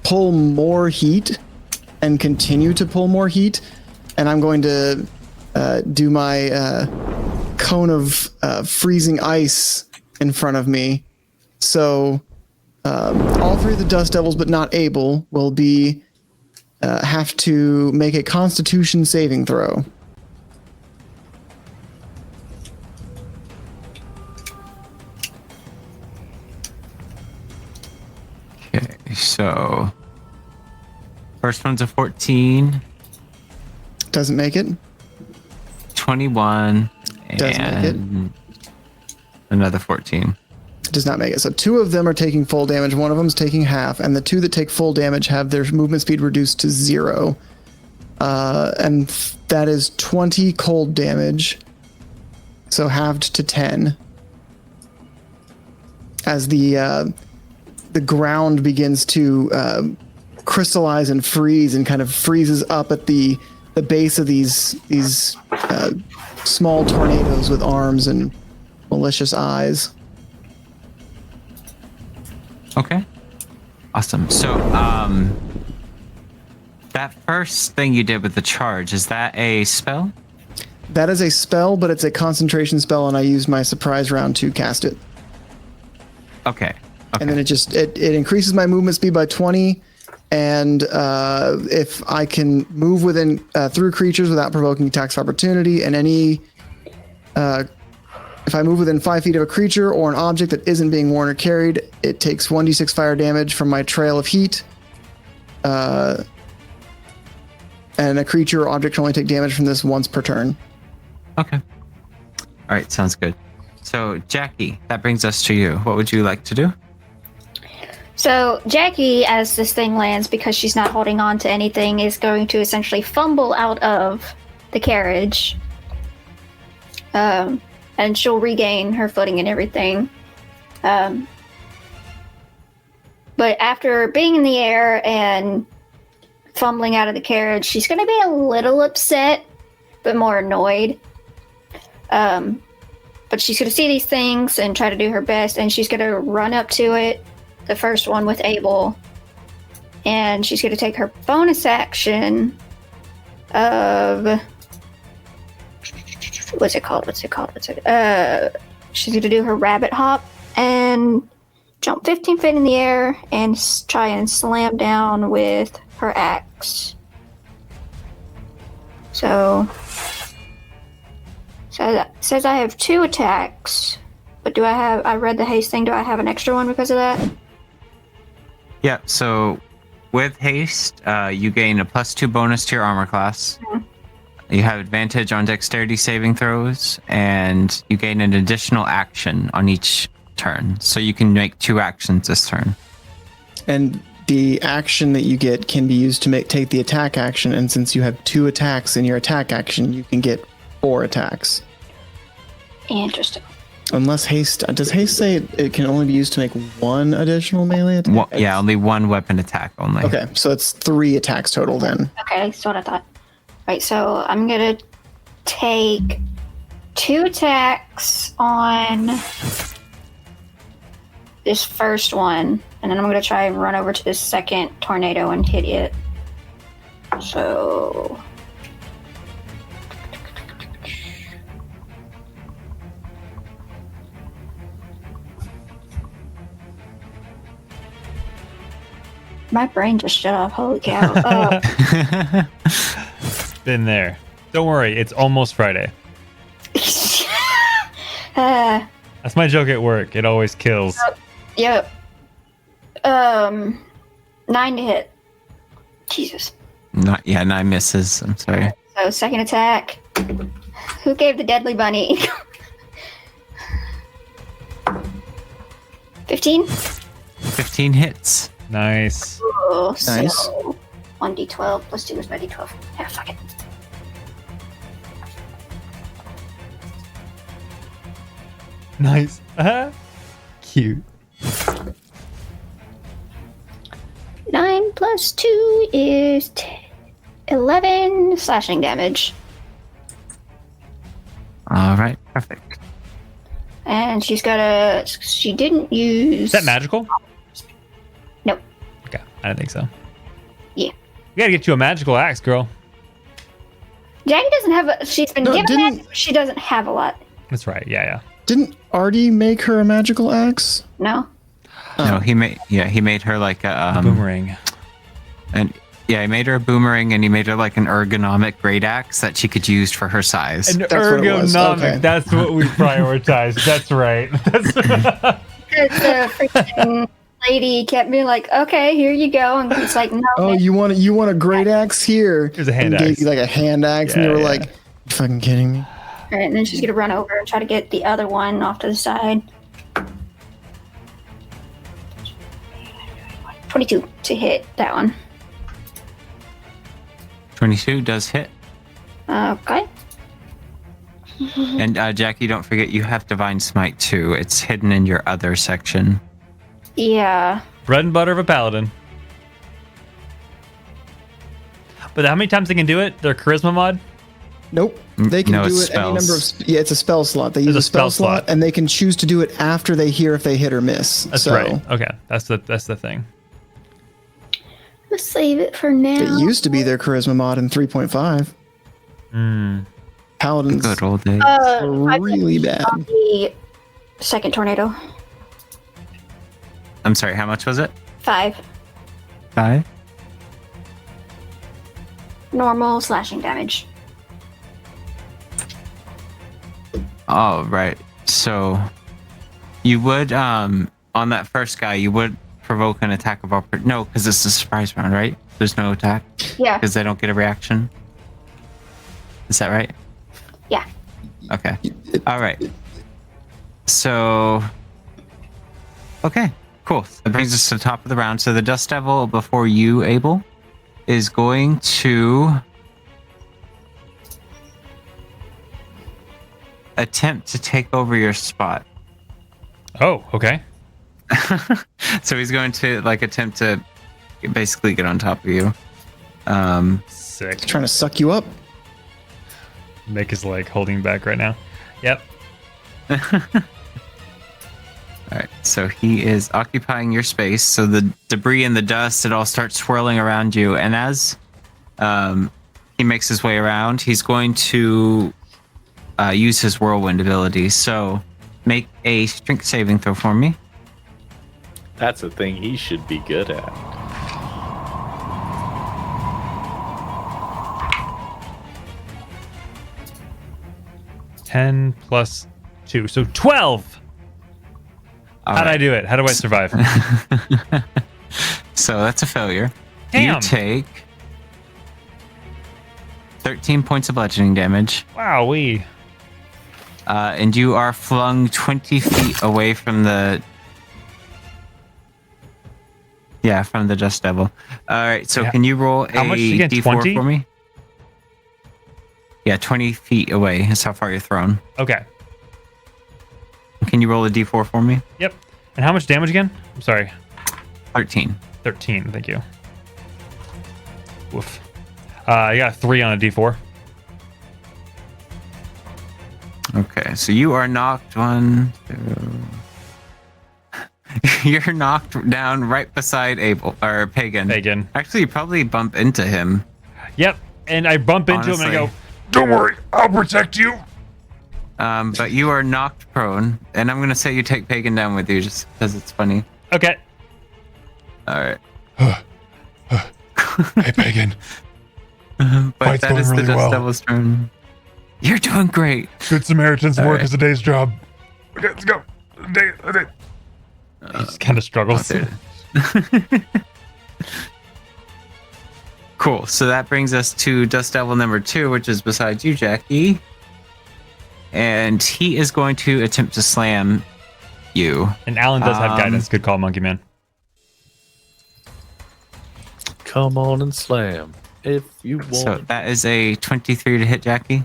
C: pull more heat and continue to pull more heat. And I'm going to do my cone of freezing ice in front of me. So all 3 of the Dust Devils, but not Abel, will be have to make a Constitution saving throw.
E: So, first one's a 14.
C: Doesn't make it.
E: 21.
C: Doesn't make it.
E: Another 14.
C: Does not make it. So 2 of them are taking full damage. 1 of them is taking half, and the 2 that take full damage have their movement speed reduced to 0. And that is 20 cold damage. So halved to 10. As the ground begins to crystallize and freeze, and kind of freezes up at the base of these small tornadoes with arms and malicious eyes.
E: Okay. Awesome. So, that first thing you did with the charge, is that a spell?
C: That is a spell, but it's a concentration spell, and I used my surprise round to cast it.
E: Okay.
C: And then it increases my movement speed by 20, and if I can move within through creatures without provoking attacks of opportunity, and if I move within 5 feet of a creature or an object that isn't being worn or carried, it takes 1d6 fire damage from my trail of heat. And a creature or object can only take damage from this once per turn.
E: Okay. All right, sounds good. So, Jackie, that brings us to you. What would you like to do?
D: So Jackie, as this thing lands, because she's not holding on to anything, is going to essentially fumble out of the carriage. And she'll regain her footing and everything. But after being in the air and fumbling out of the carriage, she's going to be a little upset, but more annoyed. But she's going to see these things and try to do her best, and she's going to run up to it, the first one with Abel, and she's going to take her bonus action of... What's it called? She's going to do her rabbit hop and jump 15 feet in the air and try and slam down with her axe. So that says I have 2 attacks, but I read the haste thing, do I have an extra one because of that?
E: Yeah, so with haste, you gain a +2 bonus to your armor class. Mm-hmm. You have advantage on dexterity saving throws, and you gain an additional action on each turn. So you can make 2 actions this turn. And the action that you get can be used to take the attack action, and since you have 2 attacks in your attack action, you can get 4 attacks.
D: Interesting.
C: Unless haste... Does haste say it can only be used to make 1 additional melee attack?
E: Yeah, only 1 weapon attack only.
C: Okay, so it's 3 attacks total then.
D: Okay, that's what I thought. Right, so I'm going to take 2 attacks on this first one, and then I'm going to try and run over to this second tornado and hit it. So... My brain just shut off. Holy cow.
A: Been there. Don't worry. It's almost Friday. That's my joke at work. It always kills.
D: Yep. 9 to hit. Jesus.
E: 9 misses. I'm sorry.
D: So second attack. Who gave the deadly bunny? 15?
E: 15 hits.
A: Nice.
D: Oh,
C: nice.
D: So 1d12 plus 2 is my d12. Yeah, fuck it.
A: Nice. Cute.
D: 9 plus 2 is 11 slashing damage.
E: All right, perfect.
D: And she didn't use...
A: Is that magical?
D: Nope.
A: Okay, I don't think so.
D: Yeah.
A: We gotta get you a magical axe, girl.
D: Jackie doesn't have she's been given magic, but she doesn't have a lot.
A: That's right, yeah.
C: Didn't Artie make her a magical axe?
D: No.
E: No, he made her like a
A: boomerang.
E: And he made her a boomerang, and he made her like an ergonomic great axe that she could use for her size.
A: An ergonomic, that's what we prioritize. That's right.
D: It's a freaking lady kept being like, "Okay, here you go," and he's like, "No."
C: Oh,
D: man.
C: you want a great axe here?
A: Here's a hand
C: and gave
A: axe.
C: you like a hand axe, and you were like, "You fucking kidding me?"
D: All right, and then she's gonna run over and try to get the other one off to the side. 22 to hit that one.
E: 22 does hit.
D: Okay.
E: And Jackie, don't forget you have Divine Smite too. It's hidden in your other section.
D: Yeah.
A: Bread and butter of a paladin. But how many times they can do it? Their charisma mod?
C: Nope. They can
E: No,
C: do
E: it's
C: it any number of.
E: spells.
C: Yeah, it's a spell slot. They use a spell slot, and they can choose to do it after they hear if they hit or miss.
A: That's
C: so,
A: right. Okay, that's the thing.
D: Let's save it for now.
C: It used to be their charisma mod in 3.5. Paladins.
E: Good old days.
C: Really bad.
D: The second tornado.
E: I'm sorry, how much was it?
D: 5.
E: 5?
D: Normal slashing damage.
E: Oh, right. So you would, on that first guy, you would provoke an attack of opportunity. No, because it's a surprise round, right? There's no attack?
D: Yeah.
E: Because they don't get a reaction? Is that right?
D: Yeah.
E: Okay. All right. So, okay, cool. That brings us to the top of the round. So the Dust Devil, before you, Abel, is going to attempt to take over your spot.
A: Oh, okay.
E: So he's going to attempt to basically get on top of you.
A: Sick.
C: He's trying to suck you up.
A: Mick is holding back right now. Yep.
E: Alright, so he is occupying your space. So the debris and the dust, it all starts swirling around you. And as he makes his way around, he's going to use his whirlwind ability. So make a strength saving throw for me.
B: That's a thing he should be good at.
A: +10 +2, so 12. How'd I do it? How do I survive?
E: So that's a failure.
A: Damn.
E: You take 13 points of bludgeoning damage.
A: Wowee.
E: And you are flung 20 feet away from the... Yeah, from the Dust Devil. All right, so can you roll a
A: How much again,
E: D4
A: 20?
E: for me? Yeah, 20 feet away is how far you're thrown.
A: Okay.
E: Can you roll a D4 for me?
A: Yep. And how much damage again? I'm sorry.
E: 13.
A: 13, thank you. Woof. I got 3 on a D4.
E: Okay, so you are knocked 1, 2... You're knocked down right beside Abel or Pagan.
A: Pagan.
E: Actually, you probably bump into him.
A: Yep. And I bump into him and I go,
G: "Don't worry, I'll protect you."
E: But you are knocked prone, and I'm gonna say you take Pagan down with you just because it's funny.
A: Okay.
E: All right.
G: Hey, Pagan.
E: But
G: Fight's
E: that
G: going
E: is the
G: really
E: Dust
G: well.
E: Devil's turn. You're doing great.
G: Good Samaritans
E: All
G: work
E: right.
G: as a day's job. Okay, let's go. A day.
A: He just kind of struggles.
E: Cool. So that brings us to Dust Devil number 2, which is beside you, Jackie. And he is going to attempt to slam you.
A: And Alan does have guidance. Good call, Monkey Man.
B: Come on and slam if you want.
E: So that is a 23 to hit, Jackie.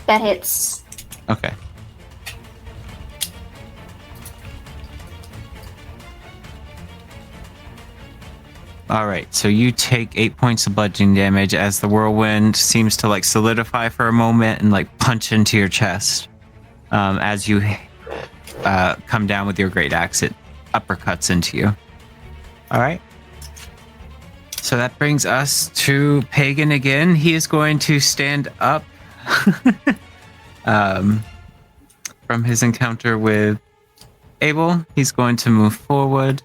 D: That hits.
E: Okay. All right, so you take 8 points of bludgeoning damage as the whirlwind seems to solidify for a moment and punch into your chest. As you come down with your great axe, it uppercuts into you. All right. So that brings us to Pagan again. He is going to stand up from his encounter with Abel. He's going to move forward.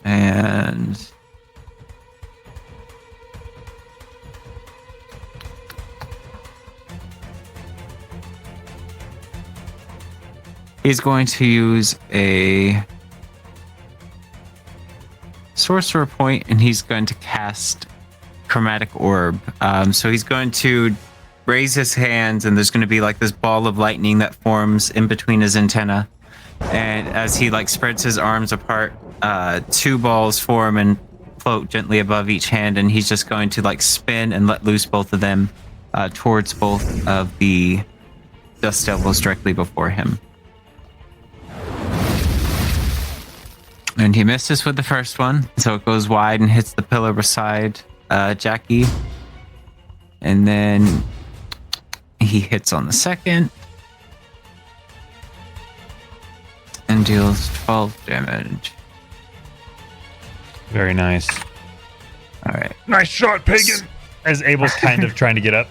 E: And He's going to use a sorcerer point, and he's going to cast chromatic orb. So he's going to raise his hands, and there's going to be like this ball of lightning that forms in between his antenna. And as he like spreads his arms apart, 2 balls form and float gently above each hand, and he's just going to like spin and let loose both of them towards both of the dust devils directly before him. And he misses with the first one, so it goes wide and hits the pillar beside Jackie. And then he hits on the second and deals 12 damage.
A: Very nice.
E: All right.
G: Nice shot, pagan.
A: As Abel's kind of trying to get up.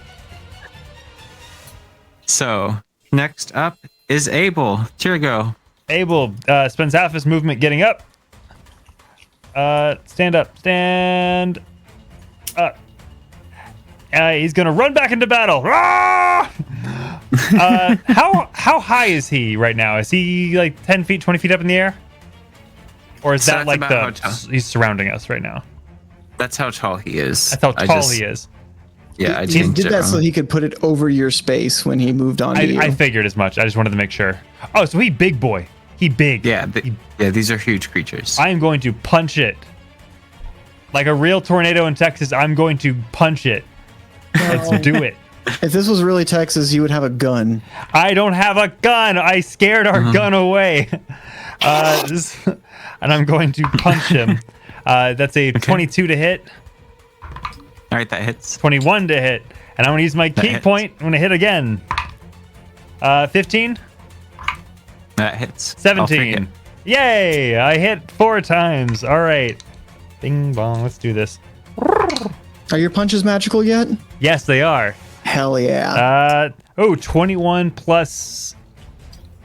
E: So next up is Abel. Here we go.
A: Abel spends half his movement getting up. Stand up. Stand up. He's gonna run back into battle. How high is he right now? Is he like 10 feet, 20 feet up in the air? Or is
E: So
A: that
E: that's
A: like
E: about
A: he's surrounding us right now?
E: That's how tall he is.
A: That's how tall he is.
E: Yeah, I
C: He
E: changed
C: did
E: it
C: that
E: wrong.
C: so he could put it over your space when he moved on to you.
A: I figured as much. I just wanted to make sure. Oh, so he big boy. He big.
E: Yeah, yeah, these are huge creatures.
A: I am going to punch it. Like a real tornado in Texas, I'm going to punch it. Let's do it.
C: If this was really Texas, you would have a gun.
A: I don't have a gun. I scared our gun away. And I'm going to punch him. That's a 22 to hit.
E: All right, that hits.
A: 21 to hit. And I'm going to use my key
E: hits.
A: point. I'm going to hit again. 15?
E: That hits.
A: 17. Yay! I hit 4 times. All right. Bing bong. Let's do this.
C: Are your punches magical yet?
A: Yes, they are.
C: Hell yeah.
A: 21 plus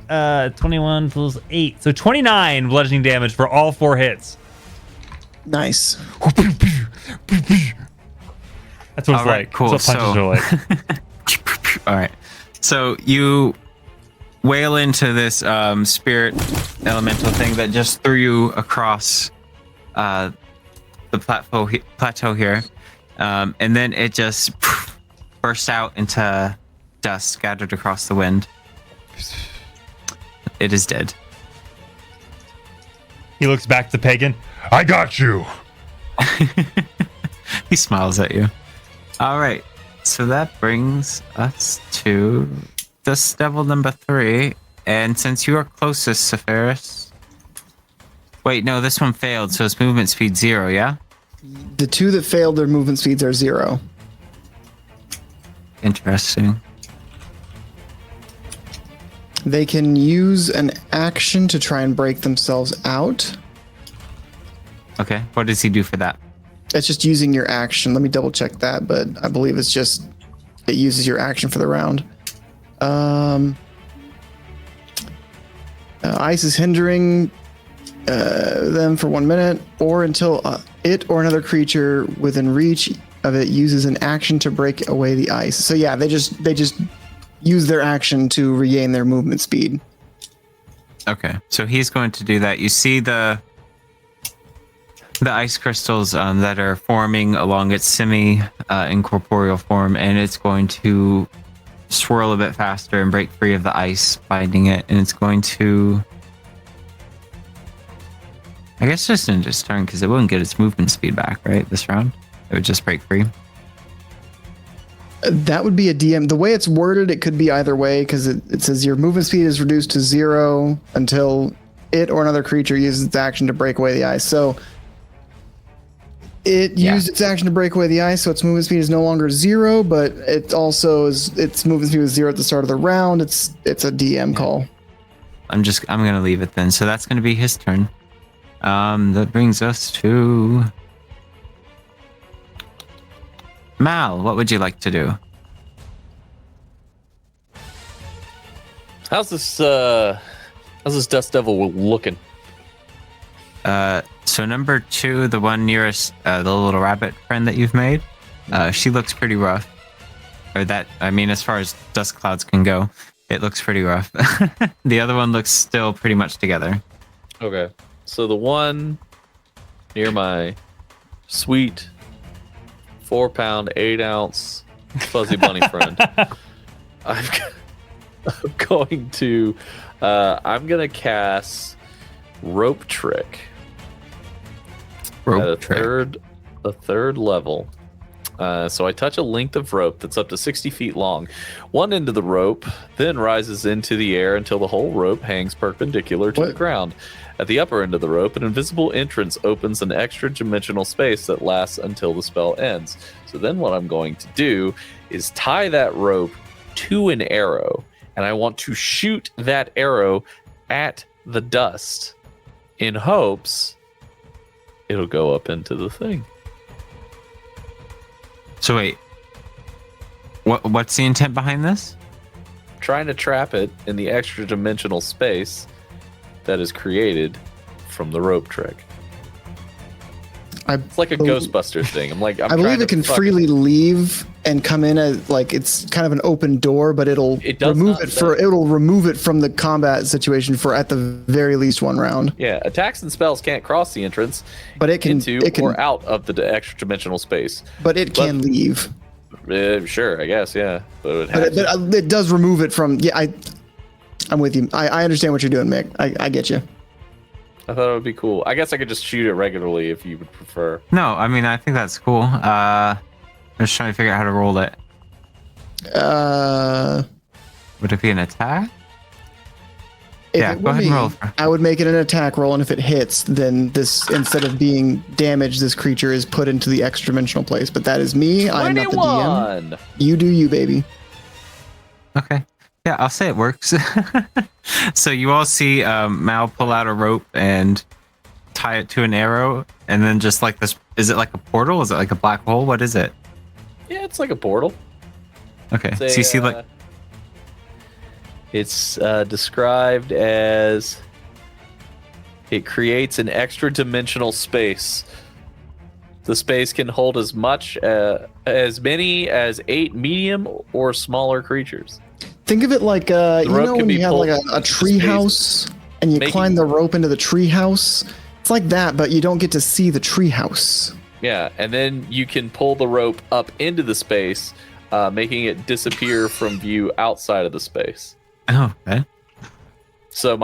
A: 8. So 29 bludgeoning damage for all 4 hits.
C: Nice.
A: That's what it's
E: All right,
A: like.
E: cool.
A: That's what punches are like.
E: All right. So you wail into this spirit elemental thing that just threw you across the plateau here. And then it just burst out into dust scattered across the wind. It is dead.
A: He looks back to Pagan.
G: I got you.
E: He smiles at you. All right. So that brings us to Dust Devil number 3. And since you are closest, Sephiris. Wait, no, this one failed, so it's movement speed 0, yeah?
C: The 2 that failed, their movement speeds are 0.
E: Interesting.
C: They can use an action to try and break themselves out.
E: Okay, what does he do for that?
C: It's just using your action. Let me double check that, but I believe it's just it uses your action for the round. Ice is hindering them for 1 minute, or until it or another creature within reach of it uses an action to break away the ice. So yeah, they just use their action to regain their movement speed.
E: Okay, so he's going to do that. You see the ice crystals that are forming along its semi-incorporeal form, and it's going to swirl a bit faster and break free of the ice binding it, and it's going to... I guess just in its turn, because it wouldn't get its movement speed back, right, this round? It would just break free.
C: That would be a DM. The way it's worded, it could be either way, because it says your movement speed is reduced to 0 until it or another creature uses its action to break away the ice. So it used its action to break away the ice, so its movement speed is no longer 0, but it also is, its movement speed was 0 at the start of the round. It's a DM call.
E: I'm gonna leave it then. So that's gonna be his turn. That brings us to Mal. What would you like to do?
B: How's this dust devil looking?
E: So number 2, the one nearest the little rabbit friend that you've made, she looks pretty rough. Or that, I mean, as far as dust clouds can go. It looks pretty rough. The other one looks still pretty much together.
B: Okay. So the one near my sweet 4-pound, 8-ounce fuzzy bunny friend, I'm going to cast Rope Trick.
E: Rope Trick.
B: The third level. So I touch a length of rope that's up to 60 feet long. One end of the rope then rises into the air until the whole rope hangs perpendicular to the ground. At the upper end of the rope, an invisible entrance opens an extra dimensional space that lasts until the spell ends. So then what I'm going to do is tie that rope to an arrow, and I want to shoot that arrow at the dust in hopes it'll go up into the thing.
E: So wait, what's the intent behind this?
B: Trying to trap it in the extra dimensional space that is created from the rope trick. It's like a Ghostbusters thing. I
C: believe it can freely leave and come in as like it's kind of an open door, but it'll remove it from the combat situation for at the very least one round.
B: Yeah, attacks and spells can't cross the entrance,
C: but it can
B: or out of the extra dimensional space.
C: But it can leave.
B: Sure, I guess, yeah. But
C: it does remove it from. Yeah, I'm with you. I understand what you're doing, Mick. I get you.
B: I thought it would be cool. I guess I could just shoot it regularly if you would prefer.
E: No, I mean, I think that's cool. I'm just trying to figure out how to roll it. Would it be an attack? Yeah, go ahead and roll.
C: I would make it an attack roll, and if it hits, then this, instead of being damaged, this creature is put into the extra dimensional place. But that is me. I'm not the DM. You do you, baby.
E: Okay. Yeah, I'll say it works. So you all see Mal pull out a rope and tie it to an arrow, and then just like this, is it like a portal? Is it like a black hole? What is it?
B: Yeah, it's like a portal.
E: Okay, so you see like...
B: It's described as it creates an extra dimensional space. The space can hold as many as 8 medium or smaller creatures.
C: Think of it like when you have like a tree house and you climb the rope into the tree house. It's like that, but you don't get to see the tree house.
B: Yeah, and then you can pull the rope up into the space, making it disappear from view outside of the space.
E: Oh, okay.
B: So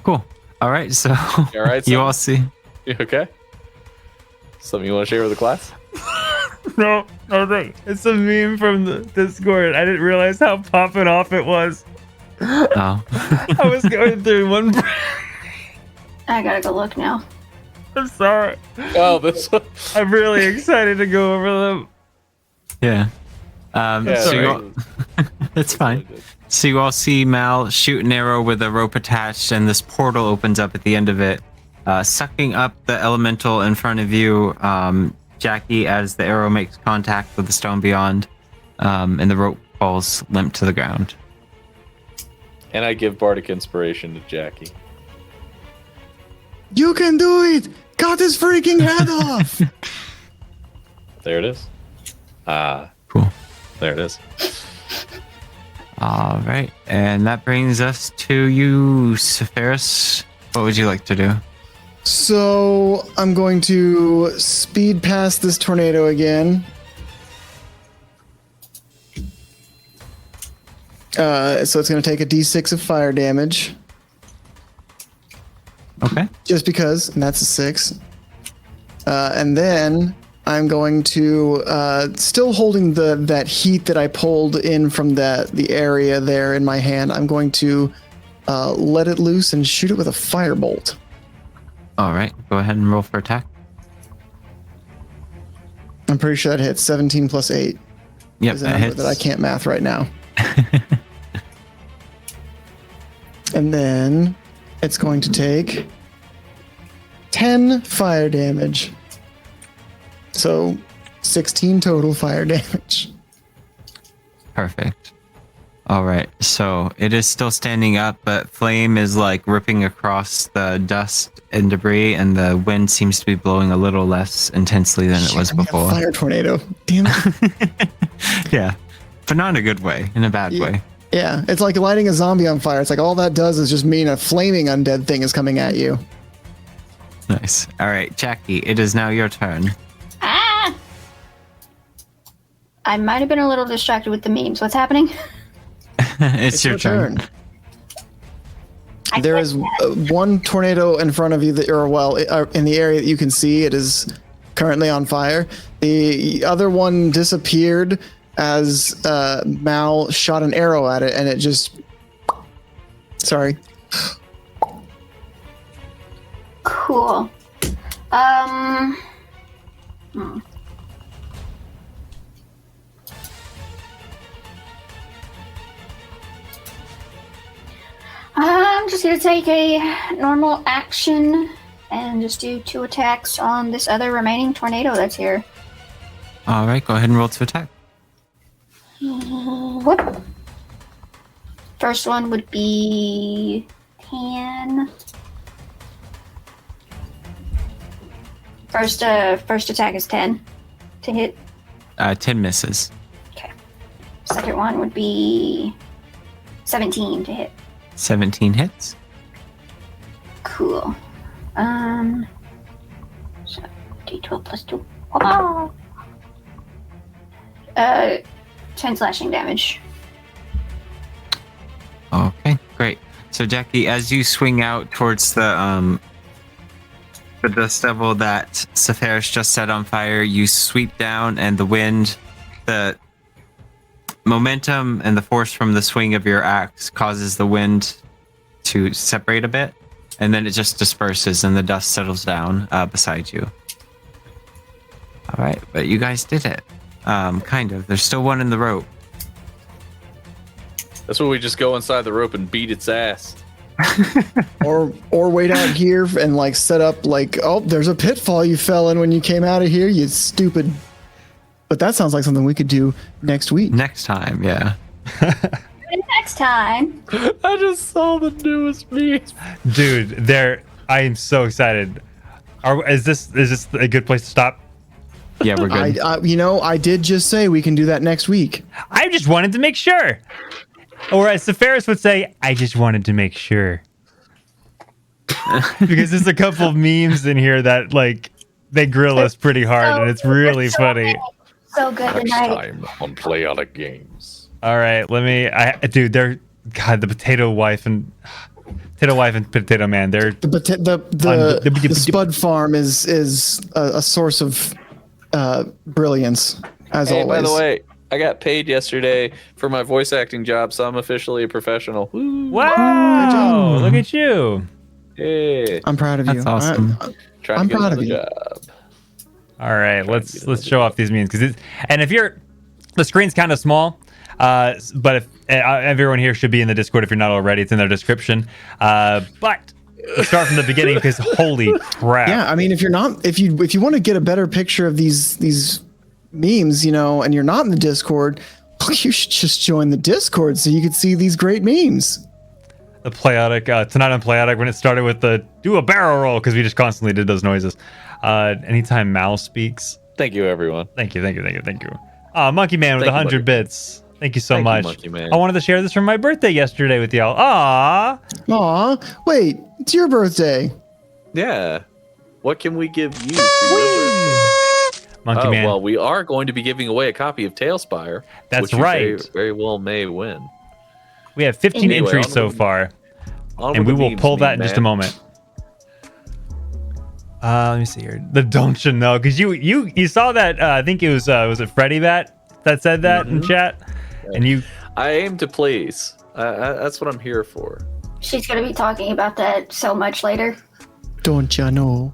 E: Cool. All right, so
B: all right,
E: you all see.
B: You okay? Something you want to share with the class?
A: No, it's a meme from the Discord. I didn't realize how popping off it was.
E: Oh.
A: I was going through one.
D: I gotta go look now.
A: I'm sorry.
B: Oh, this.
A: I'm really excited to go over them.
E: Yeah. That's fine. So you all see Mal shoot an arrow with a rope attached, and this portal opens up at the end of it, sucking up the elemental in front of you, Jackie, as the arrow makes contact with the stone beyond, and the rope falls limp to the ground.
B: And I give Bardic Inspiration to Jackie.
C: You can do it! Cut his freaking head off!
B: There it is.
E: Cool.
B: There it is.
E: All right, and that brings us to you, Sephiris. What would you like to do?
C: So I'm going to speed past this tornado again. So it's going to take a d6 of fire damage.
E: Okay.
C: Just because, and that's a 6. And then I'm going to, still holding that heat that I pulled in from the area there in my hand, I'm going to let it loose and shoot it with a firebolt.
E: All right, go ahead and roll for attack.
C: I'm pretty sure that hits 17 plus 8.
E: Yep,
C: is a number that I can't math right now. And then it's going to take 10 fire damage. So 16 total fire damage.
E: Perfect. All right, so it is still standing up, but flame is like ripping across the dust and debris, and the wind seems to be blowing a little less intensely than it was before.
C: Fire tornado. Damn it.
E: Yeah. but not in a good way, in a bad way.
C: Yeah, it's like lighting a zombie on fire. It's like all that does is just mean a flaming undead thing is coming at you.
E: Nice. All right, Jackie, it is now your turn.
D: Ah! I might have been a little distracted with the memes. What's happening?
E: It's your turn.
C: There is one tornado in front of you that, or well, in the area that you can see, it is currently on fire. The other one disappeared as Mal shot an arrow at it, and it just. Sorry.
D: Cool. I'm just gonna take a normal action and just do 2 attacks on this other remaining tornado that's here.
E: All right, go ahead and roll to attack.
D: Whoop. First one would be 10. First attack is 10 to hit.
E: 10 misses.
D: Okay. Second one would be 17 to hit.
E: 17 hits.
D: Cool. So D12 plus 2. Oh. 10 slashing damage.
E: Okay, great. So Jackie, as you swing out towards the dust devil that Sephiroth just set on fire, you sweep down, and the wind, the momentum and the force from the swing of your axe causes the wind to separate a bit, and then it just disperses and the dust settles down beside you. All right, but you guys did it. Kind of. There's still one in the rope.
B: That's where we just go inside the rope and beat its ass.
C: or wait out here and like set up like, oh, there's a pitfall you fell in when you came out of here, you stupid. But that sounds like something we could do next week.
E: Next time, yeah.
D: Next time.
B: I just saw the newest meme.
A: Dude, I am so excited. Is this a good place to stop?
E: Yeah, we're good.
C: I did just say we can do that next week.
A: I just wanted to make sure. Or as Sephiroth would say, I just wanted to make sure. Because there's a couple of memes in here that like they grill us pretty hard, and it's really funny.
D: So good
B: Next
D: tonight.
B: time on Playotic Games.
A: All right, the potato wife and potato man. They're
C: the Spud Farm is a source of brilliance as always.
B: By the way, I got paid yesterday for my voice acting job, so I'm officially a professional. Woo.
A: Wow! Look at you.
B: Yeah.
C: I'm proud of you.
E: That's awesome.
C: I'm proud of you.
B: Job.
A: All right, let's show off these memes and if the screen's kind of small, but if everyone here should be in the Discord if you're not already. It's in their description. But let's start from the beginning because holy crap!
C: Yeah, I mean, if you want to get a better picture of these memes, and you're not in the Discord, you should just join the Discord so you can see these great memes.
A: The Playotic tonight on Playotic when it started with the do a barrel roll because we just constantly did those noises. Anytime Mal speaks.
B: Thank you, everyone.
A: Thank you. Monkey Man with 100 bits. Thank you so much.
B: Monkey Man.
A: I wanted to share this from my birthday yesterday with y'all. Aw.
C: Wait, it's your birthday.
B: Yeah. What can we give you for your birthday?
A: Monkey Man.
B: Well, we are going to be giving away a copy of Tailspire.
A: That's
B: which you
A: right.
B: Very well may win.
A: We have 15 entries so far. And we will pull that in just a moment. Let me see here. The don't you know? Because you saw that. I think it was it Freddy that said that in chat, and you.
B: I aim to please. That's what I'm here for.
D: She's gonna be talking about that so much later.
C: Don't you know?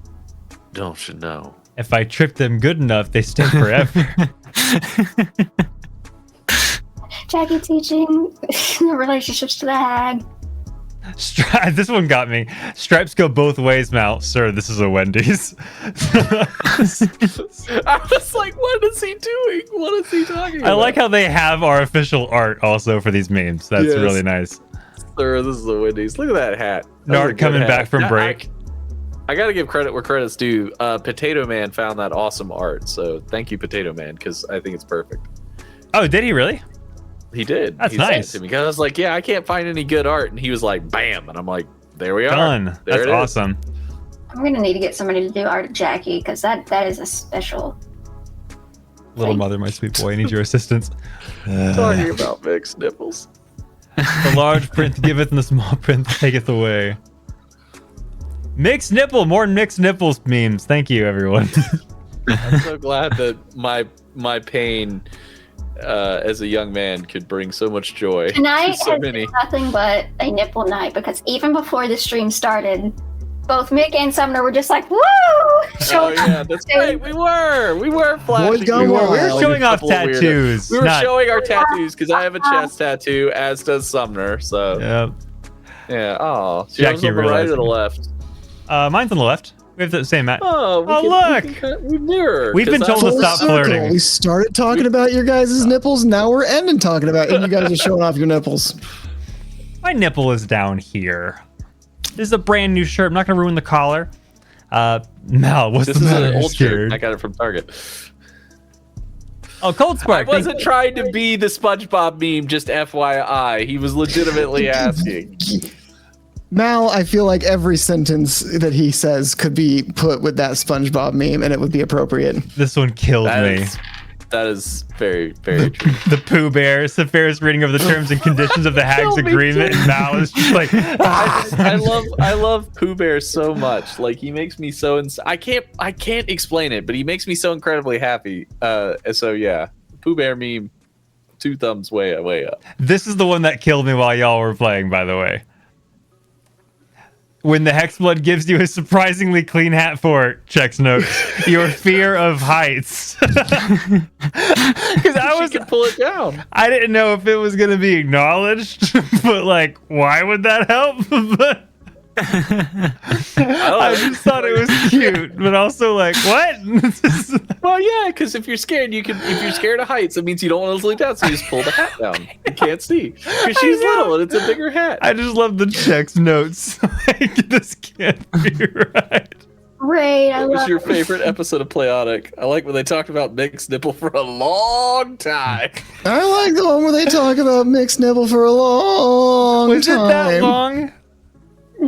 B: Don't you know?
A: If I trip them good enough, they stay forever.
D: Jackie teaching relationships to the hag.
A: This one got me. Stripes go both ways, Mal. Sir, this is a Wendy's.
B: I was like, what is he doing? What is he talking about?
A: I like how they have our official art also for these memes. That's really nice.
B: Sir, this is a Wendy's. Look at that hat.
A: Nart coming back from break.
B: I gotta give credit where credit's due. Potato Man found that awesome art, so thank you, Potato Man, because I think it's perfect.
A: Oh, did he really?
B: He did.
A: That's
B: he sent
A: nice.
B: it to me because I was like, yeah, I can't find any good art, and he was like, bam, and I'm like, there we are.
A: Done.
B: There
A: That's
B: it is.
A: awesome.
D: I'm gonna need to get somebody to do art of Jackie because that is a special.
A: Little mother, my sweet boy, I need your assistance.
B: Talking about mixed nipples.
A: The large print giveth and the small print taketh away. Mixed nipple, more mixed nipples memes. Thank you, everyone.
B: I'm so glad that my pain as a young man could bring so much joy.
D: Tonight
B: to so
D: has
B: many.
D: been nothing but a nipple night because even before the stream started, both Mick and Sumner were just like, "Woo!"
B: Oh yeah, that's right. We were flashing.
C: gone
A: we were
C: wild.
A: showing off
B: Couple of weirdos.
A: tattoos.
B: We were
A: not-
B: showing our tattoos because I have a chest tattoo, as does Sumner. So
A: Yep.
B: yeah. Oh, she
A: Jackie
B: was on the right
A: realized-
B: or the left.
A: Mine's on the left. We have the same Matt.
B: Oh,
A: look!
B: we mirror.
A: We've been
B: 'cause
A: told to
C: Full
A: stop
C: circle.
A: flirting.
C: We started talking about your guys' nipples. Now we're ending talking about you guys are showing off your nipples.
A: My nipple is down here. This is a brand new shirt. I'm not gonna ruin the collar. Mal, what's
B: This
A: the
B: is
A: matter?
B: an
A: You're
B: old shirt.
A: scared.
B: I got it from Target.
A: Oh, Cold
B: I
A: Spark.
B: wasn't trying to be the SpongeBob meme, just FYI. He was legitimately asking.
C: Mal, I feel like every sentence that he says could be put with that SpongeBob meme and it would be appropriate.
A: This one killed me.
B: That is very, very true.
A: The Pooh Bear, Safaris reading of the terms and conditions of the Hags
B: Killed me
A: Agreement,
B: too.
A: and Mal is just like,
B: I love Pooh Bear so much. Like he makes me so I can't explain it, but he makes me so incredibly happy. So yeah, Pooh Bear meme, 2 thumbs way up.
A: This is the one that killed me while y'all were playing, by the way. When the Hexblood gives you a surprisingly clean hat for, checks notes, your fear of heights. Because
B: She can pull it down.
A: I didn't know if it was going to be acknowledged, but like, why would that help? But I just thought it was cute, but also like, what?
B: Well, yeah, because if you're scared, if you're scared of heights, it means you don't want to sleep down, so you just pull the hat down. You can't see because she's little and it's a bigger hat.
A: I just love the checks notes. Like, this can't be right.
D: Great, I
B: What was
D: love
B: your
D: it.
B: favorite episode of Playotic? I like when they talked about Nick's nipple for a long time.
C: I like the one where they talk about mixed nipple for a long
A: Was
C: time.
A: it that long?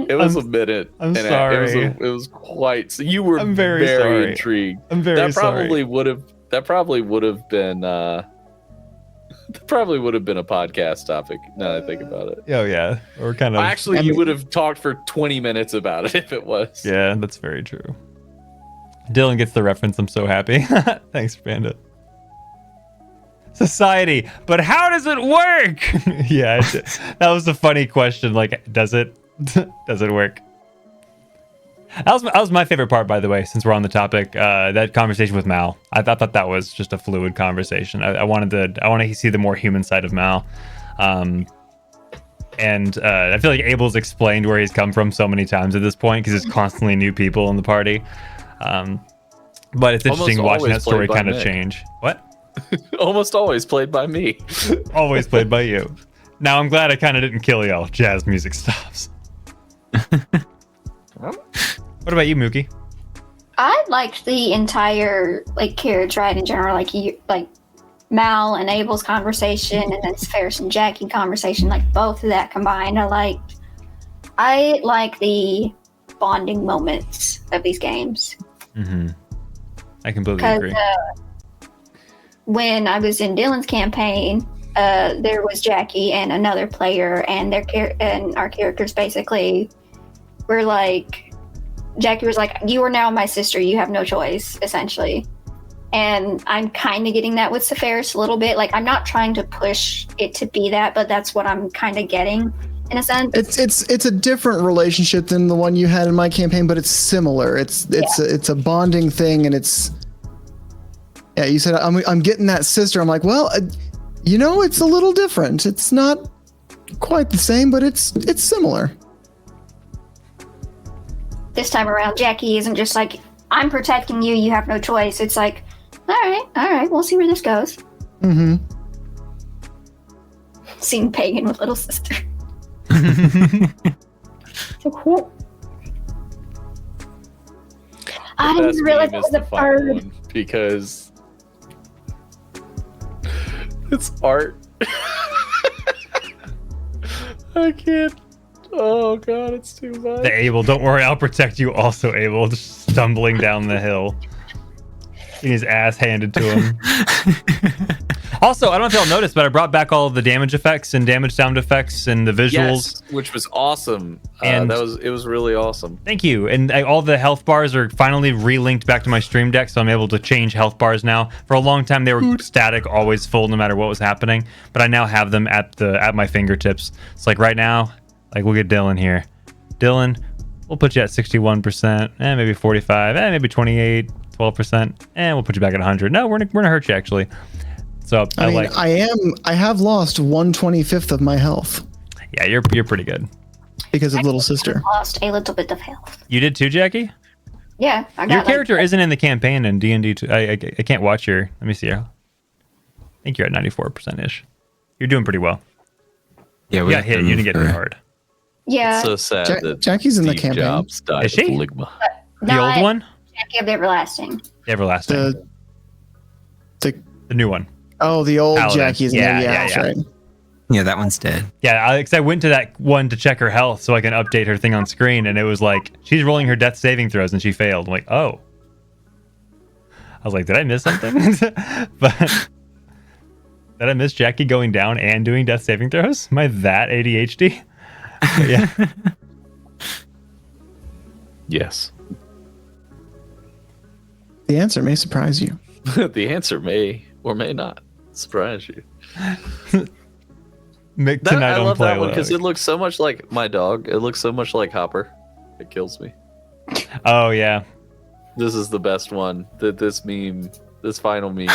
B: It was a minute.
A: I'm
B: and
A: sorry.
B: It was quite. So you were
A: I'm very sorry.
B: intrigued.
A: I'm very
B: that
A: sorry.
B: That probably would have been. That probably would have been a podcast topic. Now that I think about it.
A: Oh yeah, or kind of.
B: Actually, you would have talked for 20 minutes about it if it was.
A: Yeah, that's very true. Dylan gets the reference. I'm so happy. Thanks, Panda. Society, but how does it work? Yeah, that was a funny question. Like, does it? Does it work? That was my favorite part, by the way. Since we're on the topic, that conversation with Mal, I thought that was just a fluid conversation. I wanted to see the more human side of Mal, and I feel like Abel's explained where he's come from so many times at this point because there's constantly new people in the party. But it's interesting
B: Almost
A: watching that
B: always
A: story
B: played by
A: kind of
B: Nick.
A: change. What?
B: Almost always played by me.
A: Always played by you. Now I'm glad I kind of didn't kill y'all. Jazz music stops. What about you, Mookie?
D: I liked the entire carriage ride in general, like Mal and Abel's conversation, and then Ferris and Jackie conversation, like both of that combined. I like the bonding moments of these games.
A: Mm-hmm. I completely
D: Because
A: agree.
D: when I was in Dylan's campaign, there was Jackie and another player, and our characters basically were like, Jackie was like, "You are now my sister. You have no choice," essentially. And I'm kind of getting that with Safaris a little bit. Like, I'm not trying to push it to be that, but that's what I'm kind of getting in a sense.
C: It's a different relationship than the one you had in my campaign, but it's similar. It's a bonding thing, and it's you said I'm getting that sister. I'm like, well, it's a little different. It's not quite the same, but it's similar.
D: This time around, Jackie isn't just like, "I'm protecting you. You have no choice." It's like, all right, we'll see where this goes.
C: Mm-hmm.
D: Seeing Pagan with little sister. So cool. I
B: Best
D: didn't realize
B: meme
D: it
B: is
D: was a
B: the final
D: bird.
B: one because it's art. I can't. Oh god, it's too much.
A: The Abel, don't worry, I'll protect you. Also, Abel, just stumbling down the hill, getting his ass handed to him. Also, I don't know if y'all noticed, but I brought back all of the damage effects and damage sound effects and the visuals,
B: Yes, which was awesome.
A: And
B: it was really awesome.
A: Thank you. And all the health bars are finally relinked back to my stream deck, so I'm able to change health bars now. For a long time, they were static, always full, no matter what was happening. But I now have them at my fingertips. It's like right now, like we'll get Dylan here. Dylan, we'll put you at 61%, maybe 45, maybe 28, 12%, and we'll put you back at 100. No, we're gonna hurt you actually. So
C: I have lost 1/25 of my health.
A: Yeah, you're pretty good.
C: Because of little sister.
D: Lost a little bit of health.
A: You did too, Jackie?
D: Yeah, I got
A: Your character isn't in the campaign in D&D. I can't watch your. Let me see here. I think you're at 94% ish. You're doing pretty well.
E: Yeah,
A: you got hit. You didn't get hit hard.
D: Yeah.
B: It's so sad that
C: Jackie's in the
B: Steve
C: campaign.
B: Jobs died
A: Is she?
B: of Ligma.
A: The old one?
D: Jackie of the Everlasting.
A: The Everlasting. The new one.
C: Oh, the old
A: Paladin.
C: Jackie's in there. Yeah, that's right.
E: Yeah, that one's dead.
A: Yeah, because I went to that one to check her health so I can update her thing on screen, and it was like, she's rolling her death saving throws, and she failed. I'm like, oh. I was like, did I miss something? But did I miss Jackie going down and doing death saving throws? Am I that ADHD? But yeah.
B: Yes.
C: The answer may surprise you.
B: The answer may or may not surprise you.
A: Mick tonight
B: I
A: on
B: love that one
A: Playotic.
B: because it looks so much like my dog. It looks so much like Hopper. It kills me.
A: Oh yeah.
B: This is the best one. This final meme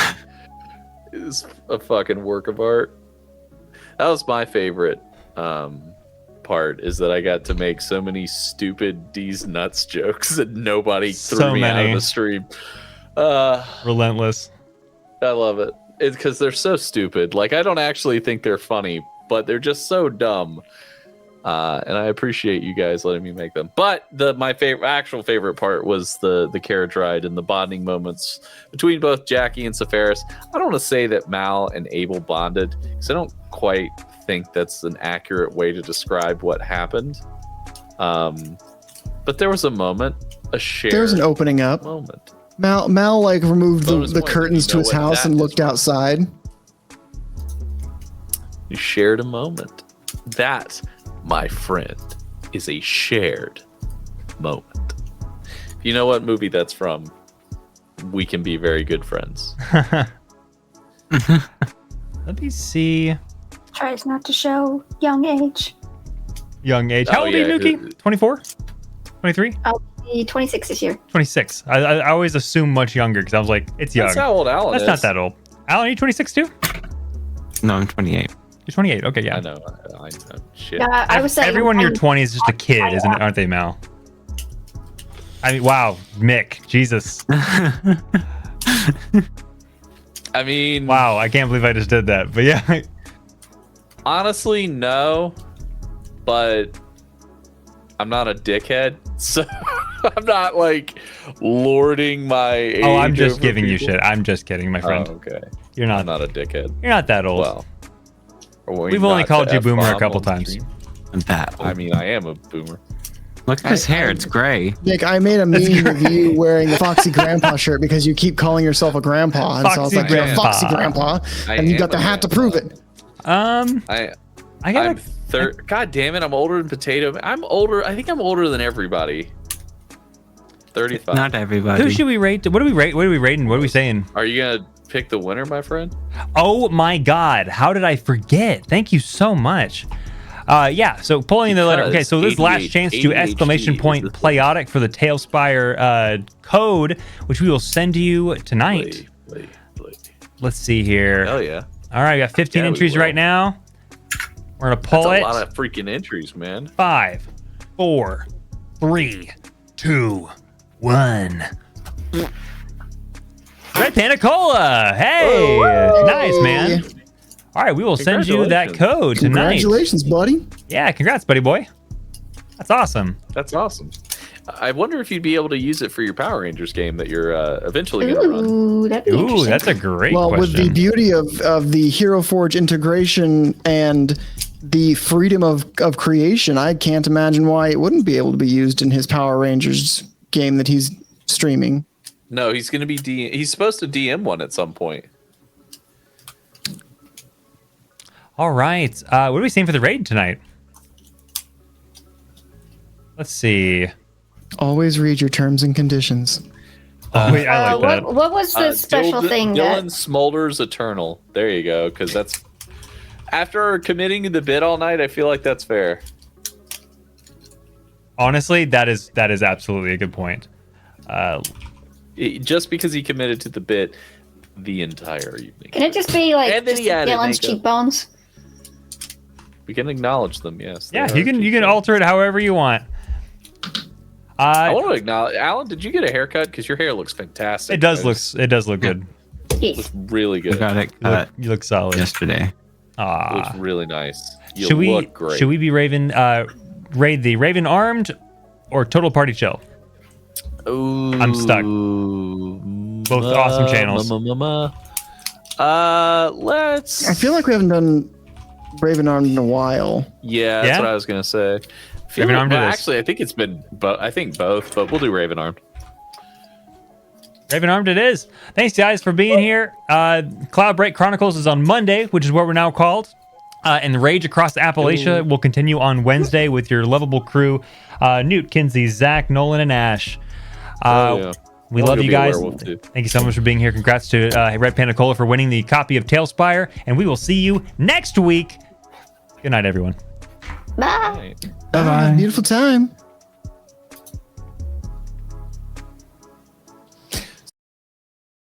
B: is a fucking work of art. That was my favorite part, is that I got to make so many stupid D's nuts jokes that nobody threw me out of the stream.
A: Relentless.
B: I love it. It's because they're so stupid. Like, I don't actually think they're funny, but they're just so dumb. And I appreciate you guys letting me make them. But my actual favorite part was the carriage ride and the bonding moments between both Jackie and Sepharis. I don't want to say that Mal and Abel bonded, because I don't quite think that's an accurate way to describe what happened. But there was a moment, a shared
C: There was an opening up.
B: moment.
C: Mal like removed the curtains to
B: know
C: his
B: what
C: house
B: that
C: and looked outside.
B: You shared a moment. That, my friend, is a shared moment. If you know what movie that's from, we can be very good friends.
A: Let me see.
D: Tries not to show young age.
A: Young age. How old are you, Nuki? 24? 23?
D: I'll be 26 this year.
A: 26. I always assume much younger because I was like, it's young.
B: That's how old Alan
A: That's
B: is.
A: not that old. Alan, are you 26 too?
E: No, I'm 28.
A: You're 28. Okay, yeah.
B: I know. Shit.
D: Yeah, I was saying
A: Everyone in your 20s is just a kid, isn't it? Aren't they, Mal? I mean, wow, Mick, Jesus.
B: I mean,
A: wow, I can't believe I just did that. But yeah,
B: honestly, no. But I'm not a dickhead, so I'm not like lording my age.
A: oh, I'm just
B: over
A: giving you
B: people.
A: shit. I'm just kidding, my friend.
B: Oh, okay.
A: You're not.
B: I'm not a dickhead.
A: You're not that old.
B: Well,
A: we've only called you boomer a couple times.
B: I mean, I am a boomer.
E: Look at his hair; it's gray.
C: Nick, I made a meme of you wearing the Foxy Grandpa shirt because you keep calling yourself a grandpa, and so I was like, "You're a Foxy Grandpa," and you got the hat to prove it.
B: I'm
A: gotta.
B: God damn it! I'm older than Potato. I'm older. I think I'm older than everybody. 35.
E: Not everybody.
A: Who should we rate? What do we rate? What are we rating? What are we saying?
B: Are you gonna pick the winner, my friend?
A: Oh my God! How did I forget? Thank you so much. Yeah, so pulling the letter. Okay, so this last chance to exclamation point Playotic for the Tailspire code, which we will send to you tonight. Let's see here.
B: Hell yeah!
A: All right, we got 15 entries right now. We're gonna pull
B: That's
A: it.
B: a lot of freaking entries, man.
A: 5, 4, 3, 2, 1. Red Panda Cola. Hey, nice man. All right, we will send you that code tonight.
C: Congratulations, buddy.
A: Yeah, congrats, buddy boy. That's awesome.
B: That's awesome. I wonder if you'd be able to use it for your Power Rangers game that you're eventually going to run.
D: Ooh, that'd be interesting.
A: That's a great
C: well,
A: question.
C: with the beauty of the Hero Forge integration and the freedom of creation, I can't imagine why it wouldn't be able to be used in his Power Rangers game that he's streaming.
B: No, he's going to be he's supposed to DM one at some point.
A: All right. What are we seeing for the raid tonight? Let's see.
C: Always read your terms and conditions.
A: Wait, I like that.
D: What was the special thing?
B: Dylan
D: That...
B: Smolders Eternal. There you go. Because that's after committing to the bid all night. I feel like that's fair.
A: Honestly, that is absolutely a good point.
B: Just because he committed to the bit the entire evening.
D: Can it just be like
B: And then
D: just
B: he added
D: Dylan's
B: makeup.
D: cheekbones?
B: We can acknowledge them. Yes.
A: Yeah, you can alter it however you want.
B: I want to acknowledge, Alan. Did you get a haircut? Because your hair looks fantastic.
A: It does look good.
B: It looks really good.
E: I got it cut
A: You look solid.
E: yesterday.
B: It looks really nice. You
A: Should we
B: look great.
A: should we be raid the Raven armed or total party chill?
B: Ooh,
A: I'm stuck. Both awesome channels.
B: Let's.
C: I feel like we haven't done Raven Armed in a while.
B: Yeah, that's what I was gonna say.
A: Raven Armed it is.
B: Actually, I think it's been. I think both, but we'll do Raven Armed.
A: Raven Armed it is. Thanks, guys, for being here. Cloudbreak Chronicles is on Monday, which is what we're now called. And the Rage Across Appalachia will continue on Wednesday with your lovable crew, Newt, Kinsey, Zach, Nolan, and Ash. We love you guys. Thank you so much for being here. Congrats to Red Panda Cola for winning the copy of Tailspire. And we will see you next week. Good night, everyone.
D: Bye.
C: Bye-bye. Beautiful time.